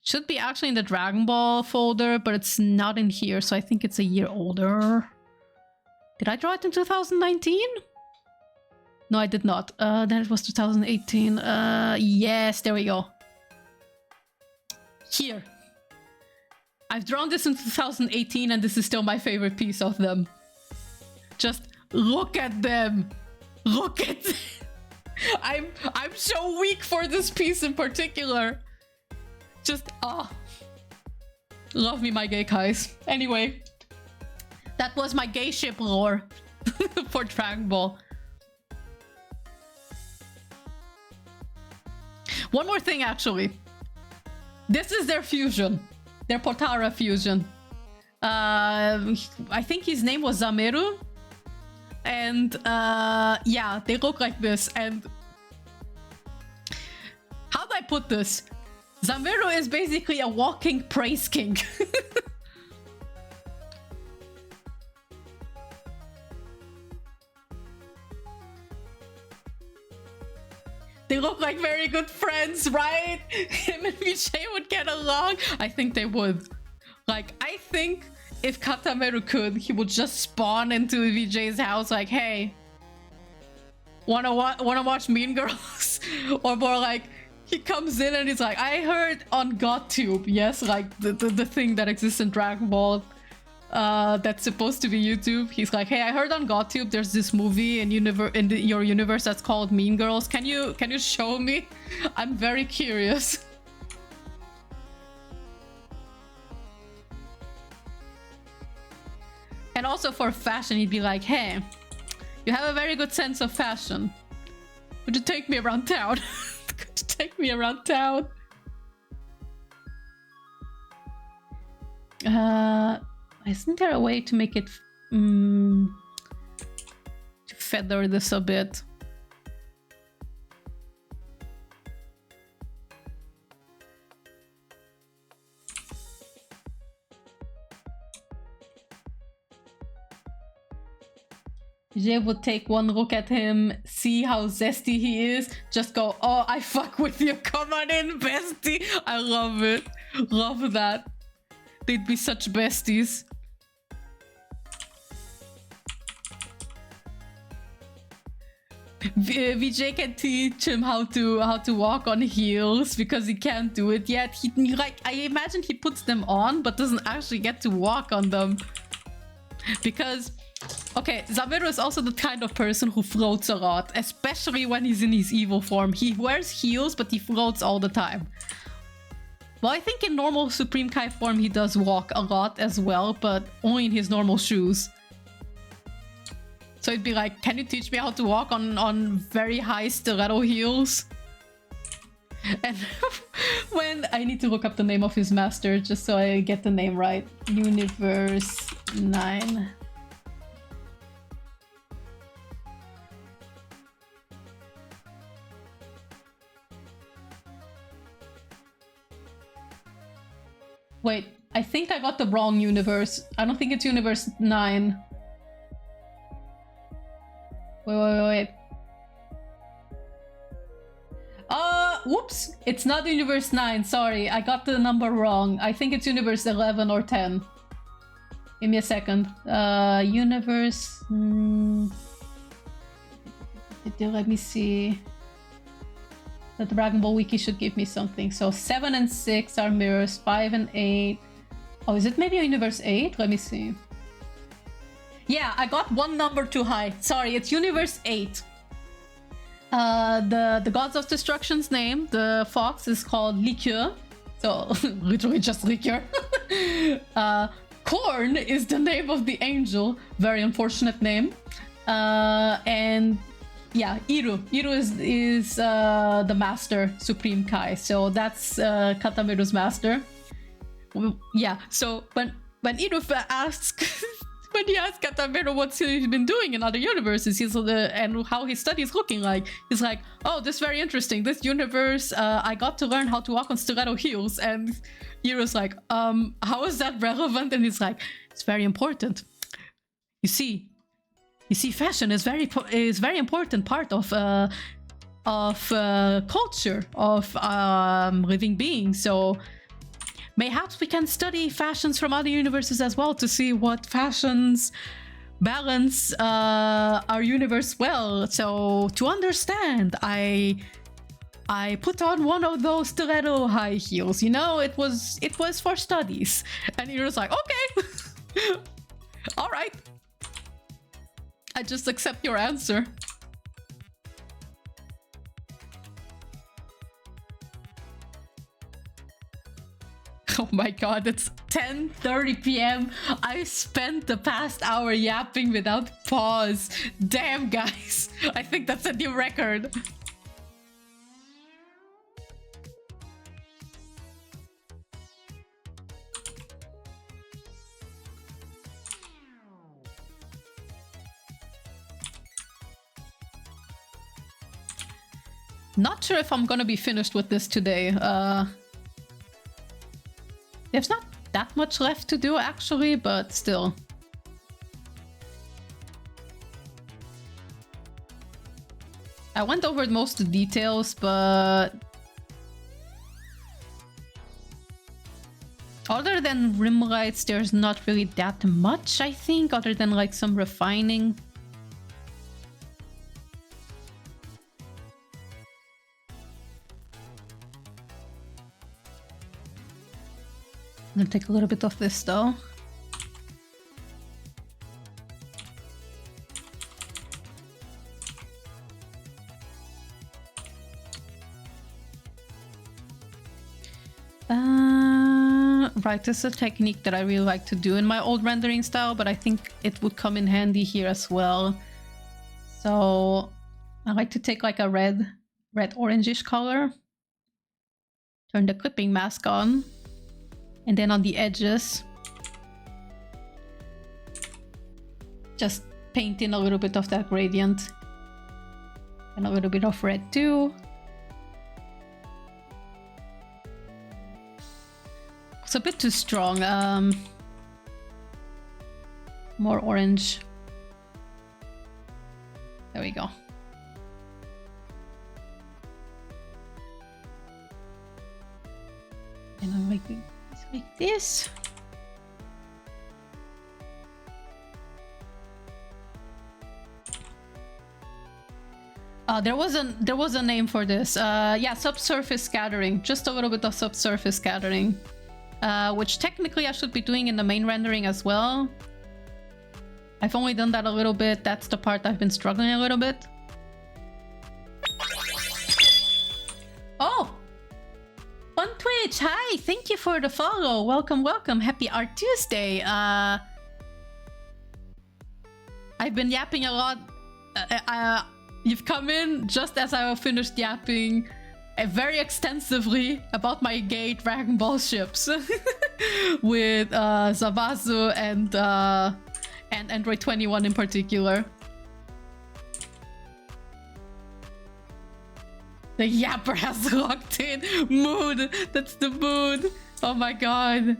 Should be actually in the Dragon Ball folder, but it's not in here, so I think it's a year older. Did I draw it in 2019? No, I did not. Then it was 2018. Yes, there we go. Here. I've drawn this in 2018 and this is still my favorite piece of them. Just look at them. Look at them. I'm so weak for this piece in particular. Just, love me my gay guys. Anyway, that was my gay ship lore for Dragon Ball. One more thing, actually. This is their fusion. Their Potara fusion. I think his name was Zameru. And yeah, they look like this. And how do I put this? Zameru is basically a walking praise king. They look like very good friends, right? Him and Vijay would get along. I think they would. Like, I think if Katameru could, he would just spawn into Vijay's house like, hey, wanna watch Mean Girls? Or more like, he comes in and he's like, I heard on GodTube, yes, like the thing that exists in Dragon Ball, that's supposed to be YouTube. He's like, hey, I heard on GodTube there's this movie in your universe that's called Mean Girls. Can you show me? I'm very curious. And also for fashion, he'd be like, hey, you have a very good sense of fashion. Would you take me around town? Could you take me around town? Isn't there a way to make it to feather this a bit? Jay would take one look at him, see how zesty he is, just go, oh, I fuck with you, come on in, bestie. I love it. Love that. They'd be such besties. Vijay can teach him how to walk on heels because he can't do it yet. He like, I imagine he puts them on but doesn't actually get to walk on them. Because okay, Zameru is also the kind of person who floats a lot, especially when he's in his evil form. He wears heels, but he floats all the time. Well, I think in normal Supreme Kai form he does walk a lot as well, but only in his normal shoes. So it'd be like, can you teach me how to walk on very high stiletto heels? And when I need to look up the name of his master just so I get the name right. Universe 9. Wait, I think I got the wrong universe. I don't think it's Universe 9. Wait. Whoops! It's not Universe 9, sorry. I got the number wrong. I think it's Universe 11 or 10. Give me a second. Universe... Let me see. The Dragon Ball Wiki should give me something. So 7 and 6 are mirrors, 5 and 8. Oh, is it maybe Universe 8? Let me see. Yeah, I got one number too high. Sorry, it's Universe 8. The Gods of Destruction's name, the fox, is called Liqueur. So, literally just Liqueur. Corn is the name of the angel. Very unfortunate name. And yeah, Iru. Iru is the master, Supreme Kai. So that's Katameru's master. Yeah, so when Iru asks... When he asks Katameru what he's been doing in other universes, and how his study is looking like, he's like, oh, this is very interesting. This universe, I got to learn how to walk on stiletto heels. And Iru's like, how is that relevant? And he's like, it's very important. You see, fashion is very important part of culture of living beings. So mayhaps we can study fashions from other universes as well to see what fashions balance our universe well. So to understand, I put on one of those stiletto high heels. You know, it was for studies. And you're just like, okay, all right. I just accept your answer. Oh my god, it's 10:30 p.m. I spent the past hour yapping without pause. Damn, guys. I think that's a new record. Not sure if I'm gonna be finished with this today. There's not that much left to do actually, but still. I went over most of the details, but other than rim lights, there's not really that much, I think, other than like some refining. I'm gonna take a little bit of this though. Right, this is a technique that I really like to do in my old rendering style, but I think it would come in handy here as well. So I like to take like a red orangish color, turn the clipping mask on, and then on the edges, just paint in a little bit of that gradient. And a little bit of red too. It's a bit too strong. More orange. There we go. And I'm like this. There was a name for this. Yeah, subsurface scattering. Just a little bit of subsurface scattering. Which technically I should be doing in the main rendering as well. I've only done that a little bit. That's the part I've been struggling a little bit. Oh! Fun Twitch! Hi! Thank you for the follow! Welcome, welcome! Happy Art Tuesday! I've been yapping a lot. You've come in just as I finished yapping very extensively about my gay Dragon Ball ships with Zamasu and Android 21 in particular. The yapper has locked in. Mood. That's the mood. Oh my god.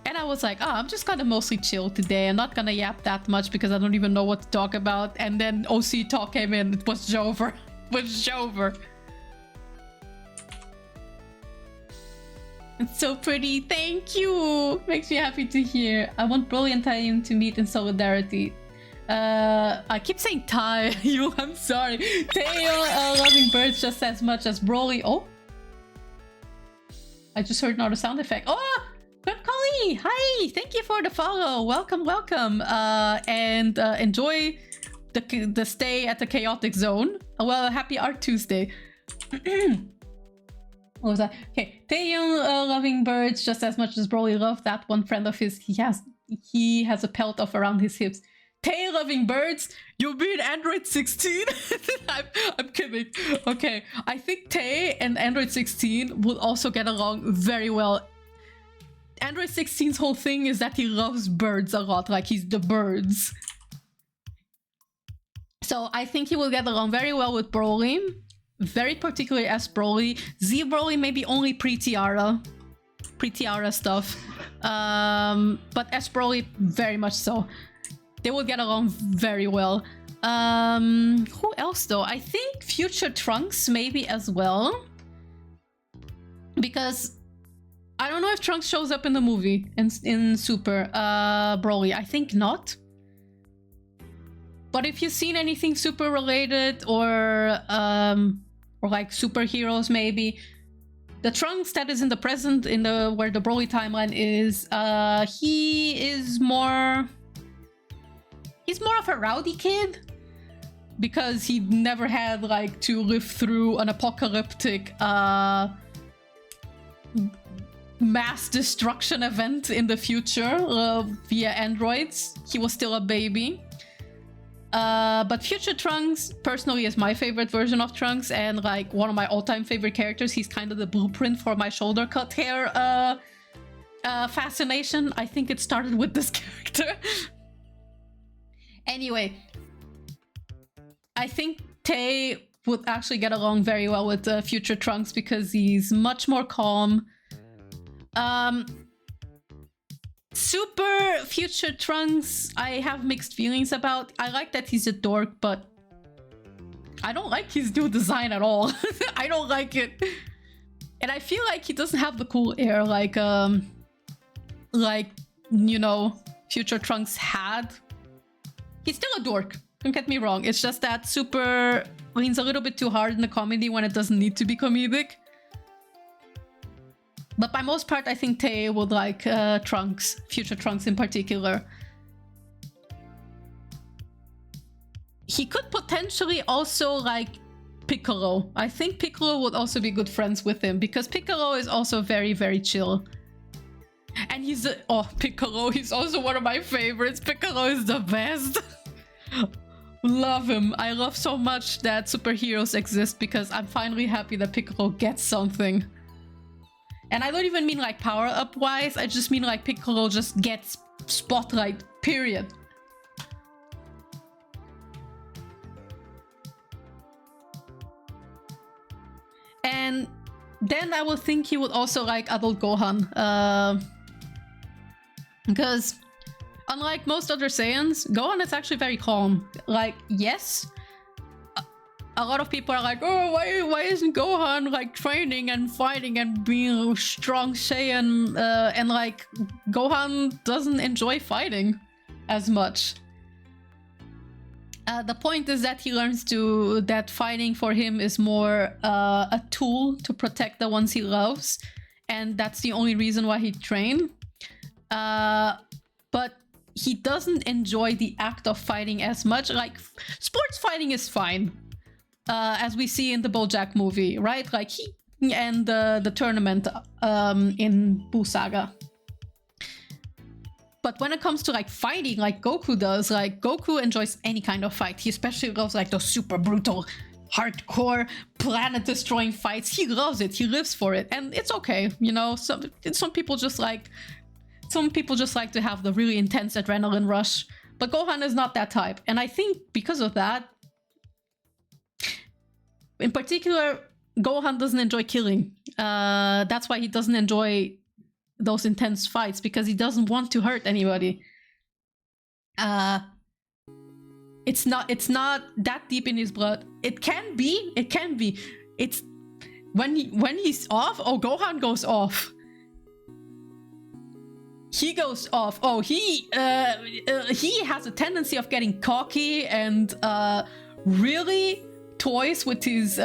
And I was like, oh, I'm just gonna mostly chill today. I'm not gonna yap that much because I don't even know what to talk about. And then OC talk came in. It was Jover. It was Jover. It's so pretty. Thank you. Makes me happy to hear. I want Broly and Taiyun to meet in solidarity. I keep saying Tai. You, I'm sorry. Taeyong loving birds just as much as Broly. Oh, I just heard another sound effect. Oh, good Kali. Hi. Thank you for the follow. Welcome, welcome. And enjoy the stay at the chaotic zone. Well, happy Art Tuesday. What was that? Okay, Taeyong loving birds just as much as Broly loved that one friend of his. He has a pelt of around his hips. Tay loving birds? You mean Android 16? I'm kidding. Okay, I think Tay and Android 16 will also get along very well. Android 16's whole thing is that he loves birds a lot, like he's the birds. So I think he will get along very well with Broly. Very particularly as Broly. Z Broly maybe only pre-Tiara stuff. But as Broly, very much so. They will get along very well. Who else though? I think future Trunks maybe as well. Because I don't know if Trunks shows up in the movie in Super Broly. I think not. But if you've seen anything Super related or like superheroes maybe, the Trunks that is in the present in the where the Broly timeline is, he's more of a rowdy kid. Because he never had like to live through an apocalyptic mass destruction event in the future via androids. He was still a baby. But future Trunks personally is my favorite version of Trunks and like one of my all-time favorite characters. He's kind of the blueprint for my shoulder cut hair fascination. I think it started with this character. Anyway, I think Tay would actually get along very well with future Trunks because he's much more calm. Super future Trunks, I have mixed feelings about. I like that he's a dork, but I don't like his new design at all. I don't like it. And I feel like he doesn't have the cool air like you know, future Trunks had. He's still a dork. Don't get me wrong, it's just that Super leans a little bit too hard in the comedy when it doesn't need to be comedic. But by most part, I think Tay would like Trunks, future Trunks in particular. He could potentially also like Piccolo. I think Piccolo would also be good friends with him because Piccolo is also very, very chill. And he's Piccolo, he's also one of my favorites. Piccolo is the best. Love him. I love so much that superheroes exist because I'm finally happy that Piccolo gets something. And I don't even mean like power-up wise, I just mean like Piccolo just gets spotlight, period. And then I would think he would also like adult Gohan. Because unlike most other Saiyans, Gohan is actually very calm. Like, yes, a lot of people are like, oh, why isn't Gohan like training and fighting and being a strong Saiyan? And like, Gohan doesn't enjoy fighting as much. The point is that he learns that fighting for him is more a tool to protect the ones he loves. And that's the only reason why he trained. But he doesn't enjoy the act of fighting as much. Like, sports fighting is fine. As we see in the BoJack movie, right? Like he and the tournament in Buu Saga. But when it comes to like fighting, like Goku does, like Goku enjoys any kind of fight. He especially loves like those super brutal, hardcore, planet-destroying fights. He loves it. He lives for it, and it's okay. You know, some people just like to have the really intense adrenaline rush. But Gohan is not that type, and I think because of that. In particular, Gohan doesn't enjoy killing. That's why he doesn't enjoy those intense fights, because he doesn't want to hurt anybody. It's not that deep in his blood. It can be. It's when he's off. Oh, Gohan goes off. He goes off. Oh, he has a tendency of getting cocky and really toys with his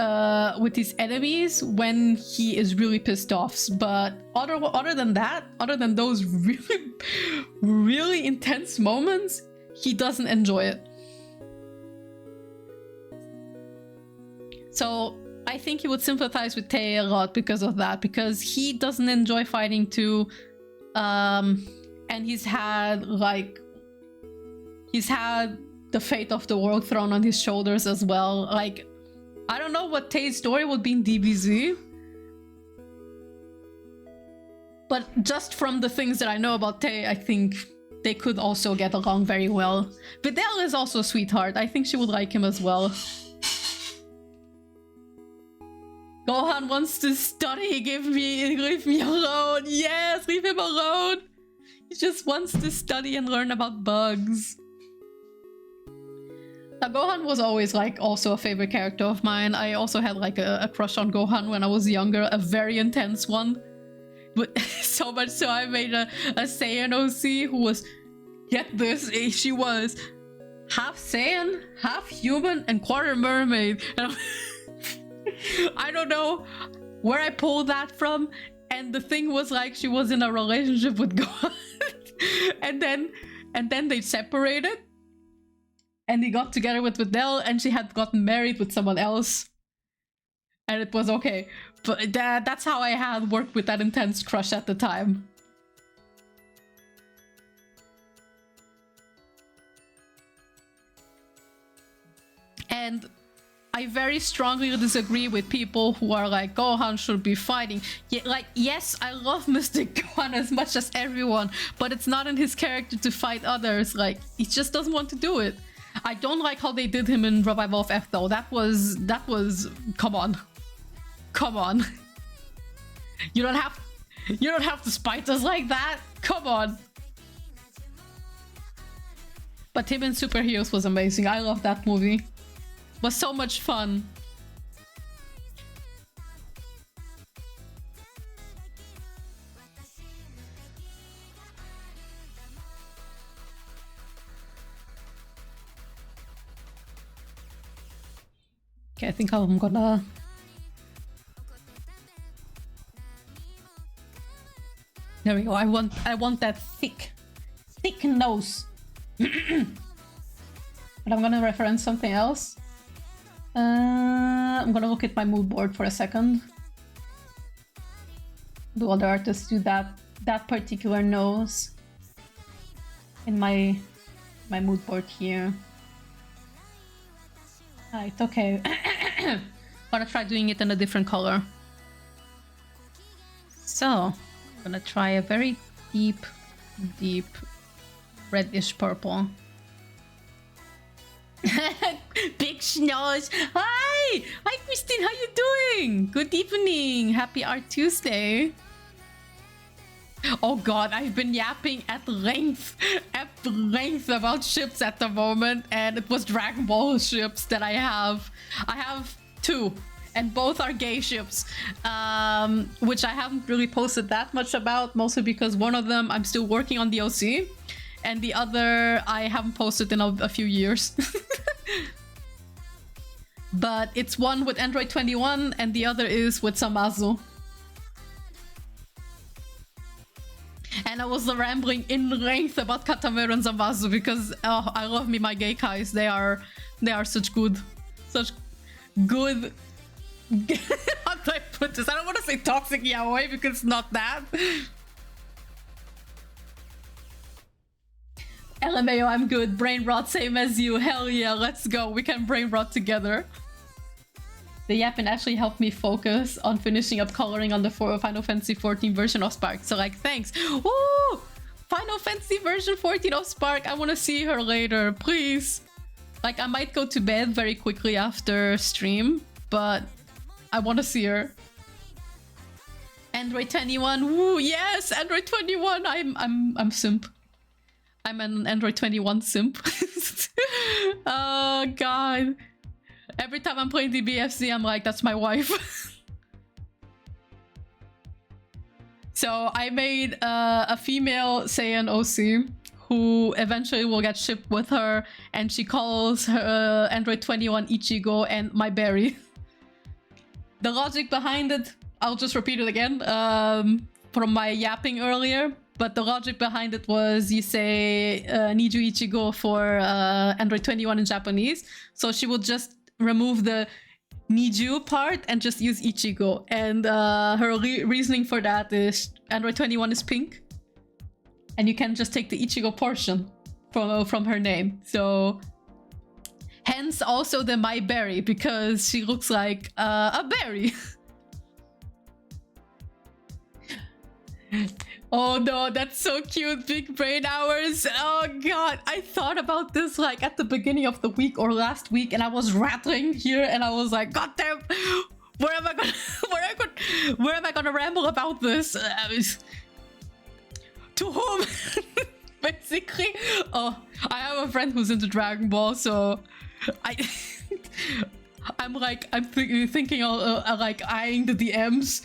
enemies when he is really pissed off. But other than that, other than those really intense moments, he doesn't enjoy it. So I think he would sympathize with Tay a lot because of that, because he doesn't enjoy fighting too, and he's had the fate of the world thrown on his shoulders as well. Like, I don't know what Tay's story would be in DBZ, but just from the things that I know about Tay, I think they could also get along very well. Videl is also a sweetheart. I think she would like him as well. Gohan wants to study. Leave me alone. Yes, leave him alone. He just wants to study and learn about bugs. Gohan was always like also a favorite character of mine. I also had like a crush on Gohan when I was younger, a very intense one. But so much so I made a Saiyan OC who was, get this, she was half Saiyan, half human, and quarter mermaid. And I don't know where I pulled that from. And the thing was like she was in a relationship with Gohan. and then they separated. And he got together with Videl, and she had gotten married with someone else. And it was okay. But that's how I had worked with that intense crush at the time. And I very strongly disagree with people who are like, Gohan should be fighting. Yeah, like, yes, I love Mystic Gohan as much as everyone, but it's not in his character to fight others. Like, he just doesn't want to do it. I don't like how they did him in Revival of F though. That was come on. Come on. You don't have to spite us like that. Come on. But him in Superheroes was amazing. I love that movie. It was so much fun. Okay, I think I'm gonna... There we go. I want that thick nose. But I'm gonna reference something else. I'm gonna look at my mood board for a second. Do other artists do that particular nose in my mood board here? Right, okay. I'm gonna try doing it in a different color. So, I'm gonna try a very deep reddish purple. Big schnoz! Hi! Hi, Christine, how you doing? Good evening! Happy Art Tuesday! Oh god, I've been yapping at length about ships at the moment, and it was Dragon Ball ships that I have. I have two, and both are gay ships, which I haven't really posted that much about, mostly because one of them I'm still working on the OC, and the other I haven't posted in a few years. But it's one with Android 21, and the other is with Samazu. And I was rambling in length about Katamero and Zamasu because I love me my gay guys. They are such good how do I put this? I don't want to say toxic yaoi because it's not that. LMAO, I'm good. Brain rot, same as you. Hell yeah, let's go. We can brain rot together. The yapping actually helped me focus on finishing up coloring on the Final Fantasy 14 version of Spark. So like, thanks. Woo! Final Fantasy version 14 of Spark. I want to see her later, please. Like, I might go to bed very quickly after stream, but I want to see her. Android 21. Woo! Yes, Android 21. I'm simp. I'm an Android 21 simp. Oh god. Every time I'm playing DBFZ, I'm like, that's my wife. So I made a female Saiyan OC who eventually will get shipped with her, and she calls her Android 21 Ichigo and my berry. The logic behind it, I'll just repeat it again from my yapping earlier, but the logic behind it was you say Niju Ichigo for Android 21 in Japanese, so she will just remove the Niju part and just use Ichigo, and her reasoning for that is Android 21 is pink and you can just take the Ichigo portion from her name, so hence also the my berry, because she looks like a berry. Oh no, that's so cute. Big brain hours. Oh god, I thought about this like at the beginning of the week or last week, and I was rattling here and I was like, god damn, where am I gonna ramble about this? To whom? Basically. Oh, I have a friend who's into Dragon Ball, so I I'm thinking like eyeing the DMs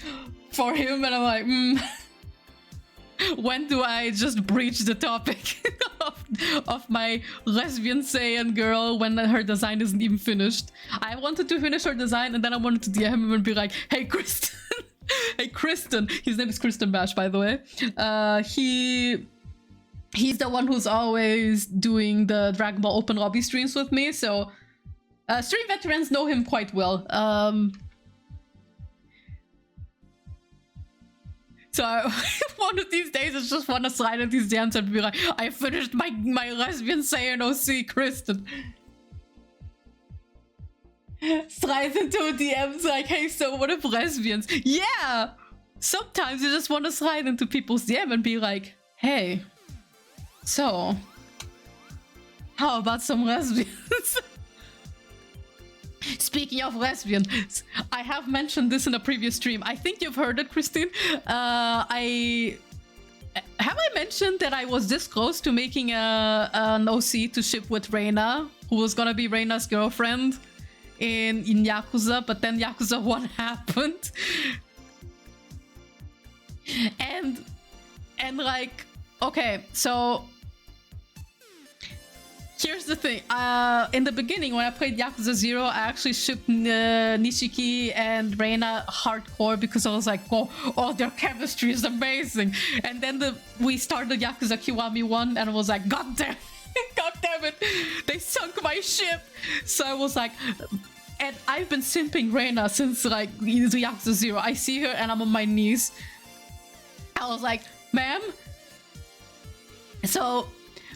for him, and I'm like, when do I just breach the topic of my lesbian Saiyan girl when her design isn't even finished? I wanted to finish her design, and then I wanted to DM him and be like, hey, Kristen. Hey, Kristen. His name is Kristen Bash, by the way. He's the one who's always doing the Dragon Ball Open Lobby streams with me, so stream veterans know him quite well. So one of these days I just want to slide at these DMs and be like, I finished my lesbian Saiyan OC, Kristen. Slides into DMs like, hey, so what if lesbians? Yeah! Sometimes you just want to slide into people's DM and be like, hey, so how about some lesbians? Speaking of lesbians, I have mentioned this in a previous stream. I think you've heard it, Christine. Have I mentioned that I was this close to making an OC to ship with Reina, who was gonna be Reina's girlfriend in Yakuza, but then Yakuza 1 happened. And like, okay, so here's the thing. In the beginning, when I played Yakuza 0, I actually shipped Nishiki and Reina hardcore because I was like, oh, their chemistry is amazing. And then we started Yakuza Kiwami 1 and I was like, God damn it, they sunk my ship. So I was like, and I've been simping Reina since like Yakuza 0. I see her and I'm on my knees. I was like, ma'am. So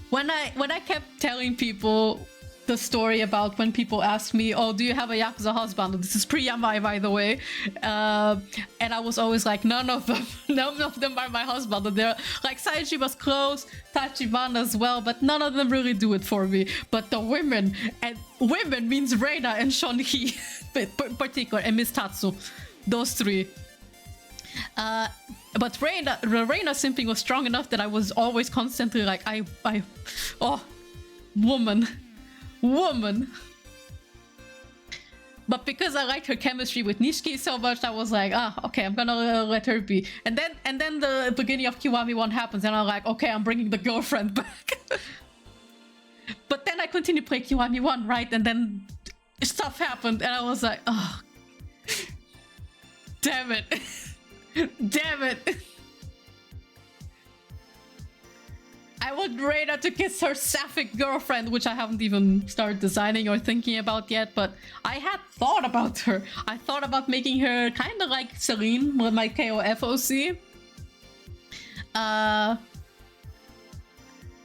when I kept telling people the story about when people ask me, oh, do you have a Yakuza husband? This is pre-Yamai, by the way. And I was always like, none of them are my husband. And they're like, Saiji was close, Tachibana as well, but none of them really do it for me. But the women, and women means Reina and Shonhi, in particular, and Miss Tatsu. Those three. But Reina simping was strong enough that I was always constantly like, oh, woman. But because I liked her chemistry with Nishiki so much, I was like, okay, I'm gonna let her be. And then the beginning of Kiwami 1 happens, and I'm like, okay, I'm bringing the girlfriend back. But then I continued playing Kiwami 1, right? And then stuff happened, and I was like, oh, damn it. Damn it. I want Reina to kiss her sapphic girlfriend, which I haven't even started designing or thinking about yet, but I had thought about her. I thought about making her kind of like Celine with my KOF OC.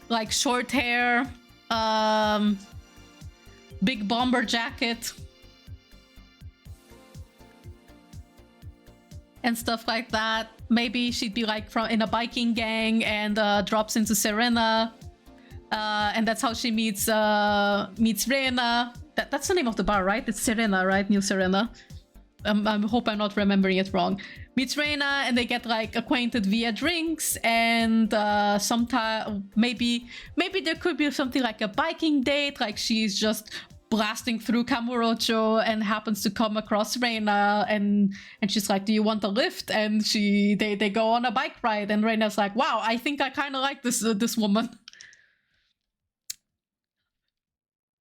Like short hair, big bomber jacket, and stuff like that. Maybe she'd be like in a biking gang and drops into Serena, and that's how she meets Reina. That's the name of the bar, right? It's Serena, right? New Serena. I hope I'm not remembering it wrong. Meets Reina and they get like acquainted via drinks, and sometime maybe there could be something like a biking date, like she's just blasting through Kamurocho and happens to come across Reina, and she's like, do you want a lift? And they go on a bike ride, and Reina's like, wow, I think I kind of like this woman.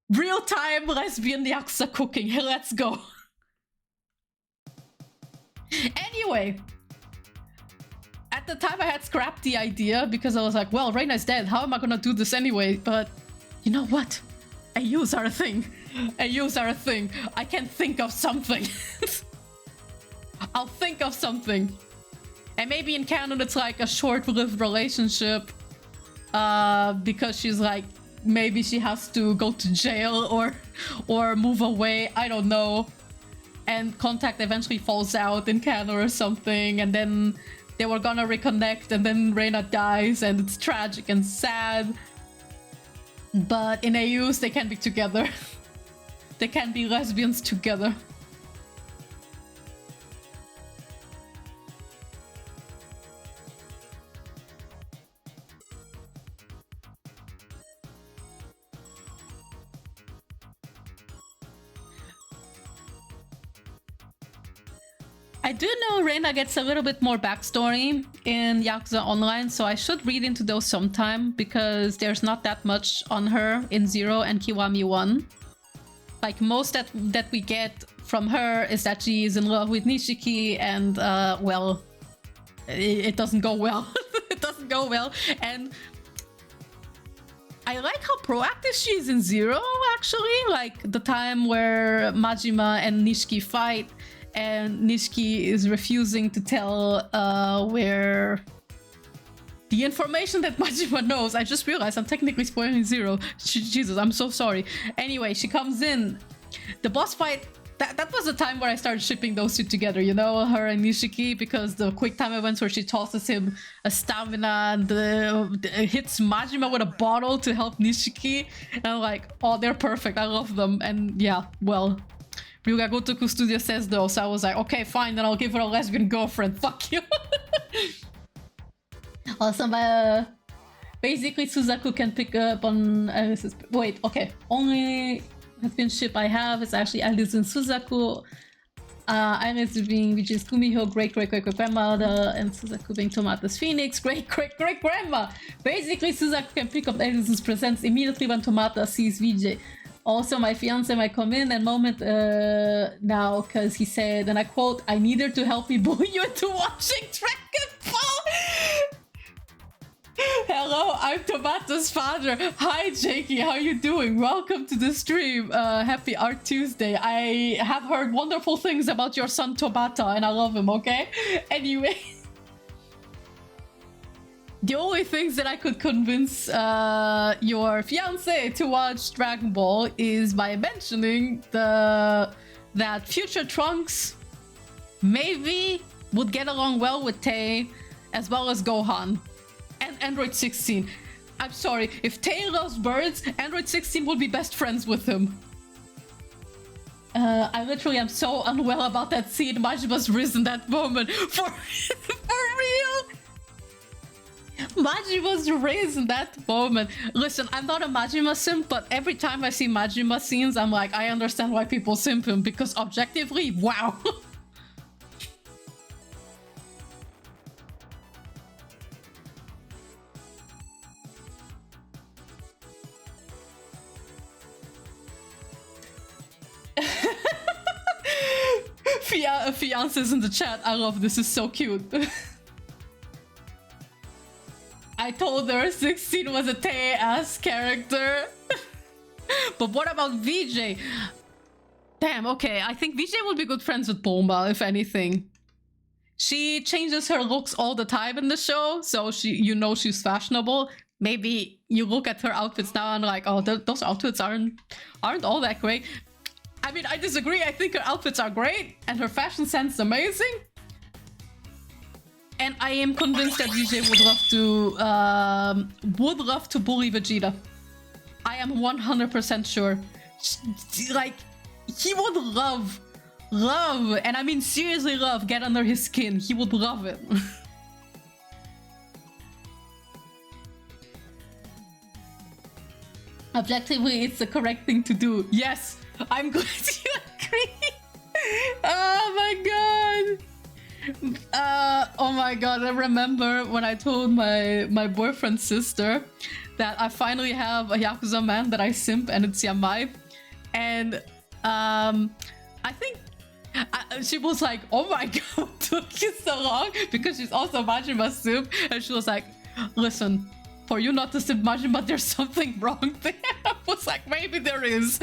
Real-time lesbian Yakuza cooking. Let's go. Anyway, at the time I had scrapped the idea because I was like, well, Reina's dead, how am I gonna do this anyway? But you know what? AUs are a thing. AUs are a thing. I can think of something. I'll think of something. And maybe in canon it's like a short-lived relationship. Because she's like, maybe she has to go to jail or move away. I don't know. And contact eventually falls out in canon or something. And then they were gonna reconnect, and then Reina dies, and it's tragic and sad. But in AUs, they can be together. They can be lesbians together. I do know Reina gets a little bit more backstory in Yakuza Online, so I should read into those sometime, because there's not that much on her in 0 and Kiwami 1. Like, most that we get from her is that she is in love with Nishiki, and, well, it doesn't go well. It doesn't go well, and I like how proactive she is in 0, actually. Like, the time where Majima and Nishiki fight, and Nishiki is refusing to tell where the information that Majima knows. I just realized I'm technically spoiling 0. Jesus, I'm so sorry. Anyway, she comes in. The boss fight, that was the time where I started shipping those two together, you know, her and Nishiki, because the quick time events where she tosses him a stamina and hits Majima with a bottle to help Nishiki. And I'm like, oh, they're perfect. I love them. And yeah, well, Ryuga Gotoku Studio says though, so I was like, okay, fine, then I'll give her a lesbian girlfriend. Fuck you. Also, basically, Suzaku can pick up on... wait, okay. Only lesbian ship I have is actually Alice and Suzaku. Alice being Vijay's Kumiho, great-great-great-grandmother, and Suzaku being Tomata's Phoenix, great-great-great-grandma. Basically, Suzaku can pick up Alice's presence immediately when Tomata sees Vijay. Also, my fiance might come in and moment now, because he said, and I quote, "I need her to help me bully you into watching Dragon Ball." Hello, I'm Tomata's father. Hi, Jakey, how you doing? Welcome to the stream. Happy Art Tuesday. I have heard wonderful things about your son Tomata, and I love him, okay? Anyway. The only things that I could convince your fiance to watch Dragon Ball is by mentioning that future Trunks maybe would get along well with Tei, as well as Gohan and Android 16. I'm sorry, if Tei loves birds, Android 16 would be best friends with him. I literally am so unwell about that scene. Majima's risen that moment. For real? Majima's raised in that moment. Listen, I'm not a Majima simp, but every time I see Majima scenes, I'm like, I understand why people simp him, because objectively, wow. Fiance's in the chat. I love this. Is so cute. I told her 16 was a Tei-ass character. But what about VJ? Damn, okay. I think VJ would be good friends with Bulma, if anything. She changes her looks all the time in the show, so you know she's fashionable. Maybe you look at her outfits now and like, oh, those outfits aren't all that great. I mean, I disagree. I think her outfits are great and her fashion sense is amazing. And I am convinced that VJ would love to bully Vegeta. I am 100% sure. Like, he would love, and I mean seriously love, get under his skin. He would love it. Objectively, it's the correct thing to do. Yes, I'm glad you agree. Oh my god. Oh my god, I remember when I told my boyfriend's sister that I finally have a Yakuza man that I simp, and it's Yamai. And I think she was like, oh my god, what took you so long? Because she's also Majima simp. And she was like, listen, for you not to simp Majima, there's something wrong there. I was like, maybe there is.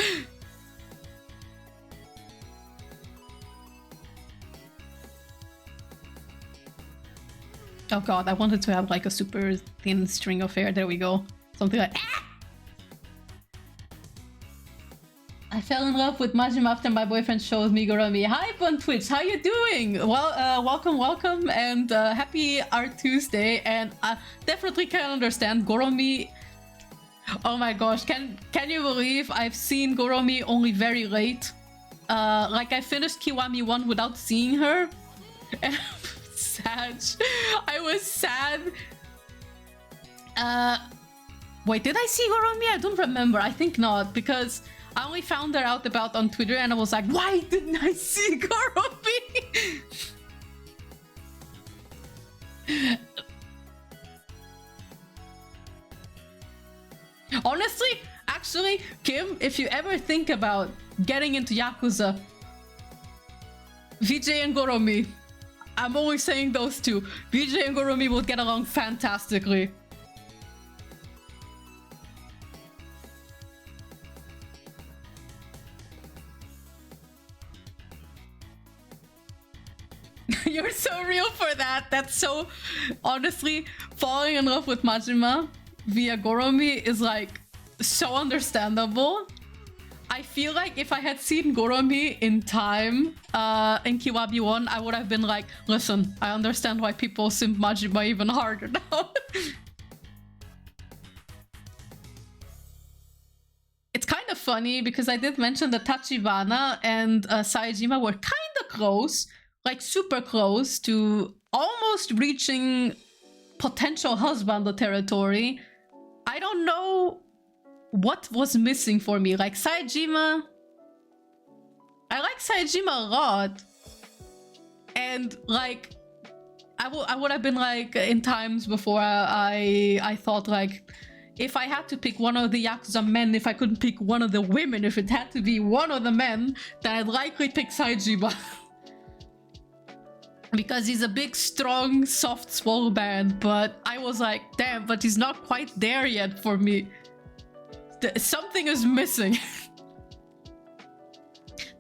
Oh god, I wanted to have like a super thin string of hair. There we go. Something like... Ah! I fell in love with Majima after my boyfriend showed me Goromi. Hi, on Twitch. How you doing? Well, welcome, and happy Art Tuesday. And I definitely can understand Goromi. Oh my gosh, can you believe I've seen Goromi only very late? Like I finished Kiwami 1 without seeing her. And sad. I was sad. Wait, did I see Goromi? I don't remember. I think not, because I only found her out about on Twitter and I was like, why didn't I see Goromi? if you ever think about getting into Yakuza, VJ and Goromi, I'm only saying those two. VJ and Goromi will get along fantastically. You're so real for that. That's so... Honestly, falling in love with Majima via Goromi is like so understandable. I feel like if I had seen Goromi in time in Kiwabi 1, I would have been like, listen, I understand why people simp Majima even harder now. It's kind of funny because I did mention that Tachibana and Saejima were kind of close, like super close to almost reaching potential husband territory. I don't know what was missing for me. Like Saejima, I like Saejima a lot, and like I would have been like in times before I thought like if I had to pick one of the Yakuza men, if I couldn't pick one of the women, if it had to be one of the men, then I'd likely pick Saejima. Because he's a big, strong, soft, swole man, but I was like, damn, but he's not quite there yet for me. Something is missing.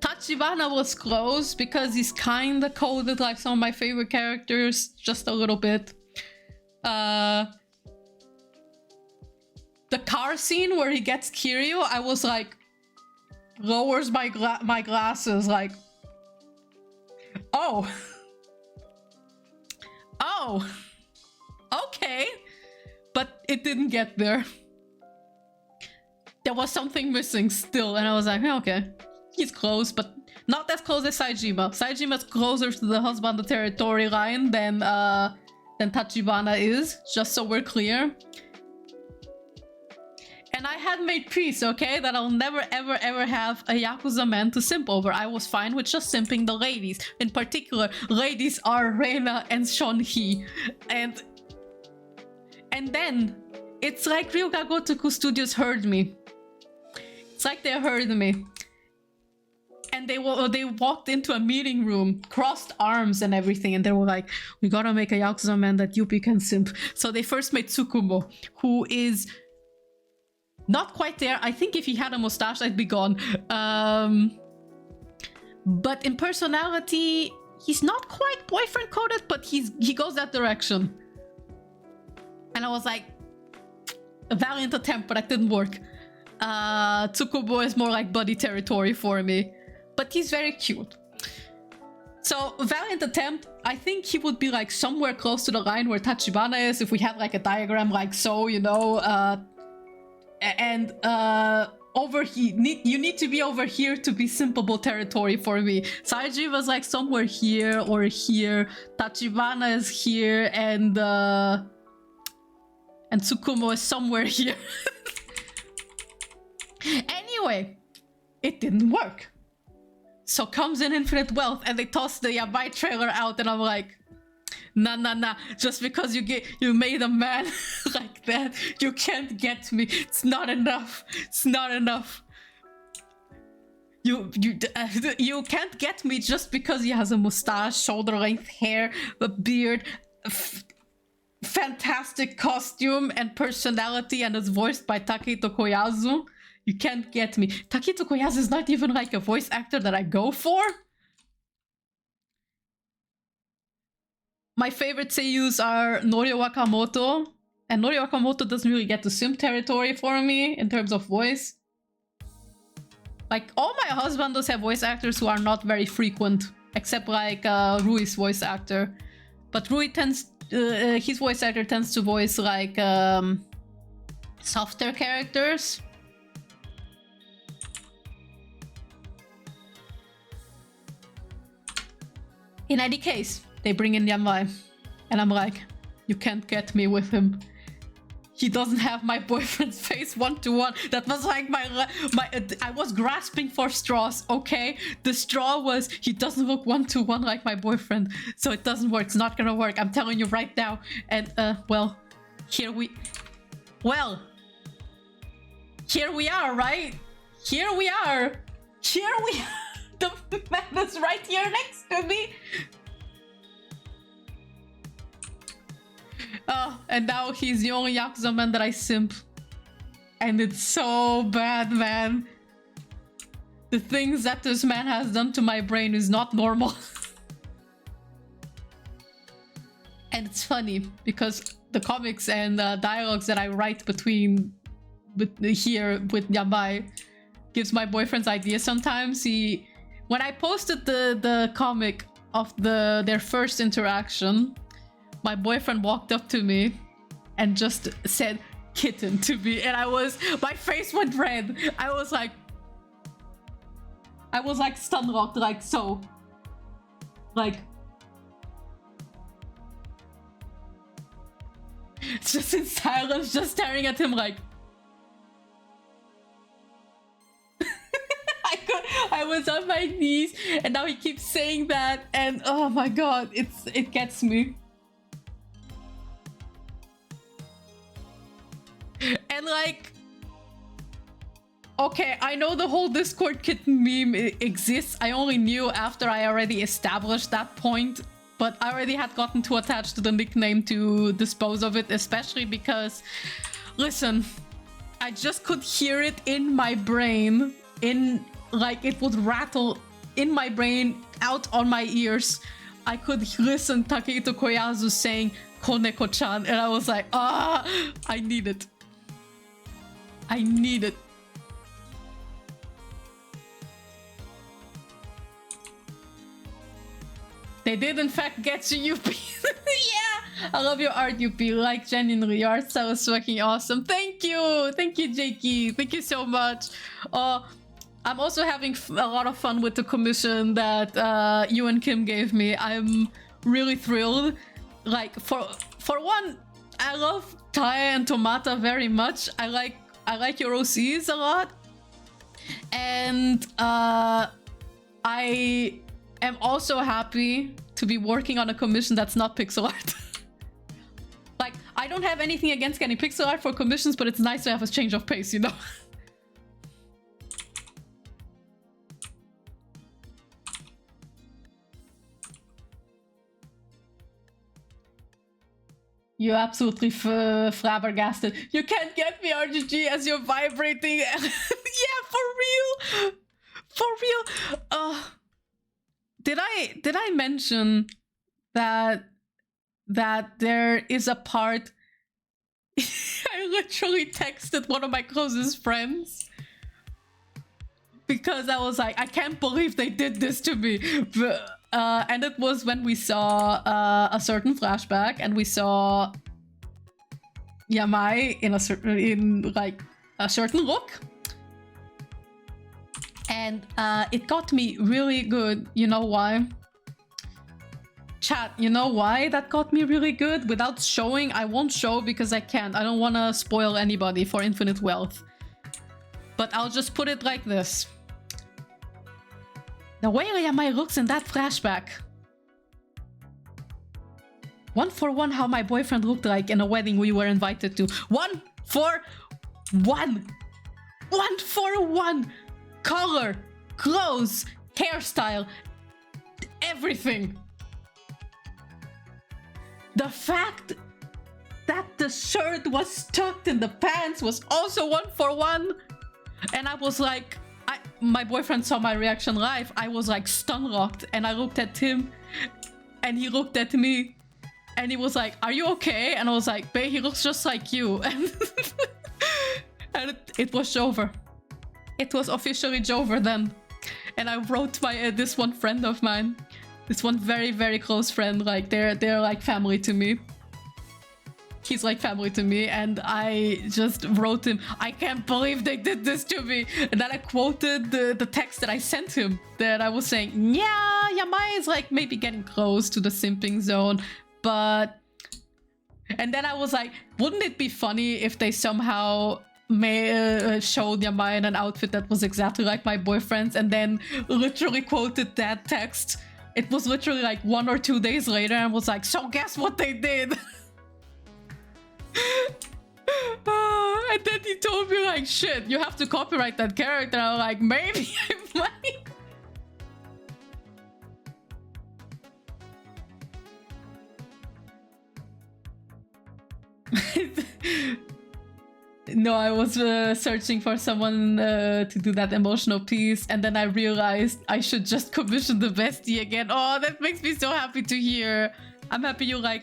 Tachibana was close because he's kinda coded like some of my favorite characters, just a little bit. The car scene where he gets Kiryu, I was like, lowers my glasses, like, oh. Oh, okay, but it didn't get there. There was something missing still, and I was like, oh, okay, he's close, but not as close as Saejima. Saijima's closer to the husband territory line than Tachibana is, just so we're clear. And I had made peace, okay, that I'll never ever ever have a Yakuza man to simp over. I was fine with just simping the ladies. In particular, ladies are Reina and Shonhee. And then, it's like Ryuga Gotoku Studios heard me. It's like they heard me. And they walked into a meeting room, crossed arms and everything, and they were like, we gotta make a Yakuza man that Yuppie can simp. So they first made Tsukumo, who is... not quite there. I think if he had a mustache, I'd be gone. But in personality, he's not quite boyfriend coded, but he goes that direction. And I was like, a valiant attempt, but that didn't work. Tsukubo is more like buddy territory for me, but he's very cute. So, valiant attempt, I think he would be like somewhere close to the line where Tachibana is, if we had like a diagram like so, you know, and over here, you need to be over here to be simpable territory for me. Saiji was like somewhere here or here. Tachibana is here, and Tsukumo is somewhere here. Anyway, it didn't work. So comes in Infinite Wealth, and they toss the Yabai trailer out, and I'm like, nah, just because you made a man like that, you can't get me. It's not enough. It's not enough. You can't get me just because he has a mustache, shoulder-length hair, a beard, fantastic costume and personality, and is voiced by Takehito Koyazu. You can't get me. Takehito Koyazu is not even like a voice actor that I go for. My favorite seiyus are Norio Wakamoto, and Norio Wakamoto doesn't really get to simp territory for me in terms of voice. Like, all my husbandos have voice actors who are not very frequent, except like Rui's voice actor. But Rui tends, his voice actor tends to voice like softer characters. In any case, they bring in Yamai, and I'm like, you can't get me with him. He doesn't have my boyfriend's face one-to-one. That was like I was grasping for straws, okay? The straw was, he doesn't look one-to-one like my boyfriend, so it doesn't work. It's not gonna work. I'm telling you right now. And, well, here we are, right? here we are. Here we are. The man is right here next to me. Oh, and now he's the only Yakuza man that I simp. And it's so bad, man. The things that this man has done to my brain is not normal. And it's funny because the comics and dialogues that I write between here with Yamai gives my boyfriend's ideas sometimes. When I posted the comic of their first interaction, my boyfriend walked up to me and just said kitten to me, and my face went red. I was like stun locked, like so. Like just in silence, just staring at him like I was on my knees, and now he keeps saying that, and oh my god, it gets me. And like, okay, I know the whole Discord kitten meme exists. I only knew after I already established that point, but I already had gotten too attached to the nickname to dispose of it, especially because, listen, I just could hear it in my brain, like it would rattle in my brain, out on my ears. I could listen Takehito Koyasu saying Koneko-chan, and I was like, I need it. I need it. They did in fact get you, UP. Yeah! I love your art, UP. Like, genuinely, your art style is fucking awesome. Thank you! Thank you, Jakey. Thank you so much. I'm also having a lot of fun with the commission that you and Kim gave me. I'm really thrilled. Like, for one, I love Taya and Tomata very much. I like your OCs a lot. And I am also happy to be working on a commission that's not pixel art. Like, I don't have anything against getting pixel art for commissions, but it's nice to have a change of pace, you know? You absolutely flabbergasted. You can't get me, RGG, as you're vibrating. Yeah, for real. For real. Did I mention that there is a part I literally texted one of my closest friends because I was like, I can't believe they did this to me. And it was when we saw a certain flashback, and we saw Yamai in a certain look, and it got me really good. You know why? Chat, you know why that got me really good? Without showing, I won't show because I can't. I don't want to spoil anybody for Infinite Wealth. But I'll just put it like this. The way Yamai looks in that flashback. 1-for-1 how my boyfriend looked like in a wedding we were invited to. 1-for-1! 1-for-1! Color, clothes, hairstyle, everything. The fact that the shirt was tucked in the pants was also 1-for-1. And I was like, my boyfriend saw my reaction live. I was like stun locked, and I looked at him and he looked at me and he was like, are you okay? And I was like, babe, he looks just like you. And it was Jover. It was officially Jover then. And I wrote this one friend of mine, this one very, very close friend, like they're like family to me. He's like family to me, and I just wrote him, I can't believe they did this to me. And then I quoted the text that I sent him, that I was saying, yeah, Yamai is like maybe getting close to the simping zone, but... And then I was like, wouldn't it be funny if they somehow showed Yamai in an outfit that was exactly like my boyfriend's, and then literally quoted that text. It was literally like 1 or 2 days later, and was like, so guess what they did? And then he told me like, shit, you have to copyright that character. I'm like, maybe I might. No, I was searching for someone to do that emotional piece, and then I realized I should just commission the bestie again. Oh, that makes me so happy to hear. I'm happy you like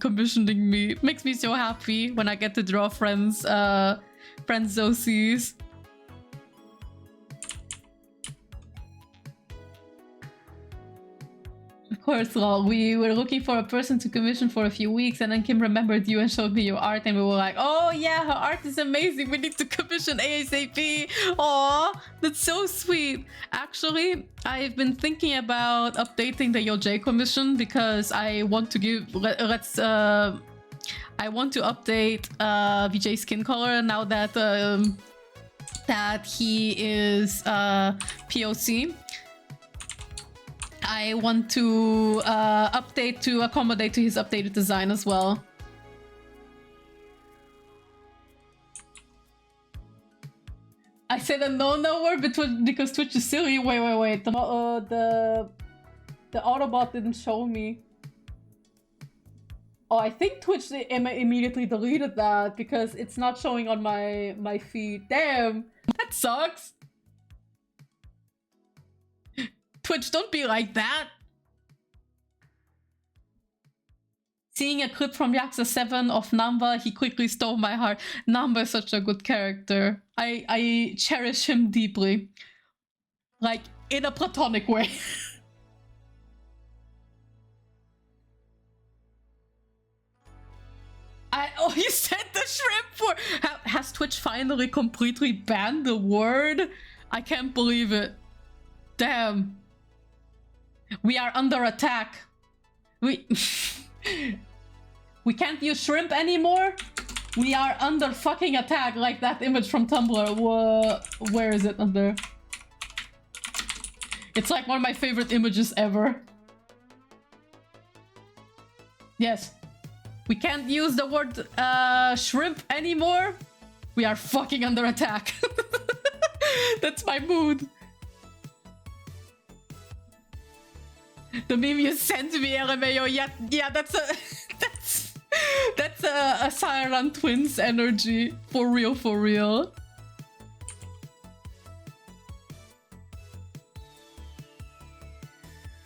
commissioning me. It makes me so happy when I get to draw friends Zosies. Of course, Lol. We were looking for a person to commission for a few weeks, and then Kim remembered you and showed me your art, and we were like, oh yeah, her art is amazing. We need to commission ASAP. Aw, that's so sweet. Actually, I've been thinking about updating the YoJ commission because I want to give I want to update VJ Skin Color now that that he is POC. I want to update to accommodate to his updated design as well. I said a no word because Twitch is silly. Wait. The Autobot didn't show me. Oh, I think Twitch immediately deleted that because it's not showing on my feed. Damn, that sucks. Twitch, don't be like that. Seeing a clip from Yakuza 7 of Namba, he quickly stole my heart. Namba is such a good character. I cherish him deeply. Like, in a platonic way. Oh, you said the shrimp for... Has Twitch finally completely banned the word? I can't believe it. Damn. We are under attack. We can't use shrimp anymore. We are under fucking attack, like that image from Tumblr. Where is it under? It's like one of my favorite images ever. Yes. We can't use the word shrimp anymore. We are fucking under attack. That's my mood. The meme you sent me, LMAO. Yeah, that's a Siren Twins energy. For real.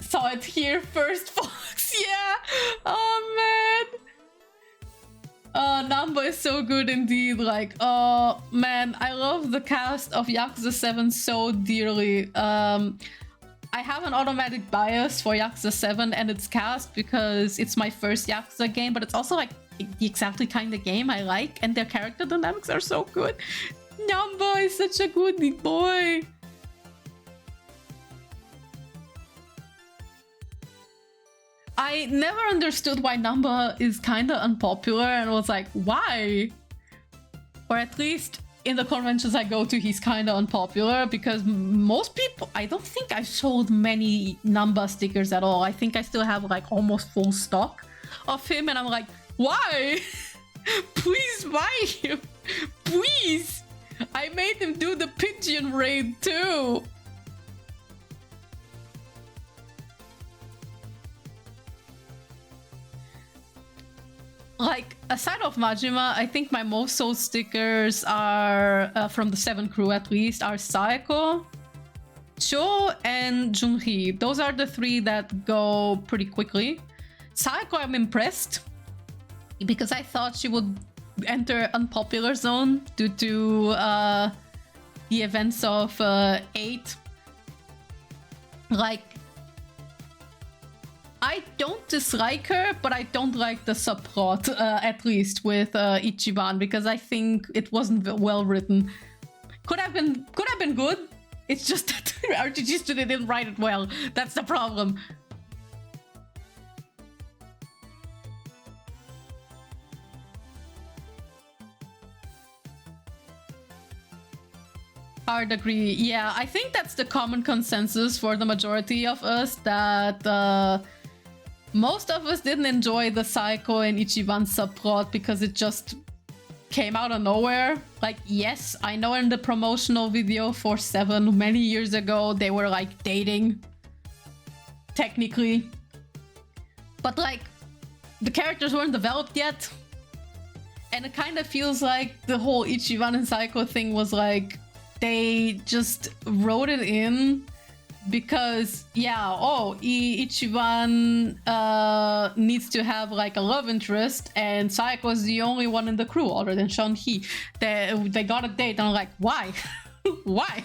Saw it here first, Fox. Yeah. Oh man. Namba is so good indeed. Like, oh man, I love the cast of Yakuza 7 so dearly. I have an automatic bias for Yakuza 7 and its cast because it's my first Yakuza game, but it's also like the exactly kind of game I like, and their character dynamics are so good. Namba is such a good boy. I never understood why Namba is kind of unpopular and was like, why? Or at least in the conventions I go to, he's kind of unpopular because most people... I don't think I sold many Namba stickers at all. I think I still have like almost full stock of him, and I'm like, why? Please buy him. Please. I made him do the pigeon raid too. Like, aside of Majima, I think my most sold stickers are, from the 7 crew at least, are Saeko, Cho, and Junhee. Those are the 3 that go pretty quickly. Saeko, I'm impressed, because I thought she would enter unpopular zone due to the events of 8. Like, I don't dislike her, but I don't like the subplot, at least with Ichiban, because I think it wasn't well written. Could have been good. It's just that RTG Studio didn't write it well. That's the problem. Hard agree. Yeah, I think that's the common consensus for the majority of us, that most of us didn't enjoy the Saeko and Ichiban subplot because it just came out of nowhere. Like, yes, I know in the promotional video for 7 many years ago, they were like dating. Technically. But like, the characters weren't developed yet. And it kind of feels like the whole Ichiban and Saeko thing was like, they just wrote it in because, yeah, oh, Ichiban needs to have like a love interest, and Saeko is the only one in the crew other than Shun-Hee. They got a date, and I'm like, why? Why?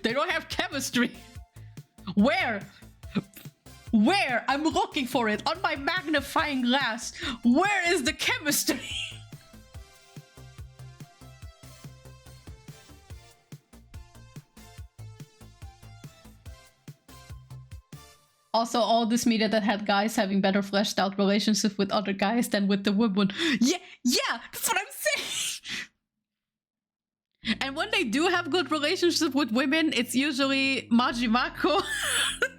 They don't have chemistry. Where? I'm looking for it on my magnifying glass. Where is the chemistry? Also, all this media that had guys having better fleshed out relationships with other guys than with the women. Yeah, that's what I'm saying. And when they do have good relationships with women, it's usually Majimako.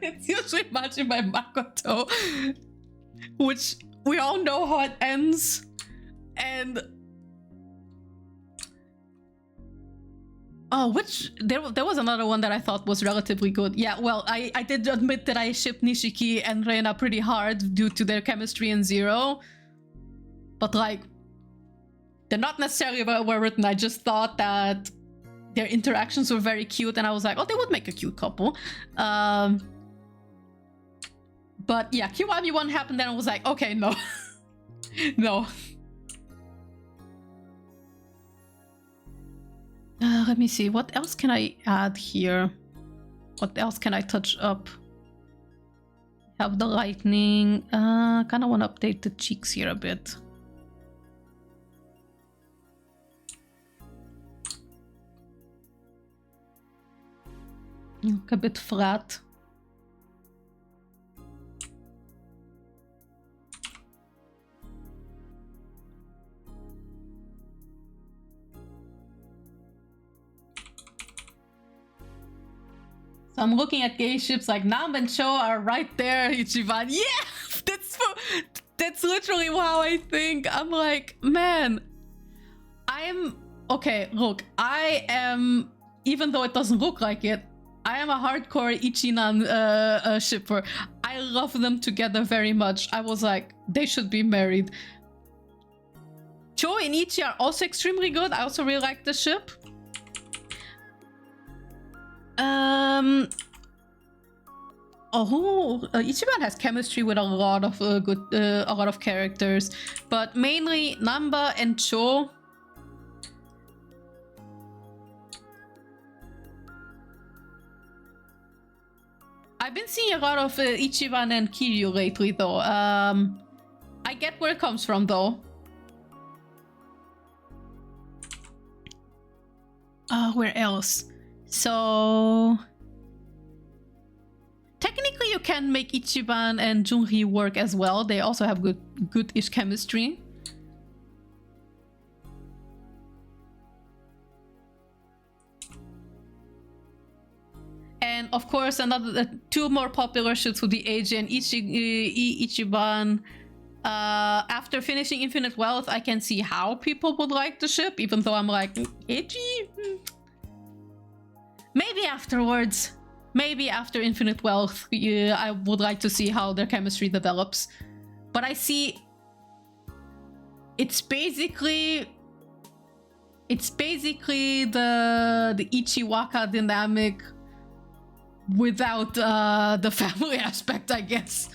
It's usually Majima and Makoto. Which we all know how it ends. And... oh, there was another one that I thought was relatively good. Yeah, well, I did admit that I shipped Nishiki and Reina pretty hard due to their chemistry in Zero. But like, they're not necessarily well written. I just thought that their interactions were very cute, and I was like, oh, they would make a cute couple. But yeah, Kiwami 1 happened, and I was like, okay, no. No. Let me see, what else can I add here? What else can I touch up? Have the lightning. Kind of want to update the cheeks here a bit. Look a bit flat. So I'm looking at gay ships like Nam and Cho are right there, Ichiban. Yeah! That's literally how I think. I'm like, man, okay, look, I am, even though it doesn't look like it, I am a hardcore Ichinan shipper. I love them together very much. I was like, they should be married. Cho and Ichi are also extremely good. I also really like the ship. Ichiban has chemistry with a lot of a lot of characters, but mainly Namba and Cho. I've been seeing a lot of Ichiban and Kiryu lately, though. I get where it comes from, though. Where else? So... technically, you can make Ichiban and Junhee work as well. They also have good-ish chemistry. And of course, two more popular ships would be Eiji and Ichiban. After finishing Infinite Wealth, I can see how people would like the ship, even though I'm like, Eiji? Maybe afterwards. Maybe after Infinite Wealth, I would like to see how their chemistry develops. But I see... It's basically the Ichiwaka dynamic without the family aspect, I guess.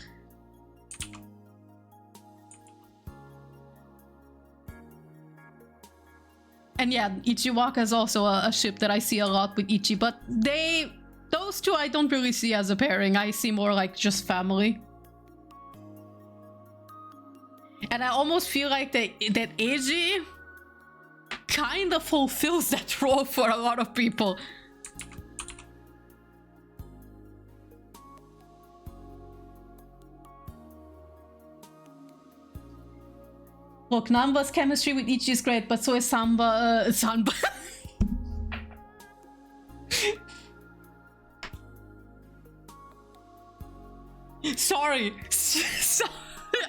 And yeah, Ichiwaka is also a ship that I see a lot with Ichi, but those two I don't really see as a pairing. I see more like just family. And I almost feel like that Eiji kind of fulfills that role for a lot of people. Look, Namba's chemistry with Ichi is great, but so is Samba. Sorry.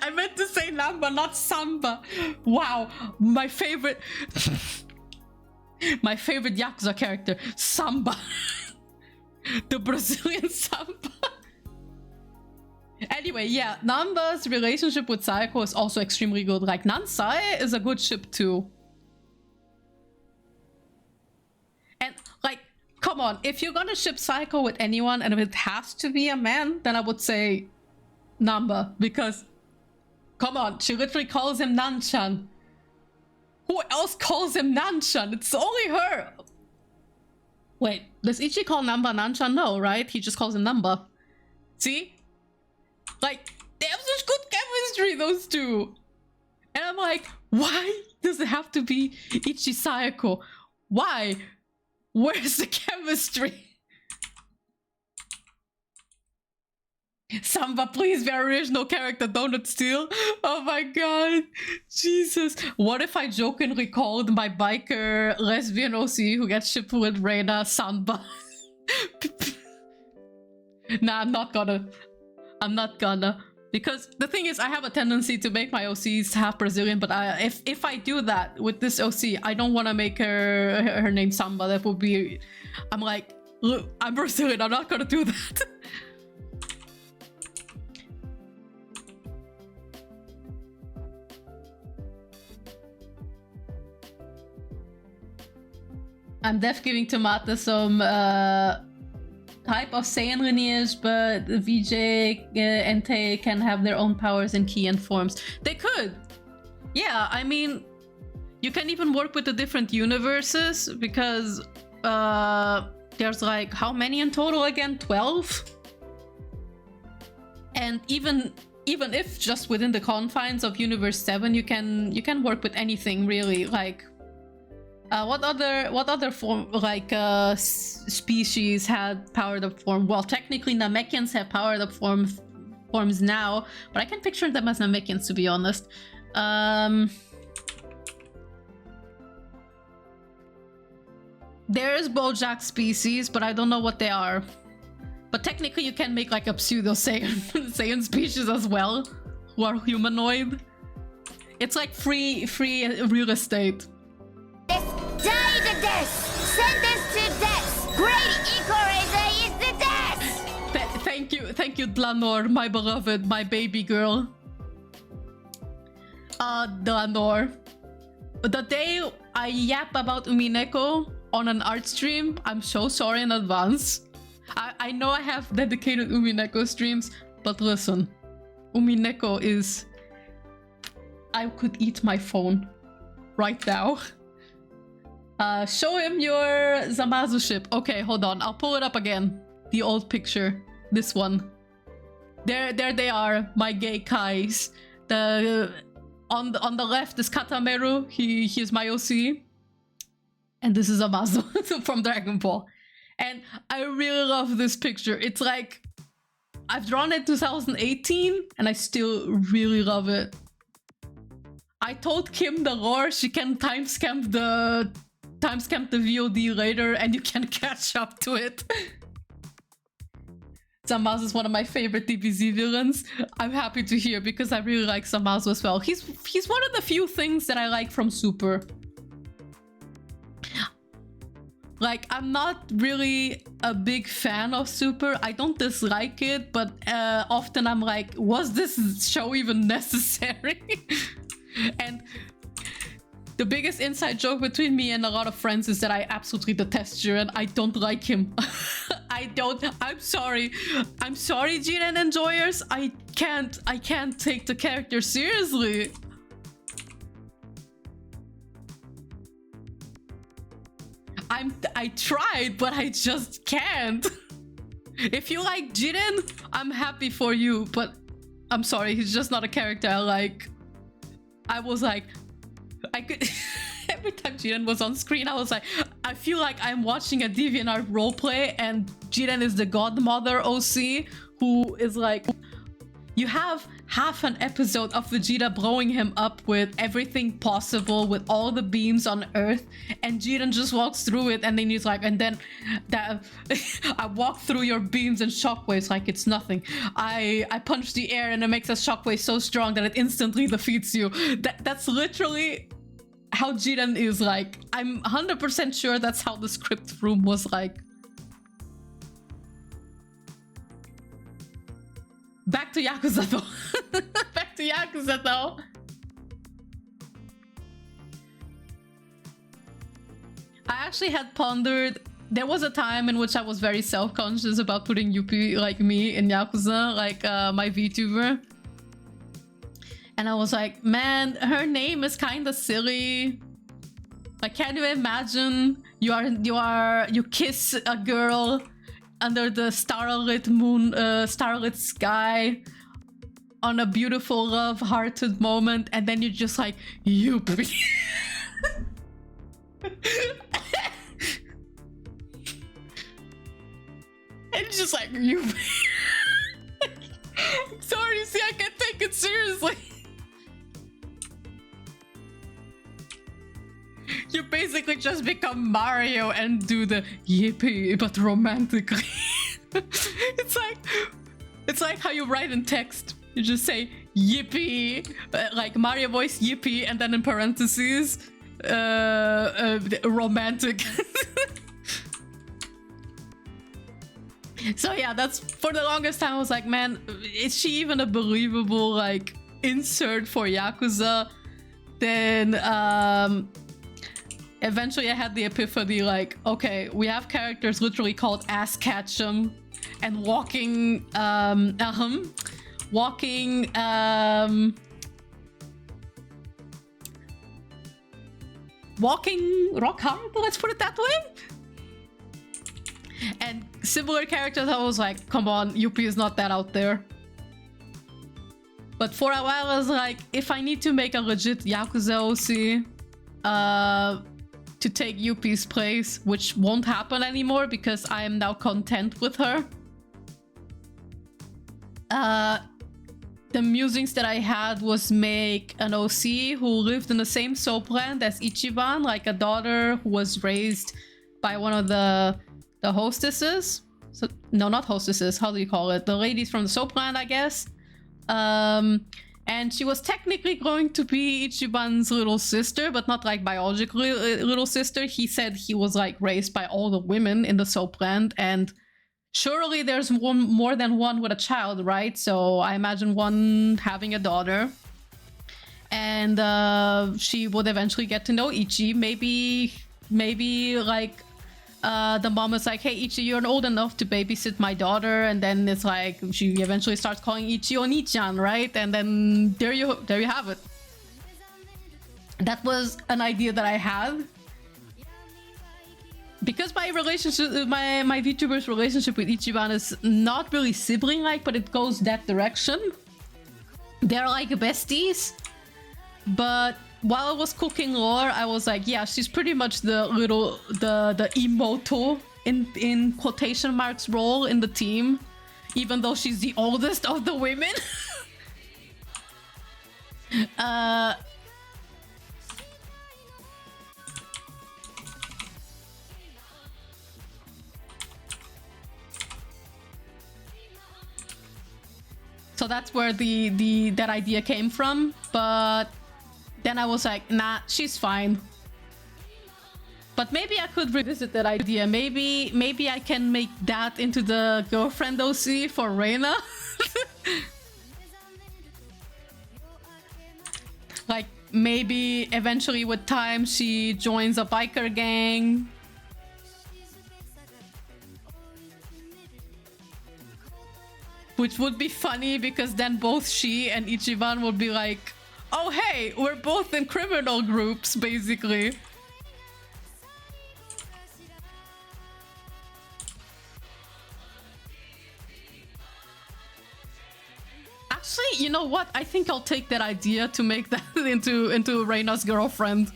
I meant to say Namba, not Samba. Wow, my favorite my favorite Yakuza character, Samba. The Brazilian Samba. Anyway, yeah, Namba's relationship with Sayako is also extremely good. Like, Nansai is a good ship too. And, like, come on, if you're gonna ship Sayako with anyone and if it has to be a man, then I would say Namba. Because, come on, she literally calls him Nanchan. Who else calls him Nanchan? It's only her. Wait, does Ichi call Namba Nanchan? No, right? He just calls him Namba. See? Like, they have such good chemistry, those two. And I'm like, why does it have to be Ichi Sayako? Why? Where's the chemistry? Samba, please, very original character, Donut Steel. Oh my god. Jesus. What if I jokingly called my biker lesbian OC who gets shipped with Reina Samba? Nah, I'm not gonna. I'm not gonna. Because the thing is, I have a tendency to make my OCs half Brazilian, but if I do that with this OC, I don't want to make her name Samba. That would be... I'm like, look, I'm Brazilian, I'm not gonna do that. I'm def giving Tomata some type of Saiyan lineage, but VJ and Tei can have their own powers and key and forms. They could! Yeah, I mean, you can even work with the different universes, because there's like, how many in total again? 12? And even if just within the confines of Universe 7, you can work with anything, really. Like, what other form, like, species had powered up form? Well, technically Namekians have powered up forms now, but I can picture them as Namekians, to be honest. There's Bojack species, but I don't know what they are. But technically you can make like a pseudo Saiyan species as well, who are humanoid. It's like free real estate. Die to death! Sentence to death! Great Ecorazer is the death! Thank you, Dlanor, my beloved, my baby girl. Dlanor. The day I yap about Umineko on an art stream, I'm so sorry in advance. I know I have dedicated Umineko streams, but listen, Umineko is... I could eat my phone right now. Show him your Zamasu ship. Okay, hold on. I'll pull it up again. The old picture. This one. There they are, my gay Kais. On the left is Katameru. He's my OC. And this is Zamasu from Dragon Ball. And I really love this picture. It's like, I've drawn it 2018 and I still really love it. I told Kim the lore, she can timestamp the VOD later and you can catch up to it. Zamasu is one of my favorite DBZ villains. I'm happy to hear because I really like Zamasu as well. He's one of the few things that I like from Super. Like, I'm not really a big fan of Super. I don't dislike it, but often I'm like, was this show even necessary? And the biggest inside joke between me and a lot of friends is that I absolutely detest Jiren. I don't like him. I'm sorry. I'm sorry, Jiren enjoyers. I can't take the character seriously. I tried, but I just can't. If you like Jiren, I'm happy for you, but I'm sorry, he's just not a character I like. I was like, I could... Every time Jiren was on screen, I was like, I feel like I'm watching a DeviantArt roleplay and Jiren is the godmother OC who is like, you have half an episode of Vegeta blowing him up with everything possible, with all the beams on Earth, and Jiren just walks through it, and then he's like, and then that I walk through your beams and shockwaves like it's nothing. I punch the air and it makes a shockwave so strong that it instantly defeats you. That's literally how Jiren is like. I'm 100% sure that's how the script room was like. Back to Yakuza though. Back to Yakuza though. I actually had pondered, there was a time in which I was very self-conscious about putting Yuppie like me in Yakuza, like my VTuber. And I was like, man, her name is kind of silly. Like, can you imagine you kiss a girl under the starlit moon, starlit sky on a beautiful love-hearted moment, and then you're just like, Yuppie. And it's just like, Yuppie. Sorry, see, I can't take it seriously. You basically just become Mario and do the yippee, but romantically. It's like how you write in text. You just say yippee, like Mario voice yippee, and then in parentheses, romantic. So yeah, that's for the longest time I was like, man, is she even a believable like insert for Yakuza? Then eventually I had the epiphany, like, okay, we have characters literally called Ass Ketchum and walking rock hard, let's put it that way. And similar characters, I was like, come on, Yuppie is not that out there. But for a while I was like, if I need to make a legit Yakuza OC to take Yuppie's place, which won't happen anymore because I am now content with her. The musings that I had was make an OC who lived in the same soapland as Ichiban, like a daughter who was raised by one of the hostesses. So no, not hostesses, how do you call it? The ladies from the soapland, I guess. And she was technically going to be Ichiban's little sister, but not like biologically little sister. He said he was like raised by all the women in the soapland, and surely there's more than one with a child, right? So I imagine one having a daughter. And she would eventually get to know Ichi. Maybe like the mom is like, hey Ichi, you're old enough to babysit my daughter, and then it's like she eventually starts calling Ichi Oni-chan, right? And then there you have it. That was an idea that I had. Because my relationship, my VTuber's relationship with Ichiban is not really sibling-like, but it goes that direction. They're like besties. But while I was cooking lore, I was like, yeah, she's pretty much the Imoto in quotation marks role in the team, even though she's the oldest of the women. So that's where that idea came from, but then I was like, nah, she's fine. But maybe I could revisit that idea. Maybe I can make that into the girlfriend OC for Reina. Like, maybe eventually with time she joins a biker gang. Which would be funny because then both she and Ichiban would be like, oh hey, we're both in criminal groups, basically. Actually, you know what? I think I'll take that idea to make that into Reina's girlfriend.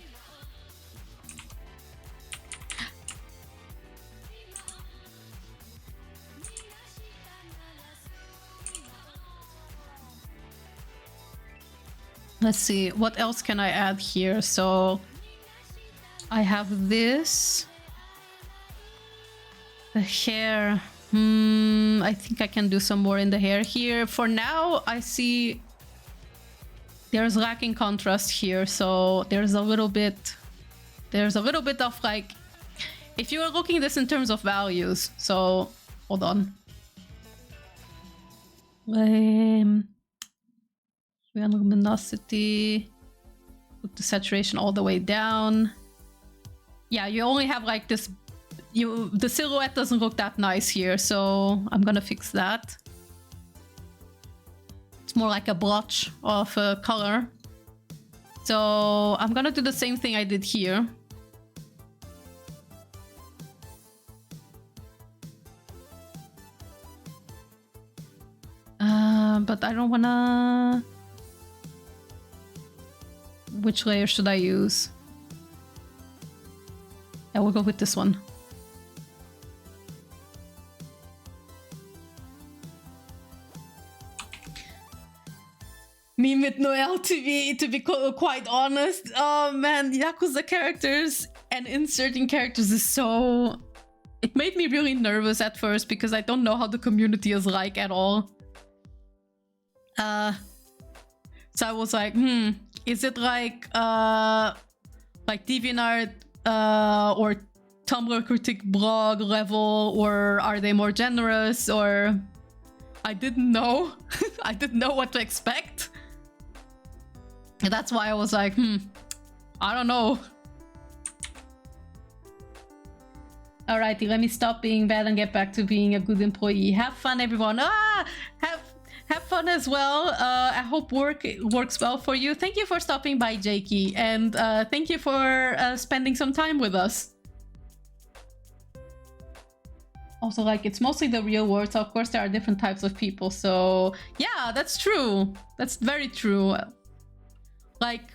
Let's see, what else can I add here? So I have this. The hair. I think I can do some more in the hair here. For now, I see there's lacking contrast here, so there's a little bit of like, if you were looking at this in terms of values, so hold on. Luminosity, put the saturation all the way down. Yeah, you only have like this, the silhouette doesn't look that nice here, so I'm gonna fix that. It's more like a blotch of color. So I'm gonna do the same thing I did here. But I don't wanna... Which layer should I use? I will go with this one. Me with Noel, to be quite honest. Oh man, Yakuza characters and inserting characters is so... It made me really nervous at first because I don't know how the community is like at all. So I was like, is it like DeviantArt or Tumblr critic blog level, or are they more generous? Or I didn't know. I didn't know what to expect. And that's why I was like, I don't know. Alrighty, let me stop being bad and get back to being a good employee. Have fun, everyone. Have fun as well. I hope work works well for you. Thank you for stopping by, Jakey, and thank you for spending some time with us. Also, like, it's mostly the real world, so of course there are different types of people. So yeah, that's true. That's very true. Like,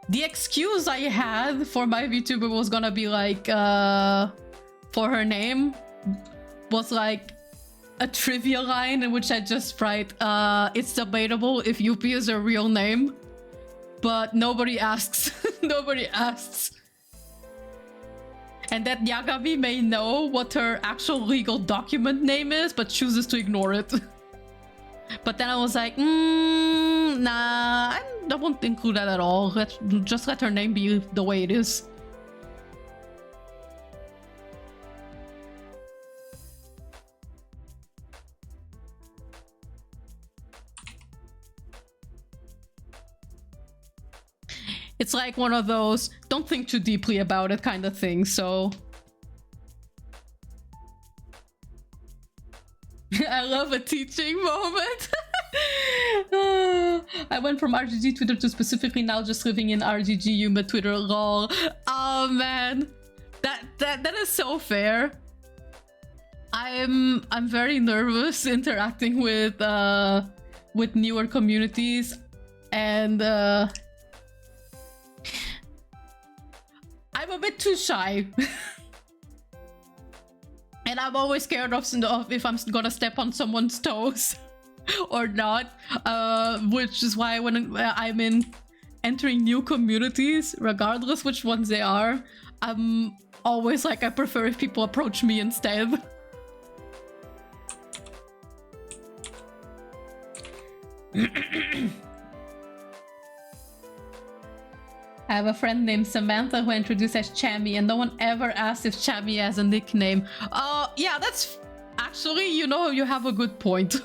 the excuse I had for my VTuber was gonna be like, for her name, was like a trivia line in which I just write, it's debatable if Yuppie is her real name, but nobody asks. Nobody asks. And that Yagami may know what her actual legal document name is, but chooses to ignore it. But then I was like, nah, I won't include that at all. Just let her name be the way it is. It's like one of those don't think too deeply about it kind of thing, so... I love a teaching moment. I went from RGG Twitter to specifically now just living in RGG Yuma Twitter, lol. Oh man, that is so fair. I'm very nervous interacting with newer communities, and I'm a bit too shy. And I'm always scared of if I'm gonna step on someone's toes or not, which is why when I'm entering new communities, regardless which ones they are, I'm always like, I prefer if people approach me instead. I have a friend named Samantha who I introduced as Chammy, and no one ever asked if Chammy has a nickname. Yeah, that's... Actually, you know, you have a good point.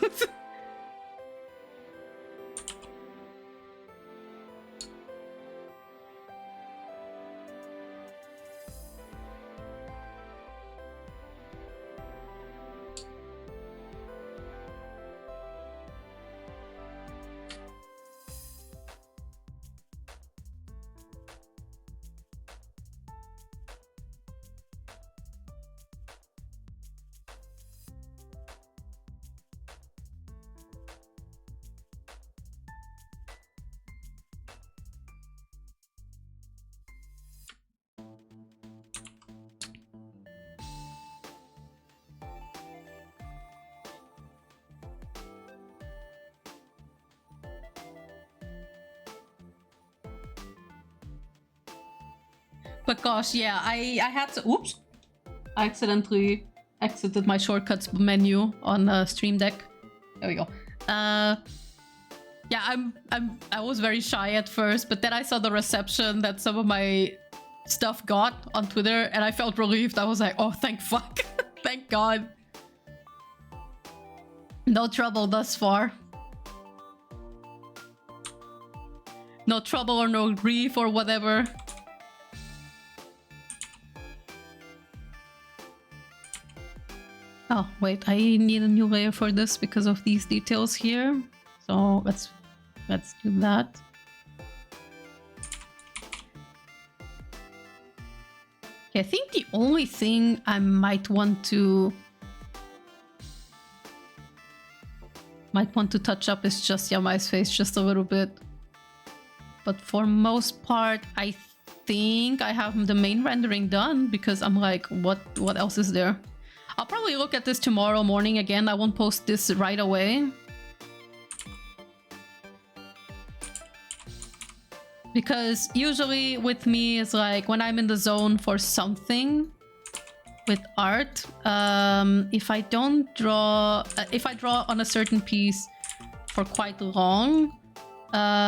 But gosh, yeah, I had to. Oops, I accidentally exited my shortcuts menu on Stream Deck. There we go. Yeah, I was very shy at first, but then I saw the reception that some of my stuff got on Twitter, and I felt relieved. I was like, oh, thank fuck, thank God. No trouble thus far. No trouble or no grief or whatever. Oh, wait, I need a new layer for this because of these details here. So let's do that. Okay, I think the only thing I might want to touch up is just Yamai's face just a little bit. But for most part, I think I have the main rendering done because I'm like, what else is there? I'll probably look at this tomorrow morning again. I won't post this right away. Because usually with me, it's like when I'm in the zone for something with art, if I don't draw, if I draw on a certain piece for quite long,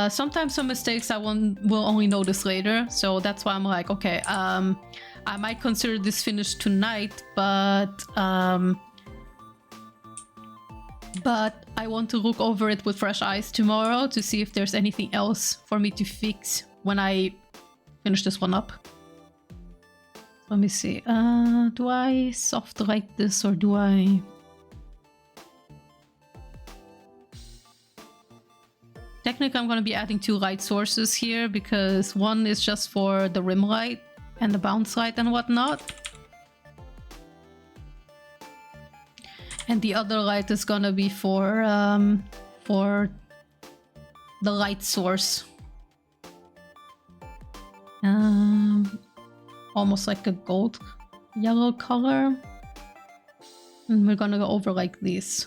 sometimes some mistakes I will only notice later. So that's why I'm like, okay, I might consider this finished tonight, but I want to look over it with fresh eyes tomorrow to see if there's anything else for me to fix when I finish this one up. Let me see. Do I soft light this or do I... Technically, I'm going to be adding 2 light sources here because one is just for the rim light and the bounce light and whatnot. And the other light is going to be for the light source. Almost like a gold yellow color. And we're going to go over like this.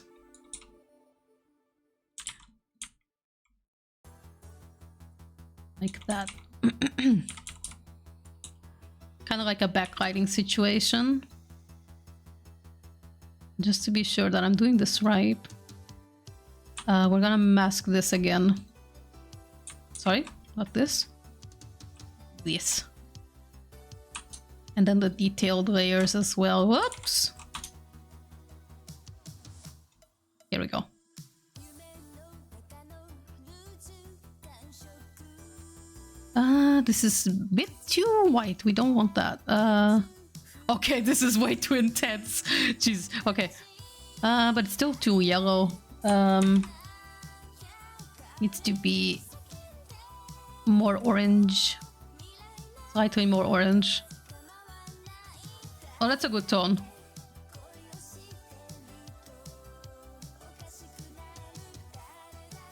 Like that. Kind of like a backlighting situation. Just to be sure that I'm doing this right. We're gonna mask this again. Sorry, not this. This. And then the detailed layers as well. Whoops! Here we go. This is a bit too white. We don't want that. Okay, this is way too intense. Jeez. Okay. But it's still too yellow. Needs to be more orange. Slightly more orange. Oh, that's a good tone.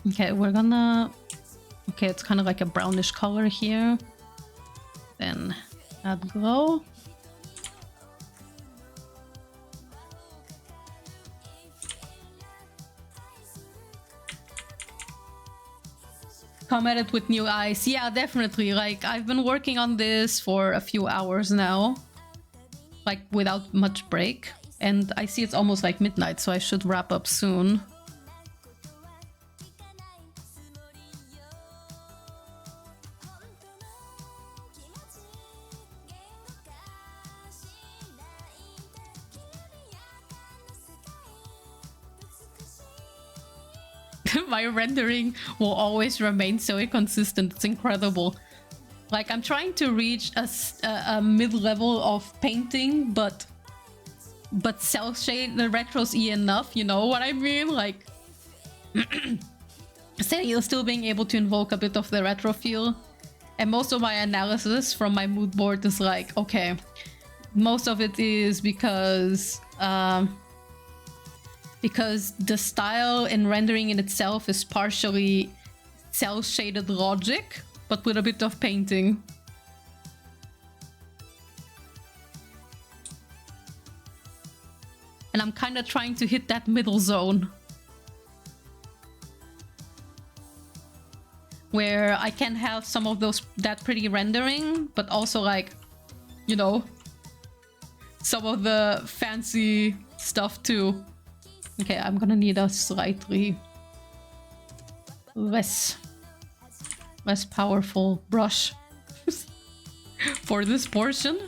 Okay, we're gonna... Okay, it's kind of like a brownish color here. Then add glow. Come at it with new eyes. Yeah, definitely. Like, I've been working on this for a few hours now. Like, without much break. And I see it's almost like midnight, so I should wrap up soon. My rendering will always remain so inconsistent. It's incredible. Like, I'm trying to reach a mid-level of painting, but cell shade the retros enough, you know what I mean? Like, still being able to invoke a bit of the retro feel. And most of my analysis from my mood board is like, okay, most of it is because the style and rendering in itself is partially cel-shaded logic, but with a bit of painting. And I'm kind of trying to hit that middle zone. Where I can have some of that pretty rendering, but also like you know, some of the fancy stuff too. Okay, I'm gonna need a slightly less powerful brush for this portion.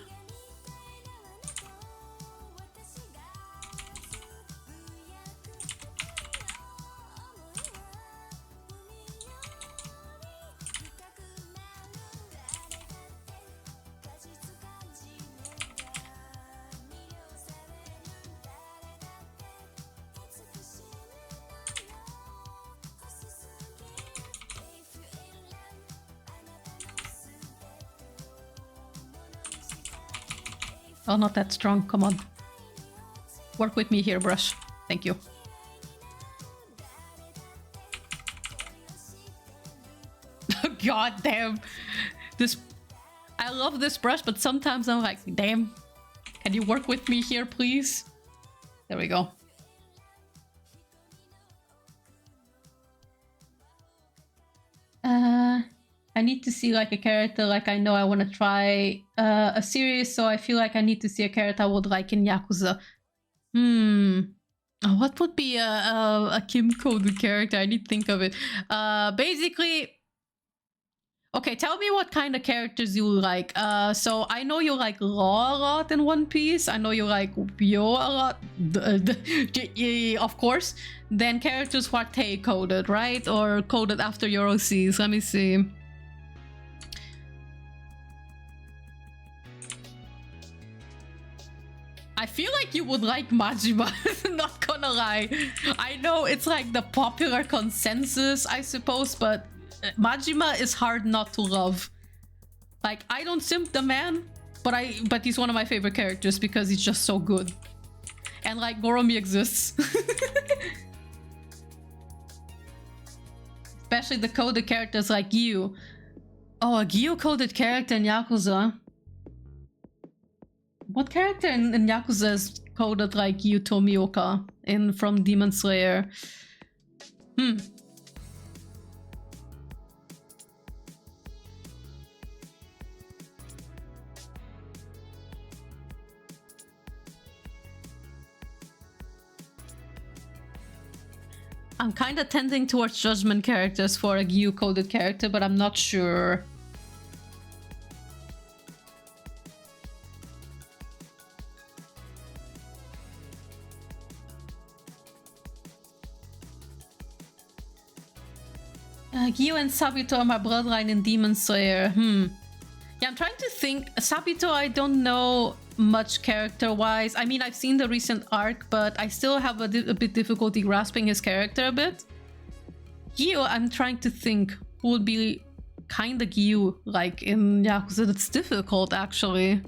Oh, not that strong. Come on. Work with me here, brush. Thank you. God damn. This... I love this brush, but sometimes I'm like, damn. Can you work with me here, please? There we go. I need to see like a character, like I know I want to try a series, so I feel like I need to see a character I would like in Yakuza. What would be a Kim coded character? I need to think of it. Basically, okay, tell me what kind of characters you like. So I know you like Law a lot in One Piece. I know you like Yo a lot, of course. Then characters who are Tei coded, right? Or coded after your OCs. Let me see. I feel like you would like Majima, not gonna lie. I know it's like the popular consensus, I suppose, but Majima is hard not to love. Like, I don't simp the man, but he's one of my favorite characters because he's just so good. And like, Goromi exists. Especially the coded characters like Gyu. Oh, a Gyu coded character in Yakuza. What character in Yakuza is coded like Gyu Tomioka from Demon Slayer? I'm kind of tending towards judgment characters for a Gyu coded character, but I'm not sure. Gyu and Sabito are my bloodline in Demon Slayer. Yeah, I'm trying to think. Sabito, I don't know much character-wise. I mean, I've seen the recent arc, but I still have a bit difficulty grasping his character a bit. Gyu, I'm trying to think who would be kind of Gyu, like in Yakuza. That's difficult, actually.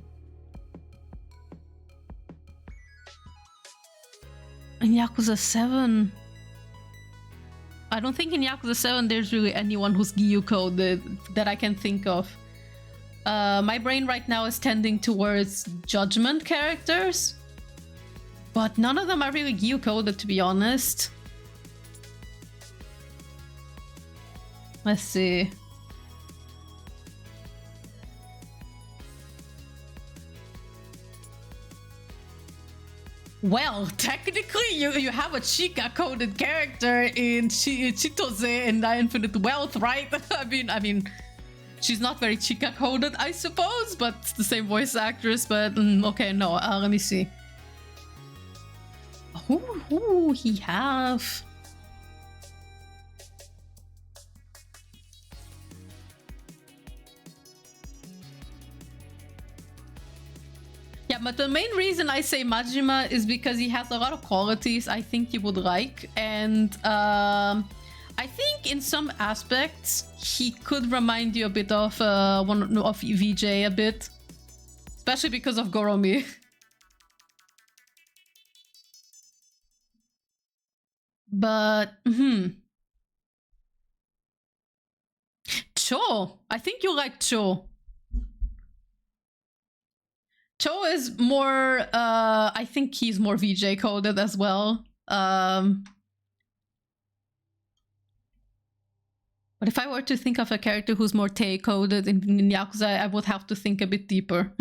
In Yakuza 7... I don't think in Yakuza 7 there's really anyone who's Gyu coded that I can think of. My brain right now is tending towards judgment characters, but none of them are really Gyu coded, to be honest. Let's see. Well, technically, you have a Chika coded character in Chitose in the Infinite Wealth, right? I mean, she's not very Chika coded, I suppose, but it's the same voice actress. But okay, no. Let me see. Who he have? Yeah, but the main reason I say Majima is because he has a lot of qualities I think you would like, and I think in some aspects he could remind you a bit of one of VJ a bit, especially because of Goromi. But Cho, I think you like Cho. Cho is more, I think he's more VJ coded as well. But But if I were to think of a character who's more Tei-coded in Yakuza, I would have to think a bit deeper.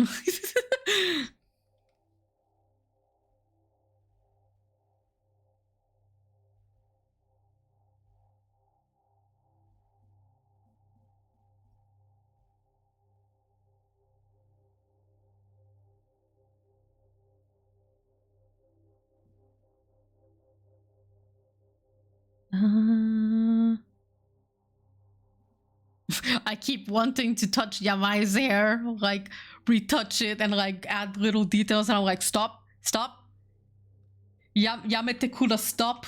I keep wanting to touch Yamai's hair, like retouch it and like add little details, and I'm like, stop. Yamete-kura, stop.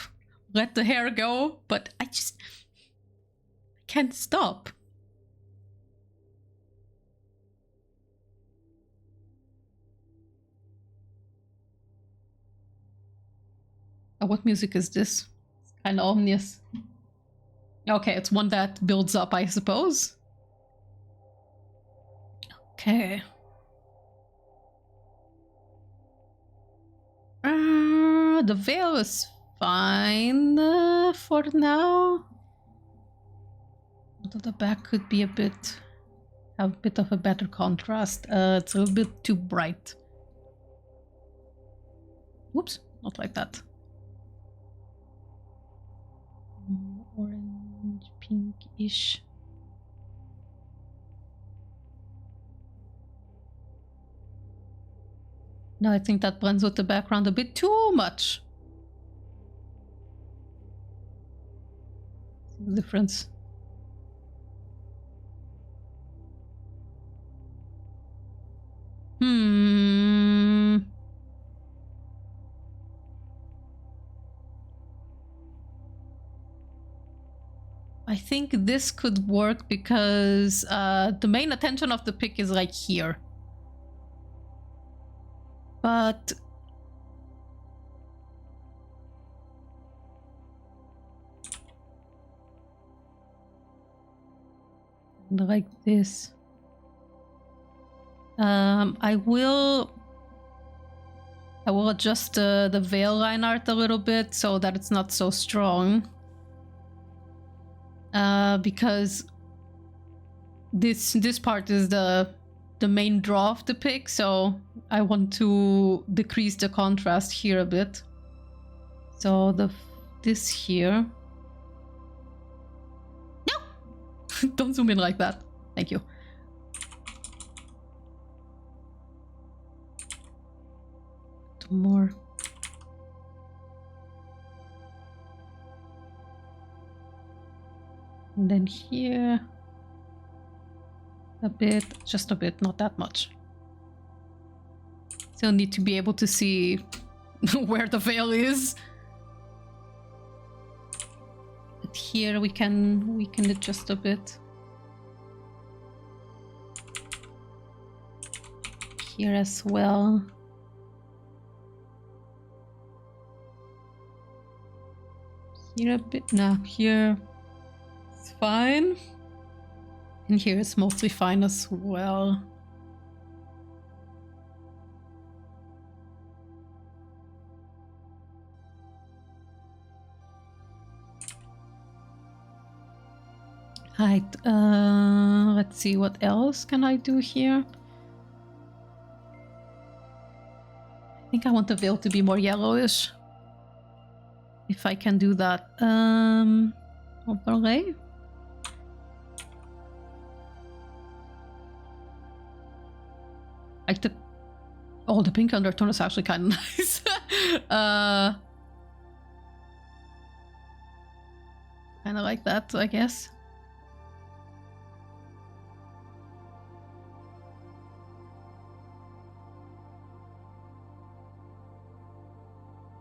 Let the hair go. But I can't stop. Oh, what music is this? It's kind of ominous. Okay, it's one that builds up, I suppose. Okay. The veil is fine for now. Although the back could be have a bit of a better contrast. It's a little bit too bright. Whoops, not like that. Orange, pinkish. No, I think that blends with the background a bit too much. See the difference. I think this could work because the main attention of the pic is like here. But like this. I will adjust the veil line art a little bit so that it's not so strong. Because this part is the main draw of the pic, so I want to decrease the contrast here a bit. So this here. No! Don't zoom in like that. Thank you. Two more. And then here. A bit, just a bit, not that much. Still need to be able to see where the veil is. But here we can adjust a bit. Here as well. Here a bit, no, here it's fine. And here it's mostly fine as well. Right, let's see, what else can I do here? I think I want the veil to be more yellowish. If I can do that. Overlay. Like the pink undertone is actually kind of nice. Kind of like that, I guess.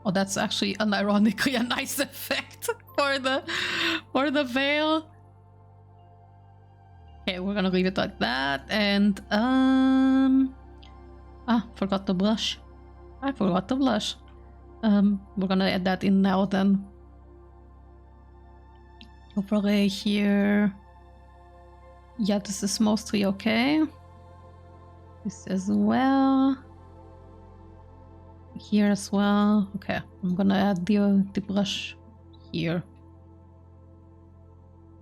Oh, that's actually unironically a nice effect for the veil. Okay, we're gonna leave it like that, and forgot the blush. I forgot the blush. We're gonna add that in now then. Overlay here. Yeah, this is mostly okay. This as well. Here as well. Okay, I'm gonna add the brush here.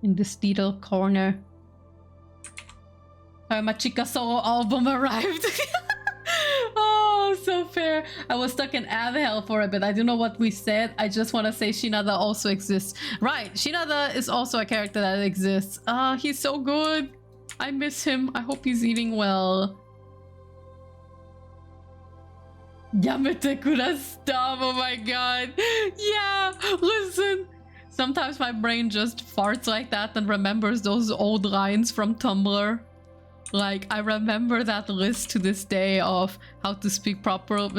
in this little corner. My Chica solo album arrived. Oh, so fair. I was stuck in ad hell for a bit. I don't know what we said. I just want to say Shinada also exists. Right, Shinada is also a character that exists. He's so good. I miss him. I hope he's eating well. Yamete Kura stop. Oh my god. Yeah, listen. Sometimes my brain just farts like that and remembers those old lines from Tumblr. Like, I remember that list to this day of how to speak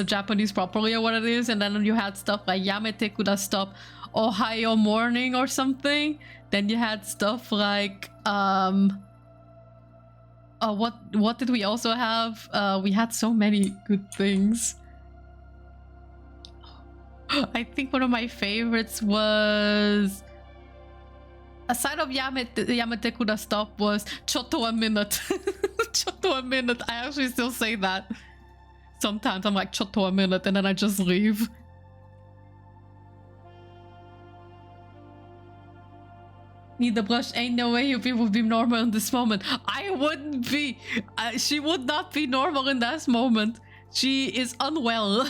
Japanese properly or what it is, and then you had stuff like Yamete Kura stop, Ohio morning or something. Then you had stuff like what did we also have? We had so many good things. I think one of my favorites was, aside of Yamete Kura stop, was Chotto a minute. Chotto a minute. I actually still say that. Sometimes I'm like Chotto a minute and then I just leave. Need the brush. Ain't no way you people would be normal in this moment. I wouldn't be. She would not be normal in this moment. She is unwell.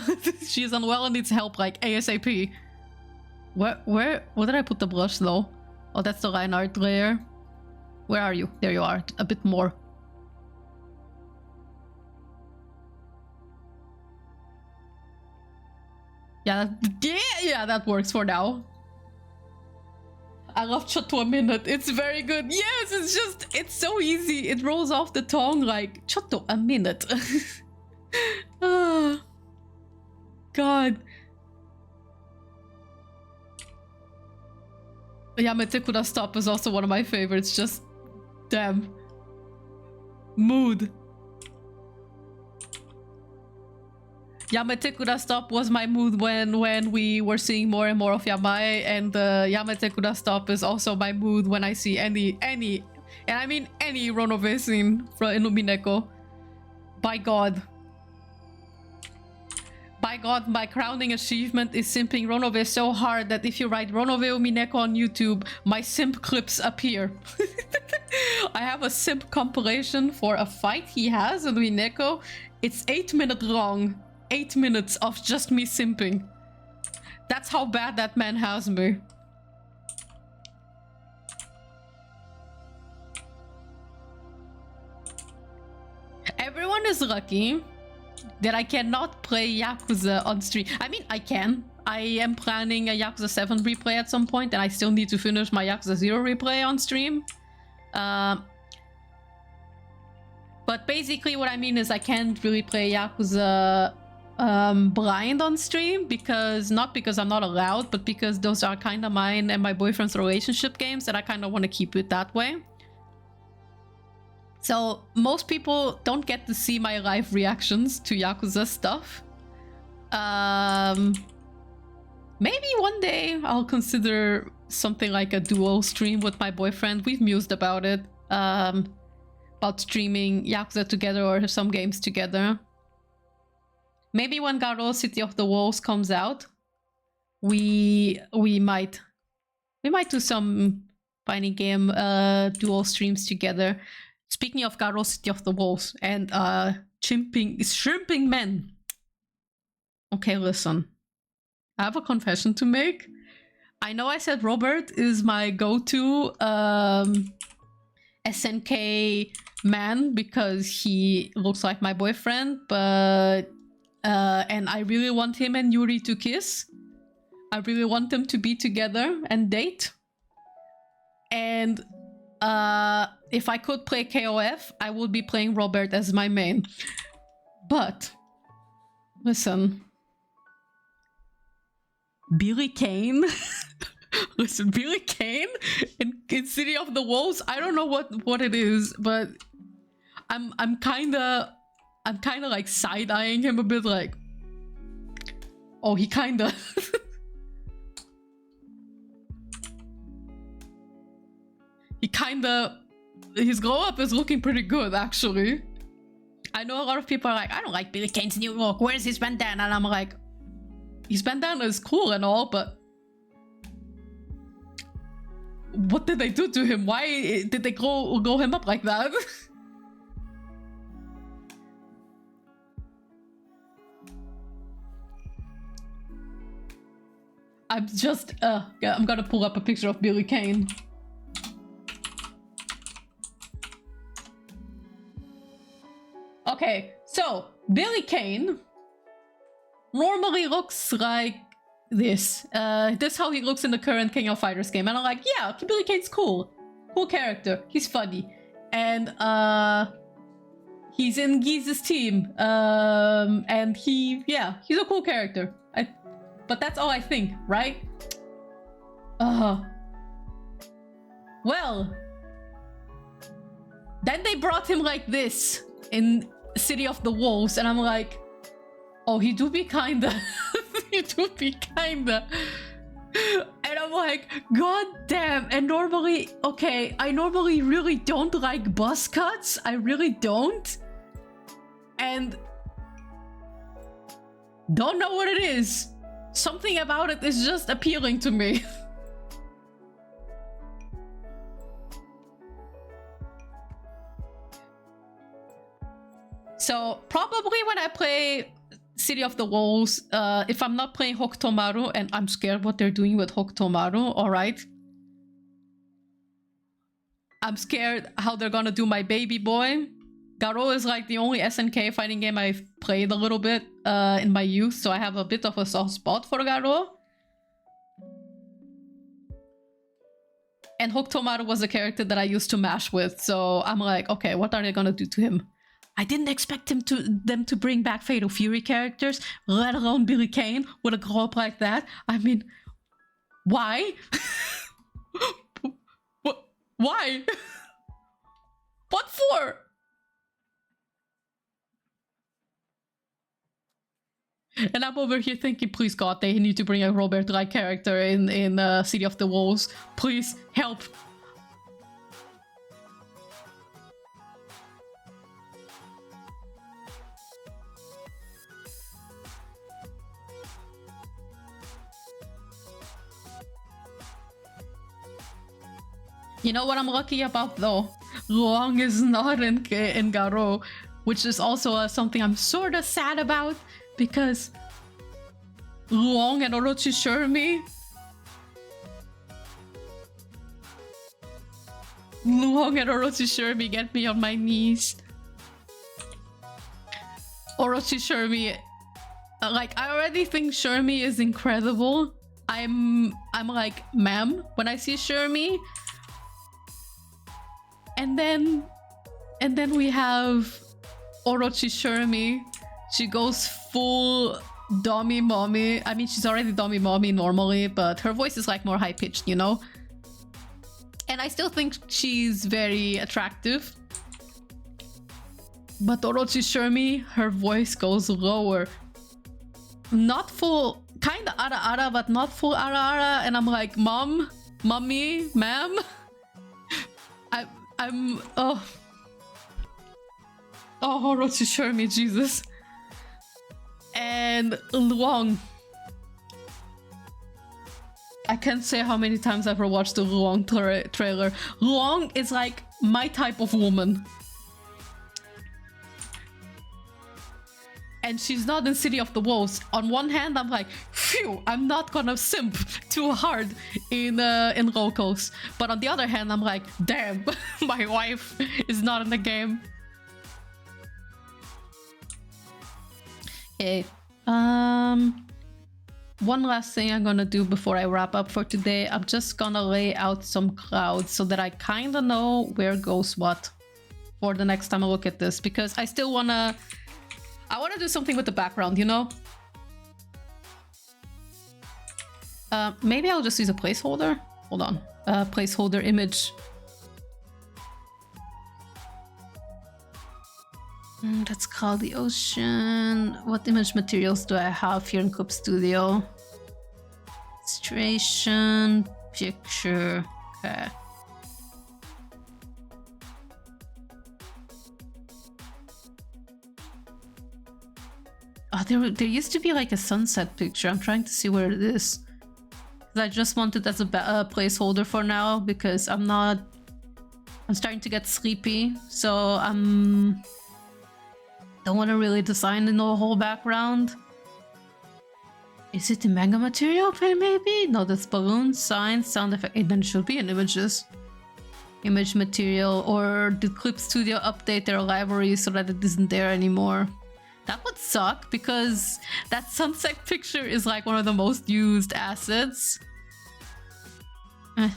She is unwell and needs help like ASAP. Where did I put the brush though? Oh, that's the line art layer. Where are you? There you are. A bit more. Yeah, that works for now. I love Chotto a minute. It's very good. Yes, it's so easy. It rolls off the tongue like Chotto a minute. Oh, God. Yamete Kura stop is also one of my favorites. Just damn. Mood. Yamete Kura stop was my mood when we were seeing more and more of Yamae, and Yamete Kura stop is also my mood when I see any, and I mean any Ronove scene from Mineko. By God. By God, my crowning achievement is simping Ronove so hard that if you write Ronove Mineko on YouTube, my simp clips appear. I have a simp compilation for a fight he has with Mineko. It's 8 minutes long. 8 minutes of just me simping. That's how bad that man has me. Everyone is lucky that I cannot play Yakuza on stream. I mean, I can. I am planning a Yakuza 7 replay at some point, and I still need to finish my Yakuza 0 replay on stream. But basically what I mean is I can't really play Yakuza blind on stream, because not because I'm not allowed, but because those are kind of mine and my boyfriend's relationship games, and I kind of want to keep it that way. So most people don't get to see my live reactions to Yakuza stuff. Maybe one day I'll consider something like a duo stream with my boyfriend. We've mused about it, about streaming Yakuza together or some games together. Maybe when Garo City of the Wolves comes out, we might do some fighting game duo streams together. Speaking of Garo City of the Wolves and shrimping men. Okay, listen. I have a confession to make. I know I said Robert is my go-to SNK man because he looks like my boyfriend, but and I really want him and Yuri to kiss. I really want them to be together and date. And if I could play KOF, I would be playing Robert as my main. But listen, Billy Kane. Listen, Billy Kane in City of the Wolves. I don't know what it is, but I'm kind of like side-eyeing him a bit, like, oh, he kind of his glow up is looking pretty good, actually. I know a lot of people are like, I don't like Billy Kane's new look. Where's his bandana? And I'm like, his bandana is cool and all, but what did they do to him? Why did they grow him up like that? I'm just, I'm gonna pull up a picture of Billy Kane. Okay, so Billy Kane normally looks like this. This is how he looks in the current King of Fighters game. And I'm like, yeah, Billy Kane's cool. Cool character. He's funny. And, he's in Geeze's team. And he's a cool character. But that's all I think, right? Well. Then they brought him like this in City of the Wolves, and I'm like, oh, he do be kinda. He do be kinda. And I'm like, god damn. And normally, okay, I normally really don't like buzz cuts. I really don't. And don't know what it is. Something about it is just appealing to me. So probably when I play City of the Wolves, if I'm not playing Hokutomaru, and I'm scared what they're doing with Hokutomaru, alright? I'm scared how they're gonna do my baby boy. Garo is like the only SNK fighting game I've played a little bit in my youth, so I have a bit of a soft spot for Garo. And Hokutomaru was a character that I used to mash with, so I'm like, okay, what are they gonna do to him? I didn't expect them to bring back Fatal Fury characters, let alone Billy Kane with a glow up like that. I mean, why? What? Why? What for? And I'm over here thinking, please God, they need to bring a Robert-like character in City of the Wolves. Please, help. You know what I'm lucky about though? Luong is not in Garo, which is also something I'm sort of sad about, because Luong and Orochi Shermie. Luong and Orochi Shermie get me on my knees. Orochi Shermie, like, I already think Shermie is incredible. I'm like, ma'am, when I see Shermie. And then we have Orochi Shermie. She goes full Dommy Mommy. I mean, she's already Dommy Mommy normally, but her voice is like more high-pitched, you know? And I still think she's very attractive. But Orochi Shermie, her voice goes lower. Not full, kinda ara-ara, but not full ara-ara. And I'm like, mom, mommy, ma'am. Oh, Orochi Shermie, Jesus. And Luong. I can't say how many times I've watched the Luong trailer. Luong is like my type of woman. And she's not in City of the Wolves. On one hand, I'm like, phew, I'm not gonna simp too hard in locals. But on the other hand, I'm like, damn, my wife is not in the game. Okay. One last thing I'm gonna do before I wrap up for today. I'm just gonna lay out some clouds so that I kinda know where goes what for the next time I look at this, because I still wanna do something with the background, you know? Maybe I'll just use a placeholder. Hold on. Placeholder image. That's called the ocean. What image materials do I have here in Coop Studio? Illustration, picture. Okay. Oh, there used to be like a sunset picture. I'm trying to see where it is. I just want it as a placeholder for now because I'm starting to get sleepy, so don't want to really design the whole background. Is it the manga material? Maybe? No, that's balloons, signs, sound effect. It then should be in images. Image material, or did Clip Studio update their library so that it isn't there anymore? That would suck because that sunset picture is like one of the most used assets.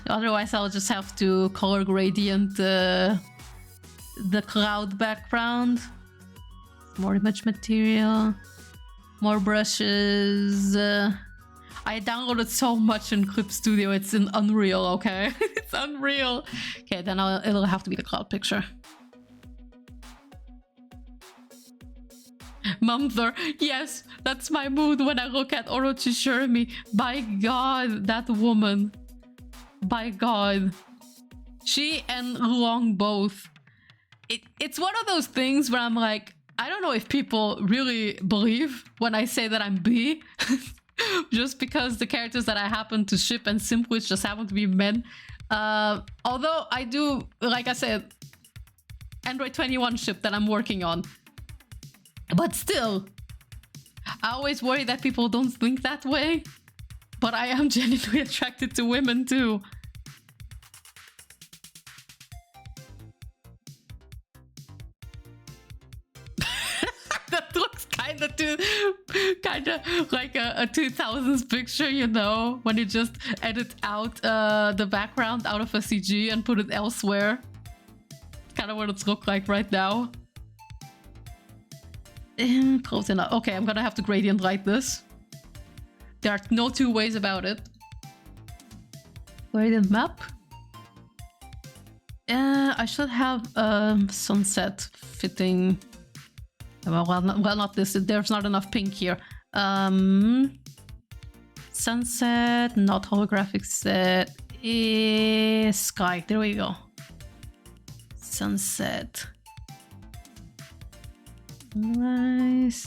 Otherwise, I'll just have to color gradient the cloud background. More image material, more brushes. I downloaded so much in Clip Studio, it's in Unreal, okay? It's Unreal. Okay, then it'll have to be the cloud picture. Mumther, yes, that's my mood when I look at Orochi Shirumi. By God, that woman. By God. She and Luong both. It's one of those things where I'm like, I don't know if people really believe when I say that I'm bi. Just because the characters that I happen to ship and simp with just happen to be men. Although I do, like I said, Android 21 ship that I'm working on. But still, I always worry that people don't think that way. But I am genuinely attracted to women too. That looks kinda like a 2000s picture, you know, when you just edit out the background out of a CG and put it elsewhere. Kind of what it's look like right now. Close enough. Okay, I'm gonna have to gradient light this. There are no two ways about it. Gradient map. I should have sunset fitting. Well, not this. There's not enough pink here. Sunset, not holographic set. Sky. There we go. Sunset. Nice.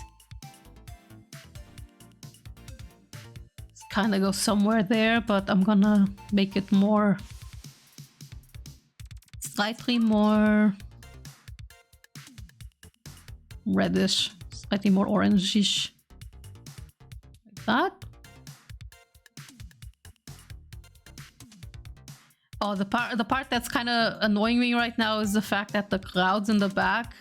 Kind of go somewhere there, but I'm gonna make it more, slightly more reddish, slightly more orangish, like that. Oh, the part that's kind of annoying me right now is the fact that the clouds in the back,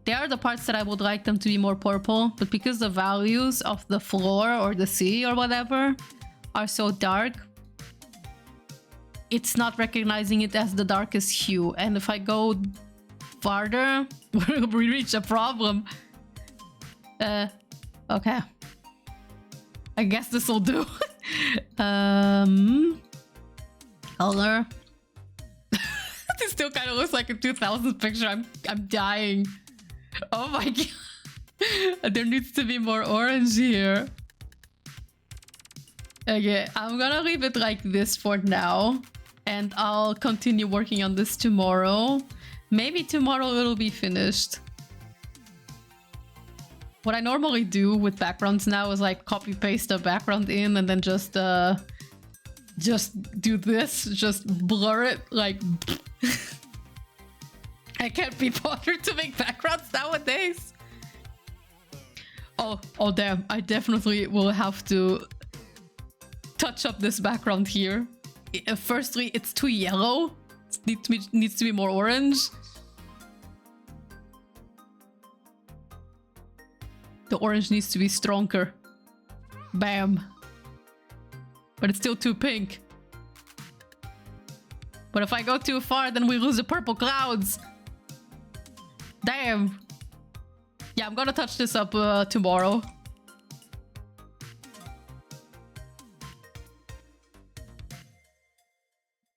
they are the parts that I would like them to be more purple, but because the values of the floor or the sea or whatever are so dark, it's not recognizing it as the darkest hue. And if I go farther, we reach a problem. Okay. I guess this will do. Color. This still kind of looks like a 2000s picture. I'm dying. Oh my God. There needs to be more orange here. Okay, I'm gonna leave it like this for now. And I'll continue working on this tomorrow. Maybe tomorrow it'll be finished. What I normally do with backgrounds now is like copy paste the background in and then just do this, just blur it like. I can't be bothered to make backgrounds nowadays. Oh damn, I definitely will have to touch up this background here. Firstly, it's too yellow. It needs to be more orange. The orange needs to be stronger. Bam. But it's still too pink. But if I go too far, then we lose the purple clouds. Damn. Yeah, I'm gonna touch this up tomorrow.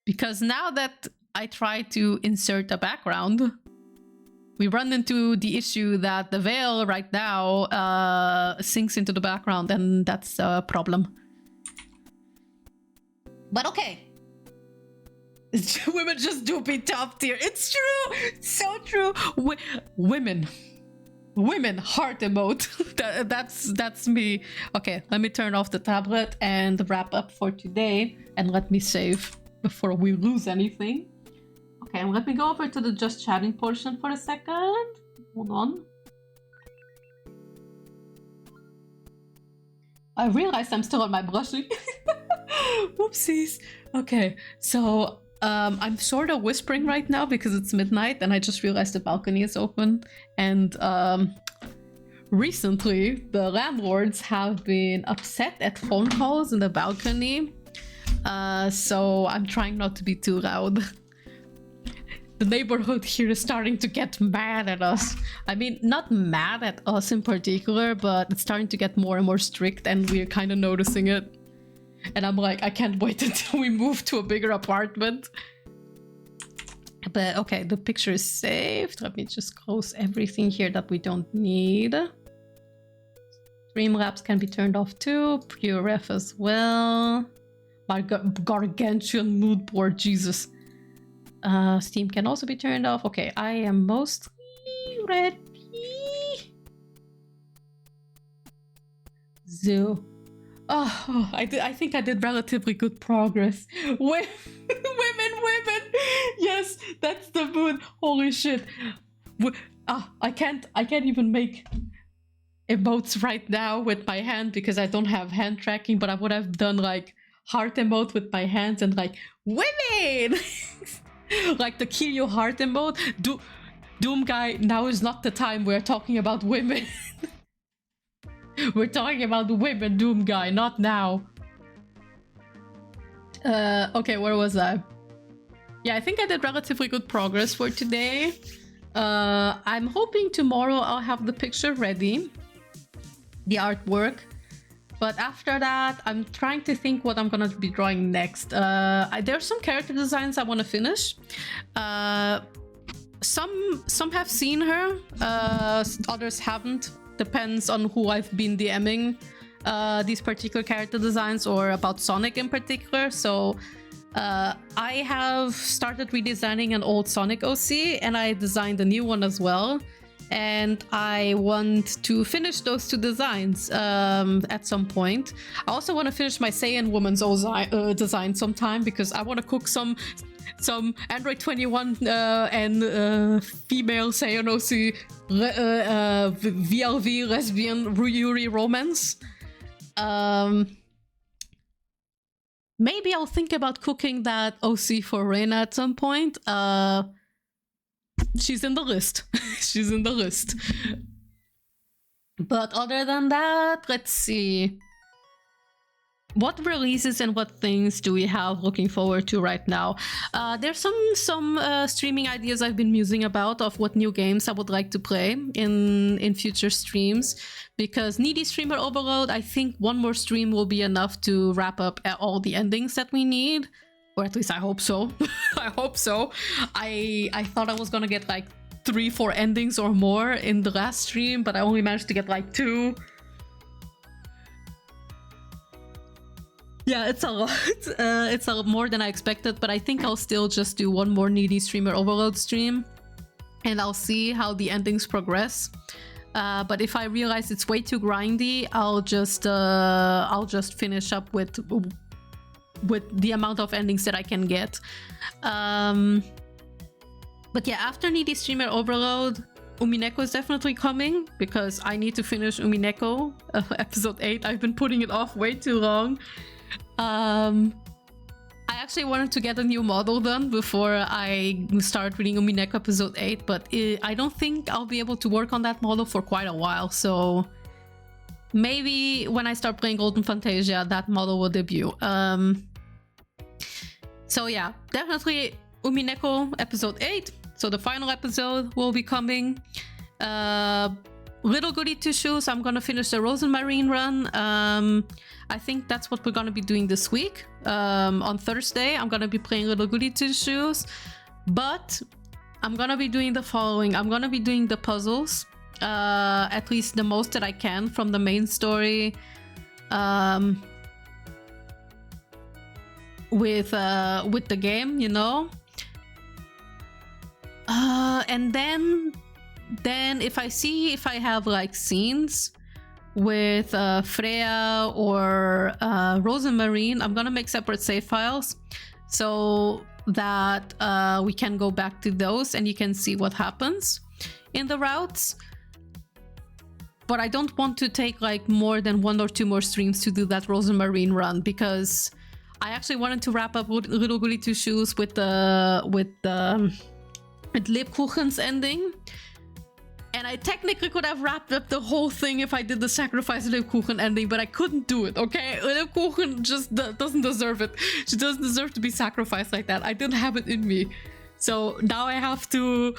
Because now that I try to insert a background, we run into the issue that the veil right now sinks into the background, and that's a problem. But okay. Women just do be top tier. It's true. So true. Women. Women heart emote. That's me. Okay, let me turn off the tablet and wrap up for today, and let me save before we lose anything. Okay, and let me go over to the just chatting portion for a second. Hold on. I realized I'm still on my blushing. Whoopsies. Okay, so I'm sort of whispering right now because it's midnight and I just realized the balcony is open. And recently, the landlords have been upset at phone calls in the balcony. So I'm trying not to be too loud. The neighborhood here is starting to get mad at us. I mean, not mad at us in particular, but it's starting to get more and more strict and we're kind of noticing it. And I'm like, I can't wait until we move to a bigger apartment. But okay, the picture is saved. Let me just close everything here that we don't need. Streamlabs can be turned off too. Pure ref as well. My gargantuan mood board, Jesus. Steam can also be turned off. Okay, I am mostly ready. Zoo. Oh, I think I did relatively good progress. Women. Yes, that's the mood. Holy shit. I can't even make emotes right now with my hand because I don't have hand tracking, but I would have done like heart emote with my hands and like women. Like the Kiryu heart emote. Doom guy, now is not the time we're talking about women. We're talking about the women, Doom guy, not now. Okay, where was I? Yeah, I think I did relatively good progress for today. I'm hoping tomorrow I'll have the picture ready. The artwork. But after that, I'm trying to think what I'm gonna be drawing next. There's some character designs I want to finish. Some have seen her, others haven't. Depends on who I've been DMing these particular character designs or about Sonic in particular. So I have started redesigning an old Sonic OC and I designed a new one as well. And I want to finish those two designs at some point. I also want to finish my Saiyan woman's design sometime because I want to cook some Android 21 and female Saiyan OC VLV lesbian Yuri romance. Maybe I'll think about cooking that OC for Reina at some point. She's in the list. She's in the list. But other than that, let's see. What releases and what things do we have looking forward to right now? There's some streaming ideas I've been musing about of what new games I would like to play in future streams. Because Needy Streamer Overload, I think one more stream will be enough to wrap up all the endings that we need. Or at least I hope so. I hope so. I thought I was gonna get like 3-4 endings or more in the last stream, but I only managed to get like 2. Yeah, it's a lot. It's a lot more than I expected, but I think I'll still just do one more Needy Streamer Overload stream, and I'll see how the endings progress. But if I realize it's way too grindy, I'll just finish up with the amount of endings that I can get. But yeah, after Needy Streamer Overload, Umineko is definitely coming because I need to finish Umineko episode 8. I've been putting it off way too long. I actually wanted to get a new model done before I start reading Umineko episode 8, but I don't think I'll be able to work on that model for quite a while, so maybe when I start playing Golden Fantasia, that model will debut. So yeah, definitely Umineko episode 8. So the final episode will be coming. Little Goody Two Shoes, I'm gonna finish the Rosemarine run. I think that's what we're gonna be doing this week. On Thursday, I'm gonna be playing Little Goody Two Shoes. But I'm gonna be doing the following. I'm gonna be doing the puzzles. At least the most that I can from the main story. With the game, you know. And then then if I see if I have like scenes with Freya or Rosemarine, I'm gonna make separate save files so that we can go back to those and you can see what happens in the routes. But I don't want to take like more than 1 or 2 more streams to do that Rosemarine run, because I actually wanted to wrap up Little Goody Two Shoes with Lebkuchen's ending. And I technically could have wrapped up the whole thing if I did the Sacrifice Lebkuchen ending, but I couldn't do it, okay? Lebkuchen just doesn't deserve it. She doesn't deserve to be sacrificed like that. I didn't have it in me. So now I have to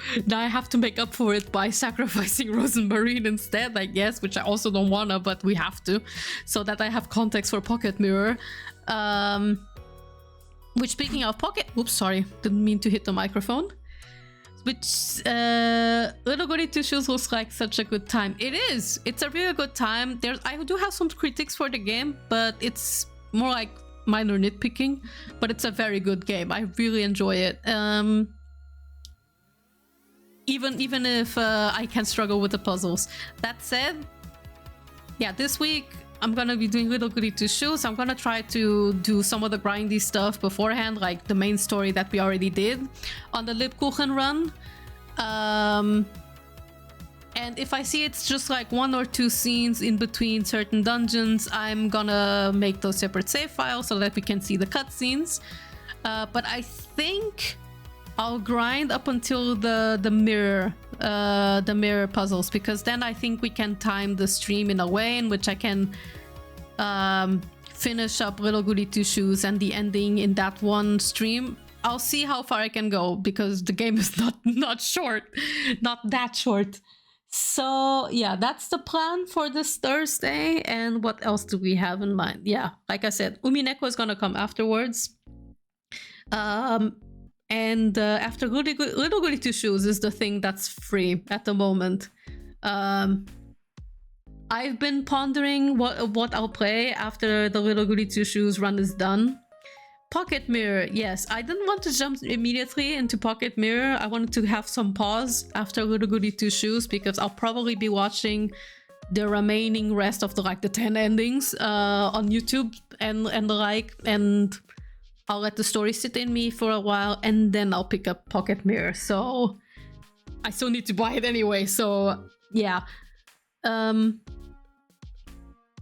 make up for it by sacrificing Rosemarine instead, I guess, which I also don't wanna, but we have to, so that I have context for Pocket Mirror. Which, speaking of Pocket, oops, sorry, didn't mean to hit the microphone. Which Little Goody Two Shoes looks like such a good time. It is. It's a really good time. I do have some critiques for the game, but it's more like minor nitpicking. But it's a very good game. I really enjoy it. Even if I can struggle with the puzzles. That said, yeah, this week I'm gonna be doing Little Goody Two Shoes. I'm gonna try to do some of the grindy stuff beforehand, like the main story that we already did on the Lebkuchen run. And if I see it's just like 1 or 2 scenes in between certain dungeons, I'm gonna make those separate save files so that we can see the cutscenes. But I think I'll grind up until the mirror puzzles, because then I think we can time the stream in a way in which I can finish up Little Goody Two Shoes and the ending in that one stream. I'll see how far I can go, because the game is not short, not that short. So yeah, that's the plan for this Thursday. And what else do we have in mind? Yeah, like I said, Umineko is gonna come afterwards. And after Little Goody Two Shoes is the thing that's free at the moment. I've been pondering what I'll play after the Little Goody Two Shoes run is done. Pocket Mirror, yes. I didn't want to jump immediately into Pocket Mirror. I wanted to have some pause after Little Goody Two Shoes, because I'll probably be watching the remaining rest of the 10 endings on YouTube and the like, and I'll let the story sit in me for a while, and then I'll pick up Pocket Mirror. So I still need to buy it anyway, so yeah.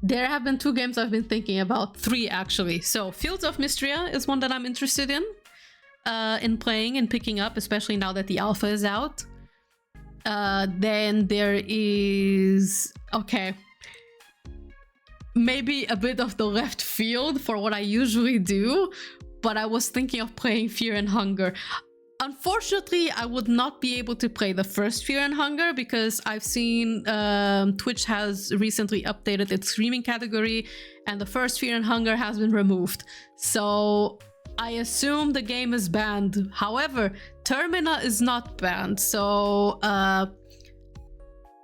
There have been 2 games I've been thinking about, 3 actually. So Fields of Mystria is one that I'm interested in playing and picking up, especially now that the alpha is out. Then there is, okay, maybe a bit of the left field for what I usually do, but I was thinking of playing Fear and Hunger. Unfortunately, I would not be able to play the first Fear and Hunger, because I've seen Twitch has recently updated its streaming category and the first Fear and Hunger has been removed. So I assume the game is banned. However, Termina is not banned, so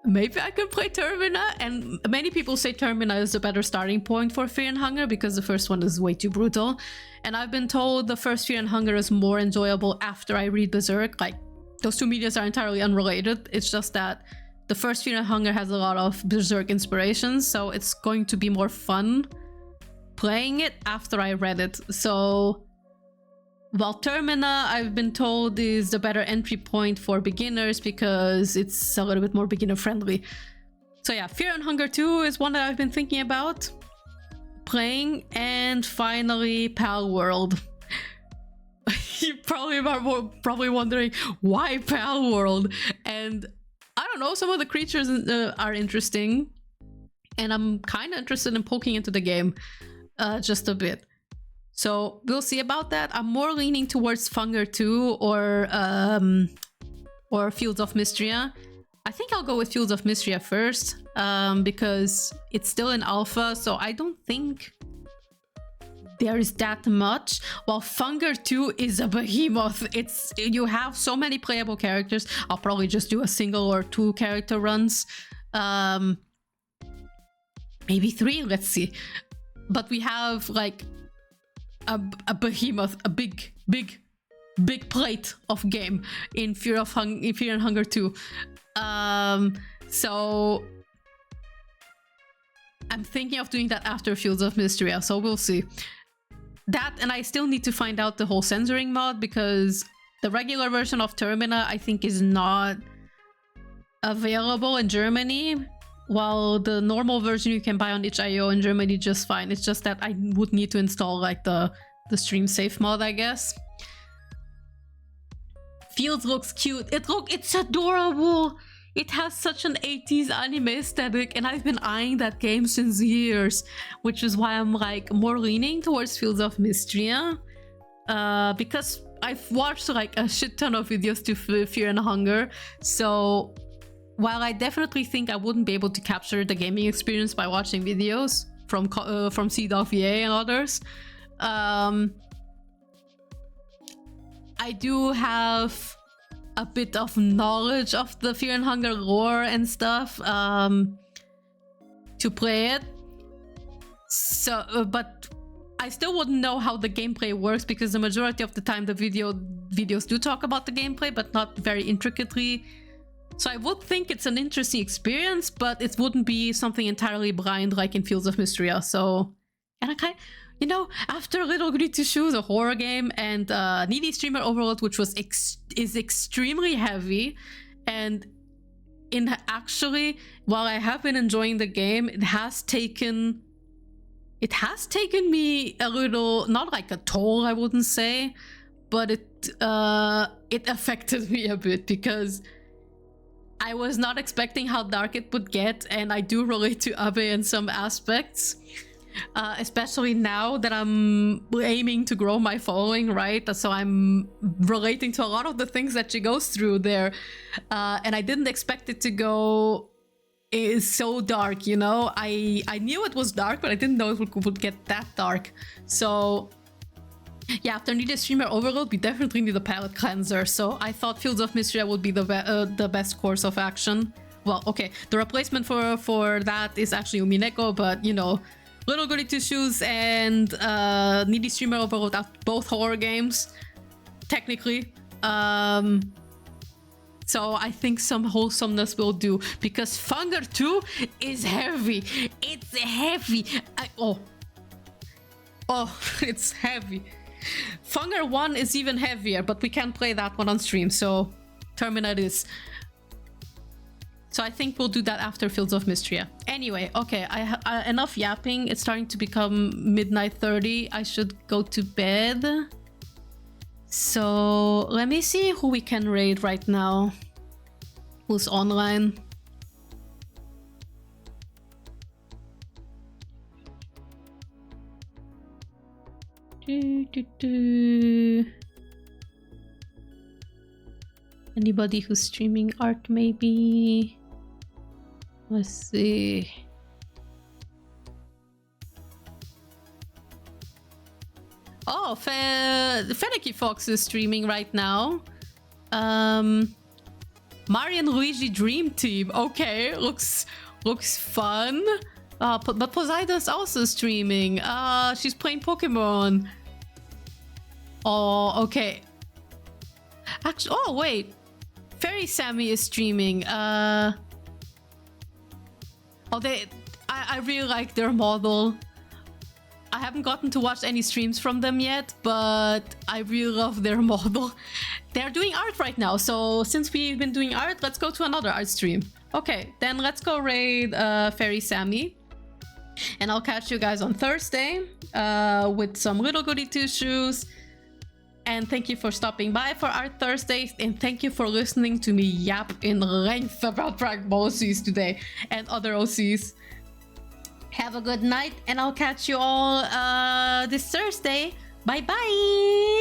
maybe I can play Termina. And many people say Termina is a better starting point for Fear and Hunger, because the first one is way too brutal. And I've been told the first Fear and Hunger is more enjoyable after I read Berserk. Like, those 2 medias are entirely unrelated. It's just that the first Fear and Hunger has a lot of Berserk inspirations, so it's going to be more fun playing it after I read it. So while Termina, I've been told, is the better entry point for beginners because it's a little bit more beginner friendly. So yeah, Fear and Hunger 2 is one that I've been thinking about playing. And finally, Pal World. You probably are probably wondering, why Pal World? And I don't know, some of the creatures are interesting, and I'm kind of interested in poking into the game just a bit. So we'll see about that. I'm more leaning towards Funger 2 or Fields of Mystria. I think I'll go with Fields of Mystria first, because it's still in alpha, so I don't think there is that much. While Funger 2 is a behemoth. You have so many playable characters. I'll probably just do a single or 2 character runs. Maybe 3, let's see. But we have like a behemoth, a big plate of game in Fear and Hunger 2. So I'm thinking of doing that after Fields of Mysteria, so we'll see. That, and I still need to find out the whole censoring mod, because the regular version of Termina, I think, is not available in Germany, while the normal version you can buy on itch.io in Germany just fine. It's just that I would need to install like the stream safe mod, I guess. Fields looks cute. It's adorable. It has such an 80s anime aesthetic, and I've been eyeing that game since years, which is why I'm like more leaning towards Fields of Mysteria, because I've watched like a shit ton of videos to Fear and Hunger. So while I definitely think I wouldn't be able to capture the gaming experience by watching videos from C.VA and others, I do have a bit of knowledge of the Fear and Hunger lore and stuff to play it. So, but I still wouldn't know how the gameplay works, because the majority of the time the videos do talk about the gameplay, but not very intricately. So I would think it's an interesting experience, but it wouldn't be something entirely blind like in Fields of Mysteria. So, and I kind of, you know, after Little Goody Two Shoes, a horror game, and Needy Streamer Overload, which was is extremely heavy, and actually, while I have been enjoying the game, it has taken me a little, not like a toll, I wouldn't say, but it affected me a bit, because I was not expecting how dark it would get, and I do relate to Abe in some aspects. Especially now that I'm aiming to grow my following, right? So I'm relating to a lot of the things that she goes through there. And I didn't expect it to go so dark, you know? I knew it was dark, but I didn't know it would get that dark. So yeah, after Need a Streamer Overload, we definitely need a palette cleanser. So I thought Fields of Mystery would be the best course of action. Well, okay, the replacement for that is actually Umineko, but you know, Little Goody Two Shoes and Needy Streamer Overload are both horror games, technically. So I think some wholesomeness will do, because Funger 2 is heavy. It's heavy. It's heavy. Funger 1 is even heavier, but we can't play that one on stream, so Terminate is. So I think we'll do that after Fields of Mysteria. Anyway, okay, I enough yapping. It's starting to become midnight 30. I should go to bed. So let me see who we can raid right now. Who's online? Anybody who's streaming art, maybe? Let's see. Oh, Fenneki Fox is streaming right now. Mario and Luigi Dream Team. Okay, looks fun. But Poseidon's also streaming. She's playing Pokemon. Oh, okay. Actually, oh wait, Fairy Sammy is streaming. I really like their model. I haven't gotten to watch any streams from them yet, but I really love their model. They're doing art right now, so since we've been doing art, let's go to another art stream. Okay, then let's go raid Fairy Sammy. And I'll catch you guys on Thursday with some Little Goody Two Shoes. And thank you for stopping by for Art Thursdays, and thank you for listening to me yap in length about Dragon Ball OCs today and other OCs. Have a good night, and I'll catch you all this Thursday. Bye bye!